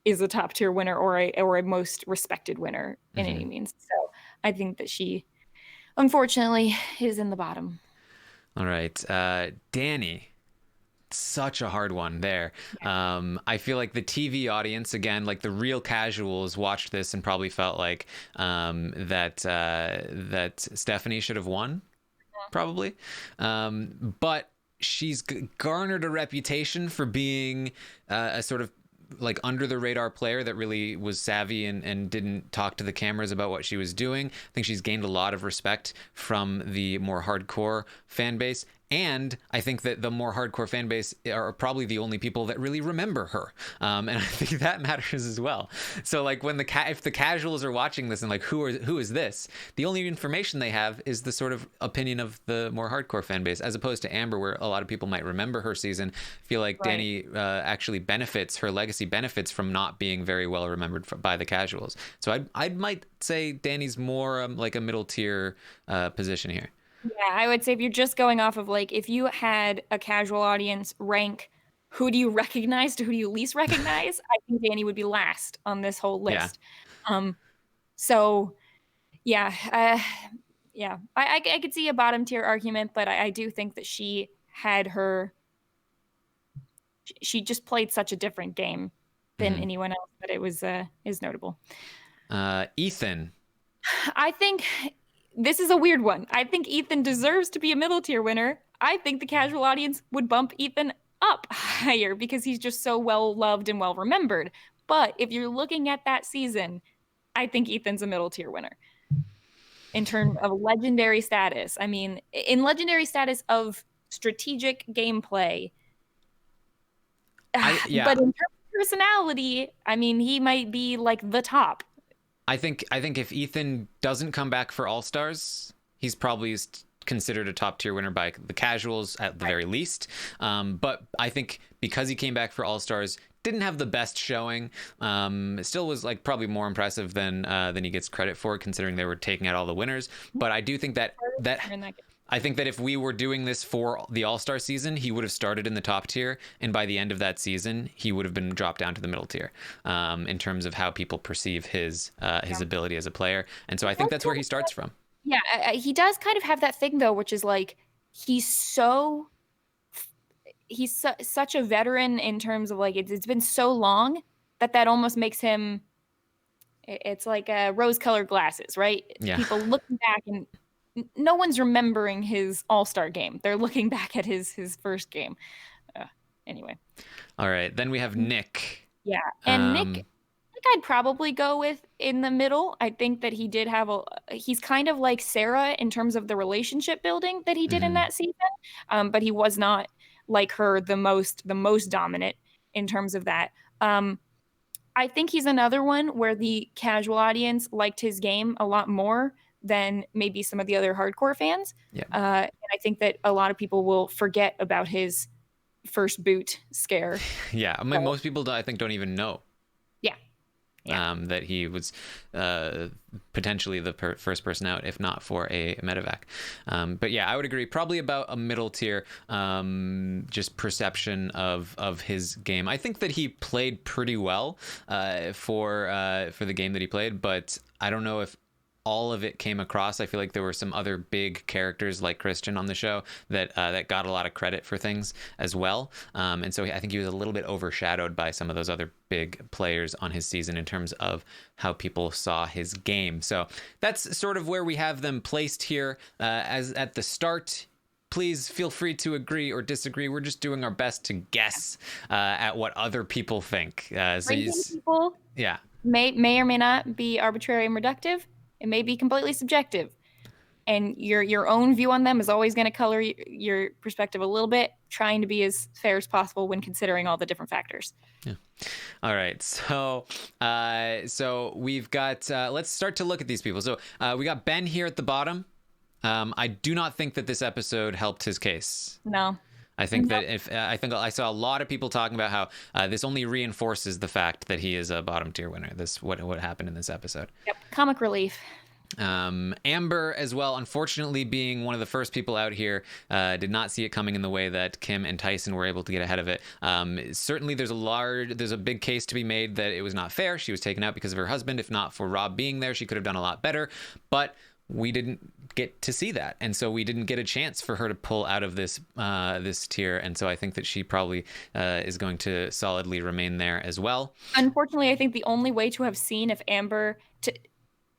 is a top tier winner or a most respected winner in any means. So I think that she, unfortunately, is in the bottom. All right. Danny. Such a hard one there. I feel like the TV audience, again, like the real casuals, watched this and probably felt like that Stephanie should have won, probably. But she's garnered a reputation for being a sort of like under the radar player that really was savvy and didn't talk to the cameras about what she was doing. I think she's gained a lot of respect from the more hardcore fan base. And I think that the more hardcore fan base are probably the only people that really remember her. And I think that matters as well. So like when if the casuals are watching this and like, who is this? The only information they have is the sort of opinion of the more hardcore fan base, as opposed to Amber, where a lot of people might remember her season. I feel like Danny actually her legacy benefits from not being very well remembered by the casuals. So I might say Danny's more like a middle tier position here. Yeah, I would say if you're just going off of like, if you had a casual audience rank, who do you recognize to who do you least recognize? I think Danny would be last on this whole list. Yeah. So yeah, I could see a bottom tier argument, but I do think that she just played such a different game than anyone else that it was is notable. Ethan. I think this is a weird one. I think Ethan deserves to be a middle tier winner. I think the casual audience would bump Ethan up higher because he's just so well loved and well remembered. But if you're looking at that season, I think Ethan's a middle tier winner in terms of legendary status. I mean, in legendary status of strategic gameplay. But in terms of personality, I mean, he might be like the top. I think if Ethan doesn't come back for All Stars, he's probably considered a top tier winner by the casuals at the very least. But I think because he came back for All Stars, didn't have the best showing, still was like probably more impressive than he gets credit for, considering they were taking out all the winners. But I do think that I think that if we were doing this for the All-Star season, he would have started in the top tier, and by the end of that season, he would have been dropped down to the middle tier in terms of how people perceive his ability as a player. And so I think that's where he starts from. Yeah, he does kind of have that thing though, which is like he's such a veteran in terms of like it's been so long that almost makes him. It's like rose-colored glasses, right? Yeah. People looking back and no one's remembering his all-star game. They're looking back at his first game. Anyway. All right. Then we have Nick. Yeah. And Nick, I think I'd probably go with in the middle. I think that he did have he's kind of like Sarah in terms of the relationship building that he did in that season. But he was not like her the most dominant in terms of that. I think he's another one where the casual audience liked his game a lot more than maybe some of the other hardcore fans. Yeah. And I think that a lot of people will forget about his first boot scare. Yeah. I mean, most people, I think, don't even know. Yeah. That he was potentially the first person out, if not for a medevac. But yeah, I would agree. Probably about a middle tier, just perception of his game. I think that he played pretty well for the game that he played, but I don't know if all of it came across. I feel like there were some other big characters like Christian on the show that got a lot of credit for things as well. And so I think he was a little bit overshadowed by some of those other big players on his season in terms of how people saw his game. So that's sort of where we have them placed here as at the start. Please feel free to agree or disagree. We're just doing our best to guess at what other people think. People yeah, may or may not be arbitrary and reductive. It may be completely subjective, and your own view on them is always going to color your perspective a little bit, trying to be as fair as possible when considering all the different factors. Yeah. All right. So we've got, let's start to look at these people. So we got Ben here at the bottom. I do not think that this episode helped his case. No. I think that I saw a lot of people talking about how this only reinforces the fact that he is a bottom tier winner. What happened in this episode. Yep, comic relief. Amber as well, unfortunately being one of the first people out here, did not see it coming in the way that Kim and Tyson were able to get ahead of it. Certainly there's a big case to be made that it was not fair. She was taken out because of her husband. If not for Rob being there, she could have done a lot better. But we didn't get to see that, and so we didn't get a chance for her to pull out of this tier, and so I think that she probably is going to solidly remain there as well. Unfortunately, I think the only way to have seen if Amber,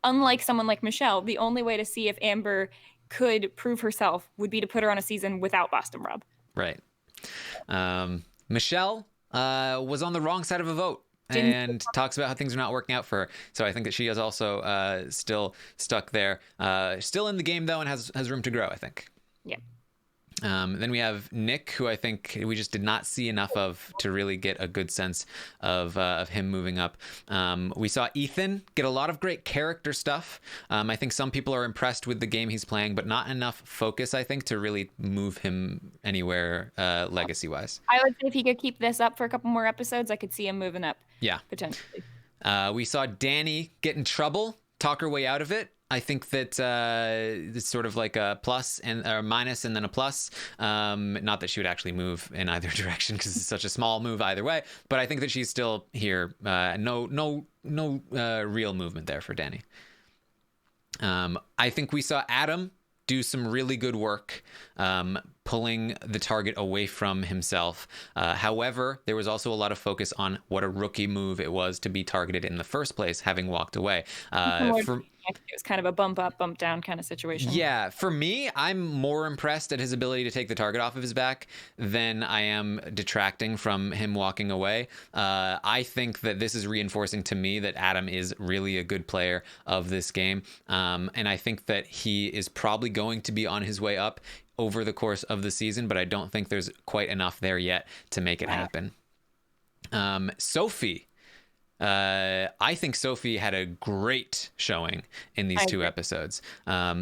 unlike someone like Michelle, the only way to see if Amber could prove herself would be to put her on a season without Boston Rob. Right. Michelle was on the wrong side of a vote. And talks about how things are not working out for her. So I think that she is also still stuck there. Still in the game, though, and has room to grow, I think. Yeah. Then we have Nick, who I think we just did not see enough of to really get a good sense of him moving up. We saw Ethan get a lot of great character stuff. I think some people are impressed with the game he's playing, but not enough focus, I think, to really move him anywhere legacy-wise. I would say if he could keep this up for a couple more episodes, I could see him moving up. Yeah. Potentially. We saw Danny get in trouble, talk her way out of it. I think that it's sort of like a plus and or minus and then a plus. Not that she would actually move in either direction because it's such a small move either way. But I think that she's still here. No real movement there for Danny. I think we saw Adam do some really good work pulling the target away from himself. However, there was also a lot of focus on what a rookie move it was to be targeted in the first place, having walked away. It was kind of a bump up, bump down kind of situation. Yeah, for me, I'm more impressed at his ability to take the target off of his back than I am detracting from him walking away. I think that this is reinforcing to me that Adam is really a good player of this game. And I think that he is probably going to be on his way up over the course of the season, but I don't think there's quite enough there yet to make it happen. Sophie. I think Sophie had a great showing in these I two agree. episodes.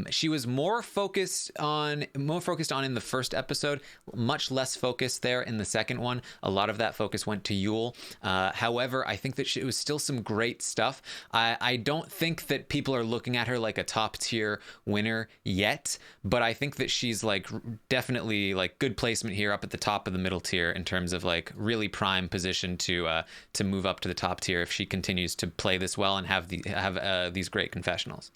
She was more focused on in the first episode, much less focused there in the second one. A lot of that focus went to Yule. However, I think that it was still some great stuff. I don't think that people are looking at her like a top tier winner yet, but I think that she's like definitely like good placement here up at the top of the middle tier in terms of like really prime position to move up to the top tier if she continues to play this well and have these great confessionals.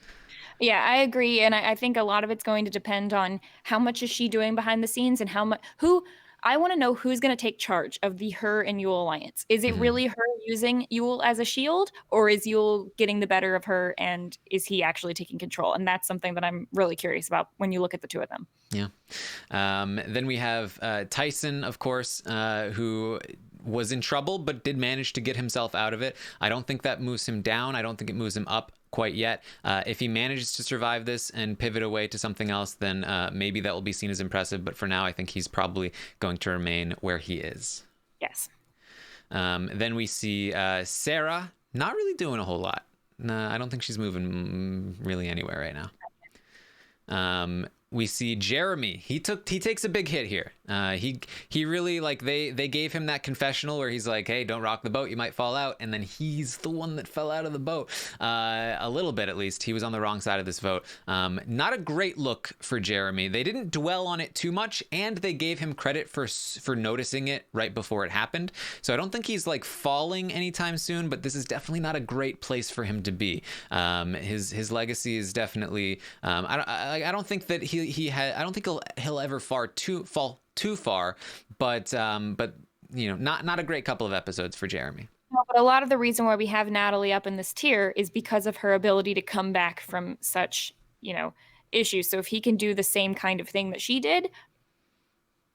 Yeah, I agree, and I think a lot of it's going to depend on how much is she doing behind the scenes and how much who. I want to know who's going to take charge of the her and Yule alliance. Is it Mm-hmm. really her using Yule as a shield, or is Yule getting the better of her, and is he actually taking control? And that's something that I'm really curious about when you look at the two of them. Yeah. Then we have Tyson, of course, who was in trouble but did manage to get himself out of it. I don't think that moves him down. I don't think it moves him up quite yet. If he manages to survive this and pivot away to something else, then maybe that will be seen as impressive. But for now, I think he's probably going to remain where he is. Yes. Then we see Sarah not really doing a whole lot. No, I don't think she's moving really anywhere right now. We see Jeremy. He takes a big hit here. He really like they gave him that confessional where he's like, hey, don't rock the boat, you might fall out, and then he's the one that fell out of the boat. A little bit at least. He was on the wrong side of this vote. Not a great look for Jeremy. They didn't dwell on it too much, and they gave him credit for noticing it right before it happened. So I don't think he's like falling anytime soon, but this is definitely not a great place for him to be. His legacy is definitely. I don't think that I don't think he'll ever fall too far, but you know, not a great couple of episodes for Jeremy. No, but a lot of the reason why we have Natalie up in this tier is because of her ability to come back from such, issues. So if he can do the same kind of thing that she did,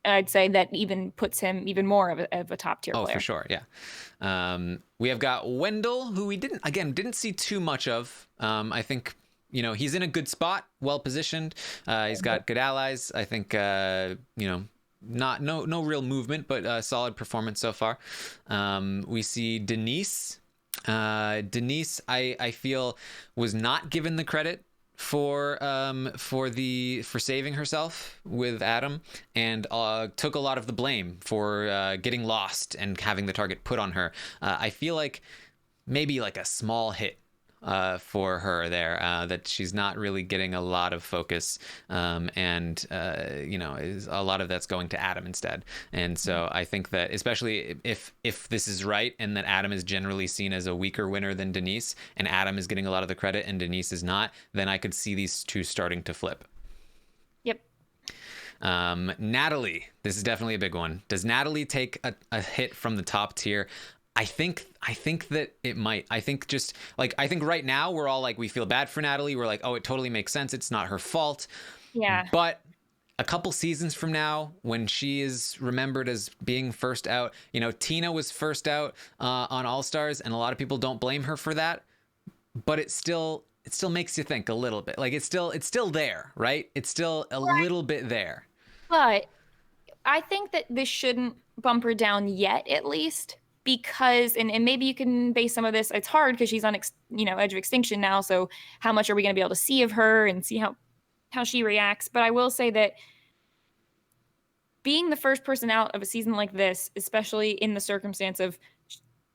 I'd say that even puts him even more of a top tier player. Oh, for sure, yeah. We have got Wendell, who we didn't see too much of. I think he's in a good spot, well positioned. He's got good allies. I think no real movement, but solid performance so far. We see Denise. Denise, I feel was not given the credit for saving herself with Adam, and took a lot of the blame for getting lost and having the target put on her. I feel like maybe like a small hit for her there, that she's not really getting a lot of focus, and is a lot of that's going to Adam instead. And so I think that especially if this is right, and that Adam is generally seen as a weaker winner than Denise, and Adam is getting a lot of the credit and Denise is not, then I could see these two starting to flip. Yep. Natalie, this is definitely a big one. Does Natalie take a hit from the top tier? I think that it might. I think right now we're all like, we feel bad for Natalie. We're like, oh, it totally makes sense. It's not her fault. Yeah. But a couple seasons from now, when she is remembered as being first out, Tina was first out on All Stars, and a lot of people don't blame her for that. But it still makes you think a little bit. Like it's still there, right? It's still a little bit there. But I think that this shouldn't bump her down yet, at least. Because, and maybe you can base some of this, it's hard because she's on, edge of extinction now. So how much are we going to be able to see of her and see how she reacts? But I will say that being the first person out of a season like this, especially in the circumstance of,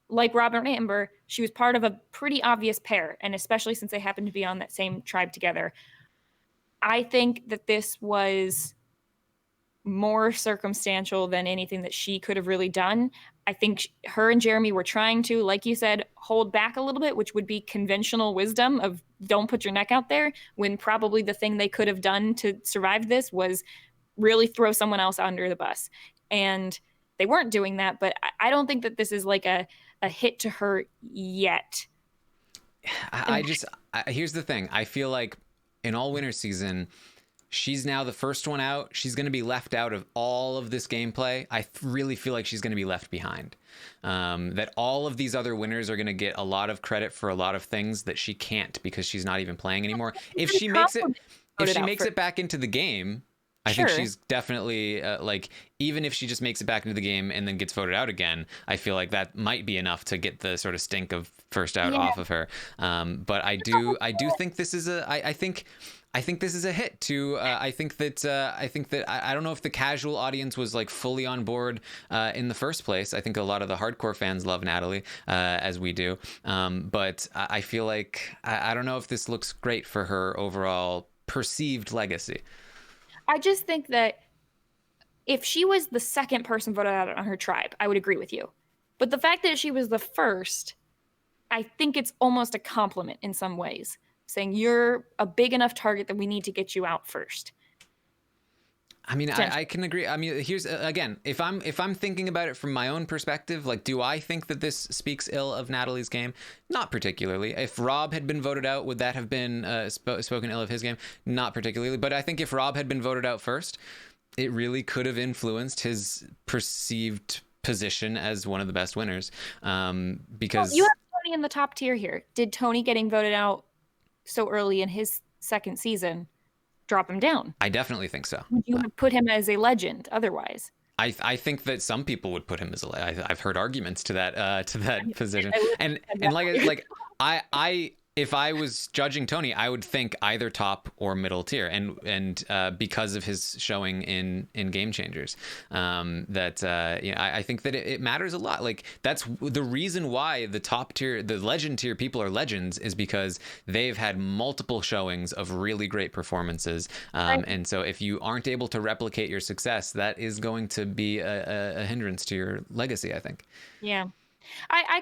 like Robin and Amber, she was part of a pretty obvious pair. And especially since they happened to be on that same tribe together, I think that this was more circumstantial than anything that she could have really done. I think her and Jeremy were trying to, like you said, hold back a little bit, which would be conventional wisdom of don't put your neck out there, when probably the thing they could have done to survive this was really throw someone else under the bus. And they weren't doing that, but I don't think that this is like a hit to her yet. Here's the thing. I feel like in All Winter season, she's now the first one out. She's going to be left out of all of this gameplay. I really feel like she's going to be left behind. That all of these other winners are going to get a lot of credit for a lot of things that she can't, because she's not even playing anymore. If she makes it back into the game, I think Sure. she's definitely like, even if she just makes it back into the game and then gets voted out again, I feel like that might be enough to get the sort of stink of first out Yeah. off of her. But I do think this is I think this is a hit too. I don't know if the casual audience was like fully on board in the first place. I think a lot of the hardcore fans love Natalie as we do. But I feel like I don't know if this looks great for her overall perceived legacy. I just think that if she was the second person voted out on her tribe, I would agree with you. But the fact that she was the first, I think it's almost a compliment in some ways, saying you're a big enough target that we need to get you out first. I mean, I can agree. I mean, here's again, if I'm thinking about it from my own perspective, like, do I think that this speaks ill of Natalie's game? Not particularly. If Rob had been voted out, would that have been spoken ill of his game? Not particularly. But I think if Rob had been voted out first, it really could have influenced his perceived position as one of the best winners. Because you have Tony in the top tier here. Did Tony getting voted out so early in his second season drop him down? I definitely think so. Would you have put him as a legend otherwise? I think that some people would put him as I've heard arguments to that position, and like I if I was judging Tony, I would think either top or middle tier, and because of his showing in Game Changers, I think that it matters a lot. Like, that's the reason why the top tier, the legend tier people are legends, is because they've had multiple showings of really great performances, and so if you aren't able to replicate your success, that is going to be a hindrance to your legacy, I think. Yeah. I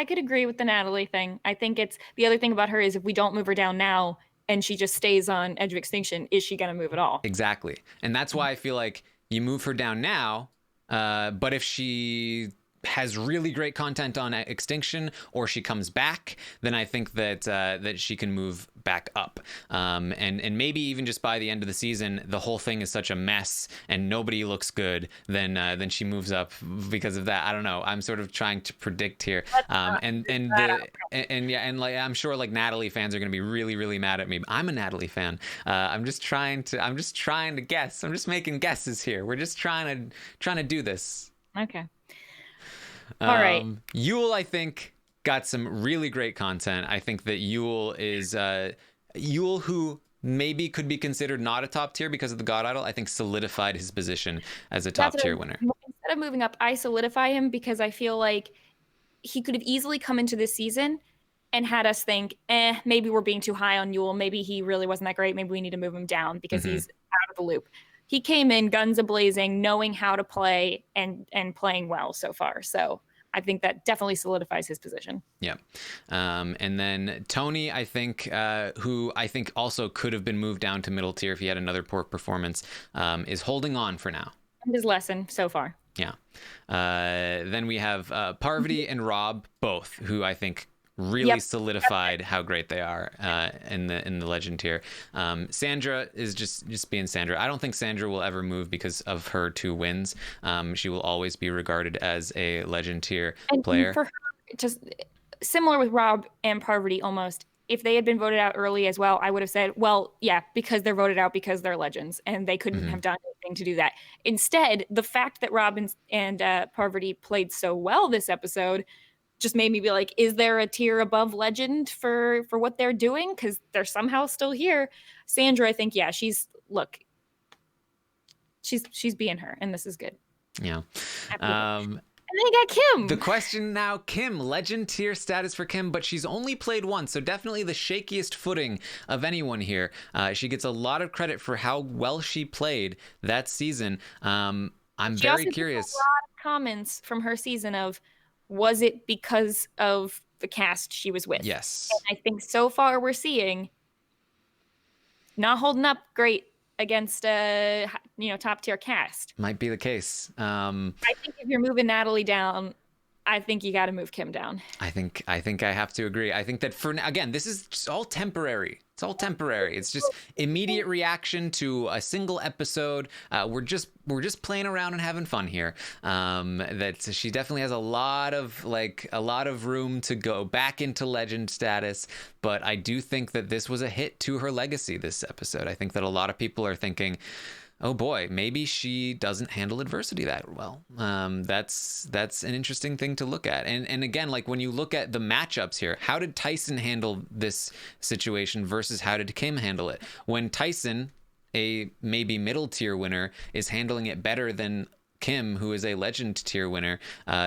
could agree with the Natalie thing. I think it's the other thing about her is if we don't move her down now and she just stays on Edge of Extinction, is she going to move at all? Exactly. And that's why I feel like you move her down now, but if she has really great content on Extinction, or she comes back, then I think that she can move back up. And maybe even just by the end of the season, the whole thing is such a mess and nobody looks good, then she moves up because of that. I don't know. I'm sort of trying to predict here. And like, I'm sure like Natalie fans are going to be really, really mad at me. I'm a Natalie fan. I'm just trying to guess. I'm just making guesses here. We're just trying to do this. Okay. All right. Yule, I think, got some really great content. I think that Yule is Yule, who maybe could be considered not a top tier because of the God Idol, I think solidified his position as a top tier winner. Instead of moving up, I solidify him because I feel like he could have easily come into this season and had us think, maybe we're being too high on Yule. Maybe he really wasn't that great. Maybe we need to move him down because he's out of the loop. He came in guns a-blazing, knowing how to play and playing well so far. So I think that definitely solidifies his position. Yeah. And then Tony, I think, who I think also could have been moved down to middle tier if he had another poor performance, is holding on for now. And his lesson so far. Yeah. Then we have Parvati and Rob, both, who I think really solidified how great they are in the legend tier. Sandra is just being Sandra. I don't think Sandra will ever move because of her 2 wins. She will always be regarded as a legend tier player. For her, just similar with Rob and Parvati almost. If they had been voted out early as well, I would have said, well, yeah, because they're voted out because they're legends and they couldn't have done anything to do that. Instead, the fact that Rob and Parvati played so well this episode just made me be like, is there a tier above legend for what they're doing? Because they're somehow still here. Sandra, I think, yeah, she's being her, and this is good. Yeah. And then you got Kim. The question now, Kim, legend tier status for Kim, but she's only played once, so definitely the shakiest footing of anyone here. She gets a lot of credit for how well she played that season. I'm very curious. A lot of comments from her season of, was it because of the cast she was with? Yes. And I think so far we're seeing not holding up great against a top tier cast. Might be the case. I think if you're moving Natalie down, I think you got to move Kim down. I think I have to agree. I think that again, this is just all temporary. It's all temporary. It's just immediate reaction to a single episode. We're just playing around and having fun here. That she definitely has a lot of room to go back into legend status. But I do think that this was a hit to her legacy this episode. I think that a lot of people are thinking, oh boy, maybe she doesn't handle adversity that well. That's an interesting thing to look at. And again, like when you look at the matchups here, how did Tyson handle this situation versus how did Kim handle it? When Tyson, a maybe middle tier winner, is handling it better than Kim, who is a legend tier winner,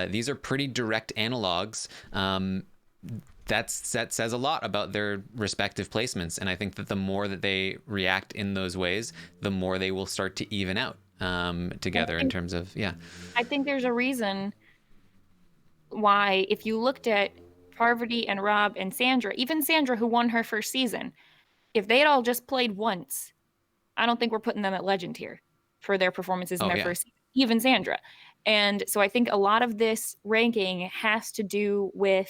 these are pretty direct analogs. That says a lot about their respective placements. And I think that the more that they react in those ways, the more they will start to even out together in terms of, yeah. I think there's a reason why, if you looked at Parvati and Rob and Sandra, even Sandra, who won her first season, if they'd all just played once, I don't think we're putting them at legend here for their performances in their first season, even Sandra. And so I think a lot of this ranking has to do with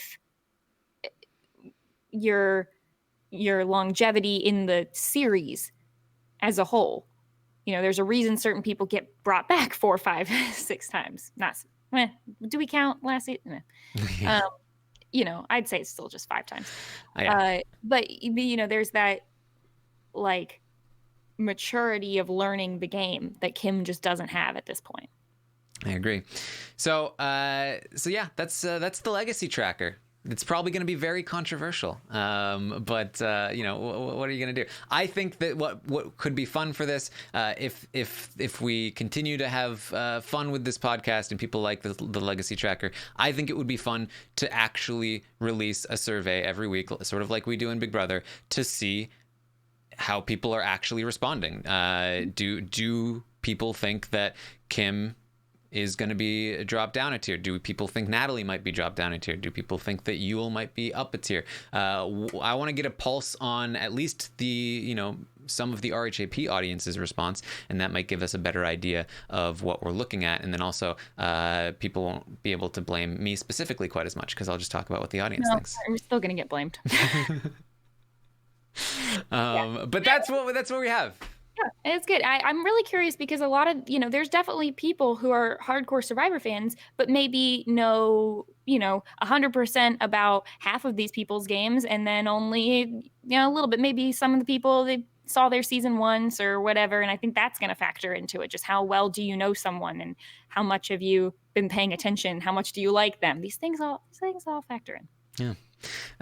your longevity in the series as a whole. You know, there's a reason certain people get brought back 4, 5, 6 times. Do we count last season? Yeah. You know, I'd say it's still just 5 times. But you know, there's that like maturity of learning the game that Kim just doesn't have at this point. I agree. So yeah, that's the legacy tracker. It's probably going to be very controversial, but you know, what are you going to do? I think that what could be fun for this, if we continue to have fun with this podcast and people like the legacy tracker, I think it would be fun to actually release a survey every week, sort of like we do in Big Brother, to see how people are actually responding. Do people think that Kim is going to be dropped down a tier? Do people think Natalie might be dropped down a tier? Do people think that Yul might be up a tier? I want to get a pulse on at least some of the RHAP audience's response, and that might give us a better idea of what we're looking at. And then also, people won't be able to blame me specifically quite as much because I'll just talk about what the audience thinks. I'm still going to get blamed. But that's what we have. Yeah, it's good. I'm really curious because a lot of, there's definitely people who are hardcore Survivor fans, but maybe know, 100% about half of these people's games, and then only, a little bit, maybe some of the people, they saw their season once or whatever. And I think that's going to factor into it. Just how well do you know someone, and how much have you been paying attention? How much do you like them? These things all factor in.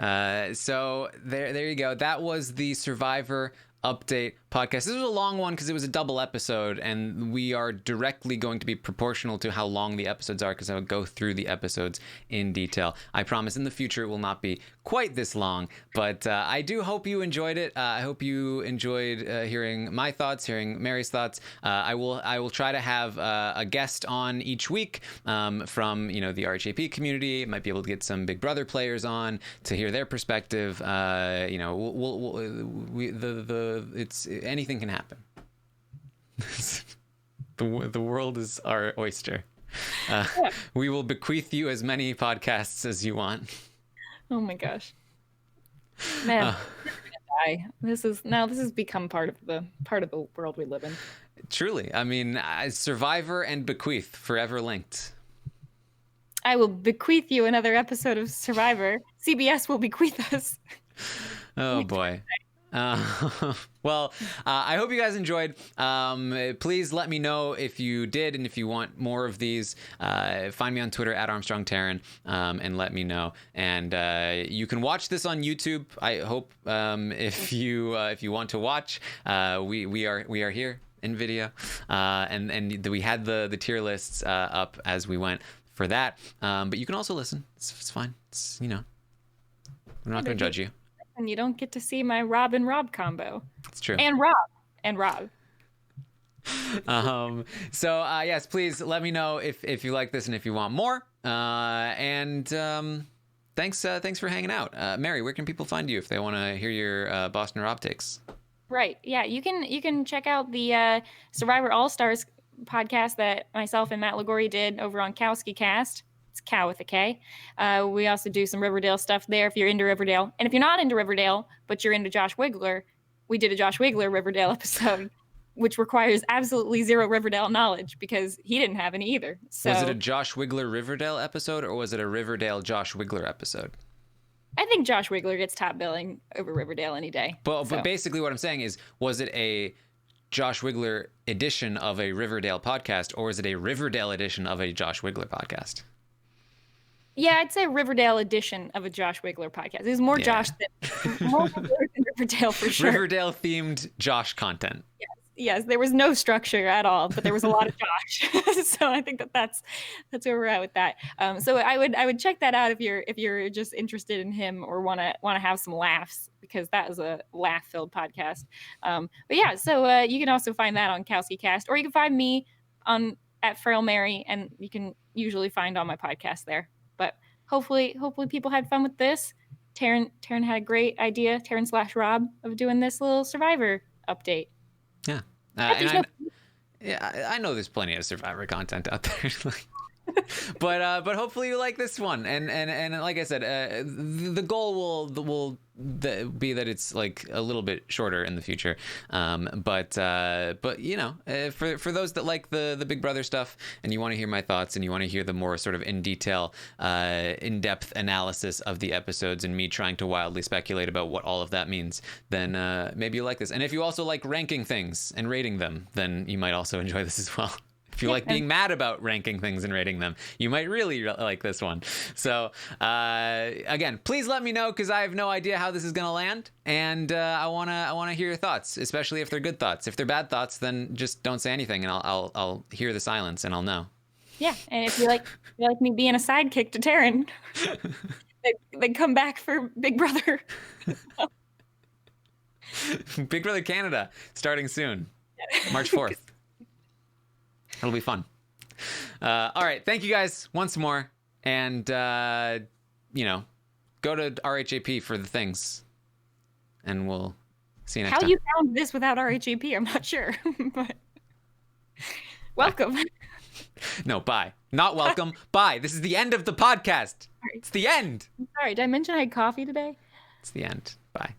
Yeah. So there you go. That was the Survivor update podcast. This was a long one because it was a double episode, and we are directly going to be proportional to how long the episodes are because I'll go through the episodes in detail. I promise in the future it will not be quite this long, but I do hope you enjoyed it. I hope you enjoyed hearing my thoughts, hearing Mary's thoughts. I will try to have a guest on each week from the RHAP community. Might be able to get some Big Brother players on to hear their perspective. It's anything can happen. The world is our oyster. We will bequeath you as many podcasts as you want. Oh my gosh, man, we're gonna die. This has become part of the world we live in. Truly, I mean, Survivor and bequeath forever linked. I will bequeath you another episode of Survivor. CBS will bequeath us. Oh boy. Well, I hope you guys enjoyed. Please let me know if you did, and if you want more of these, find me on Twitter at Armstrong Taran, and let me know. And you can watch this on YouTube. I hope if you want to watch, we are here in video, and we had the tier lists up as we went for that. But you can also listen. It's fine. It's we're not going to judge you. And you don't get to see my Rob and Rob combo. It's true. And Rob. So yes, please let me know if you like this and if you want more. And thanks for hanging out. Mary, where can people find you if they want to hear your Boston Rob takes? Right. Yeah, you can check out the Survivor All-Stars podcast that myself and Matt Lagori did over on Kowski Cast. Cow with a K. We also do some Riverdale stuff there if you're into Riverdale. And if you're not into Riverdale, but you're into Josh Wigler, we did a Josh Wigler Riverdale episode, which requires absolutely zero Riverdale knowledge because he didn't have any either. So, was it a Josh Wigler Riverdale episode, or was it a Riverdale Josh Wigler episode? I think Josh Wigler gets top billing over Riverdale any day. But basically what I'm saying is, was it a Josh Wigler edition of a Riverdale podcast, or is it a Riverdale edition of a Josh Wigler podcast? Yeah, I'd say Riverdale edition of a Josh Wigler podcast. It was more Josh than Riverdale for sure. Riverdale themed Josh content. Yes, there was no structure at all, but there was a lot of Josh. So I think that's where we're at with that. So I would check that out if you're just interested in him or want to have some laughs, because that is a laugh-filled podcast. But yeah, so you can also find that on Kowski Cast, or you can find me at Frail Mary, and you can usually find all my podcasts there. But hopefully people had fun with this. Taran had a great idea, Taran/Rob, of doing this little Survivor update. Yeah. I know there's plenty of Survivor content out there. But hopefully you like this one, and like I said, the goal will be that it's like a little bit shorter in the future. But you know, for those that like the Big Brother stuff, and you want to hear my thoughts, and you want to hear the more sort of in detail, in-depth analysis of the episodes, and me trying to wildly speculate about what all of that means, then maybe you like this. And if you also like ranking things and rating them, then you might also enjoy this as well. If you like being mad about ranking things and rating them, you might really like this one. So again, please let me know, because I have no idea how this is going to land, and I wanna hear your thoughts, especially if they're good thoughts. If they're bad thoughts, then just don't say anything, and I'll hear the silence, and I'll know. Yeah, and if you like me being a sidekick to Taran, then come back for Big Brother. Big Brother Canada starting soon, March 4th. It'll be fun. All right. Thank you guys once more. And, you know, go to RHAP for the things. And we'll see you next time. How you found this without RHAP, I'm not sure. But welcome. Bye. No, bye. Not welcome. Bye. This is the end of the podcast. It's the end. I'm sorry. Did I mention I had coffee today? It's the end. Bye.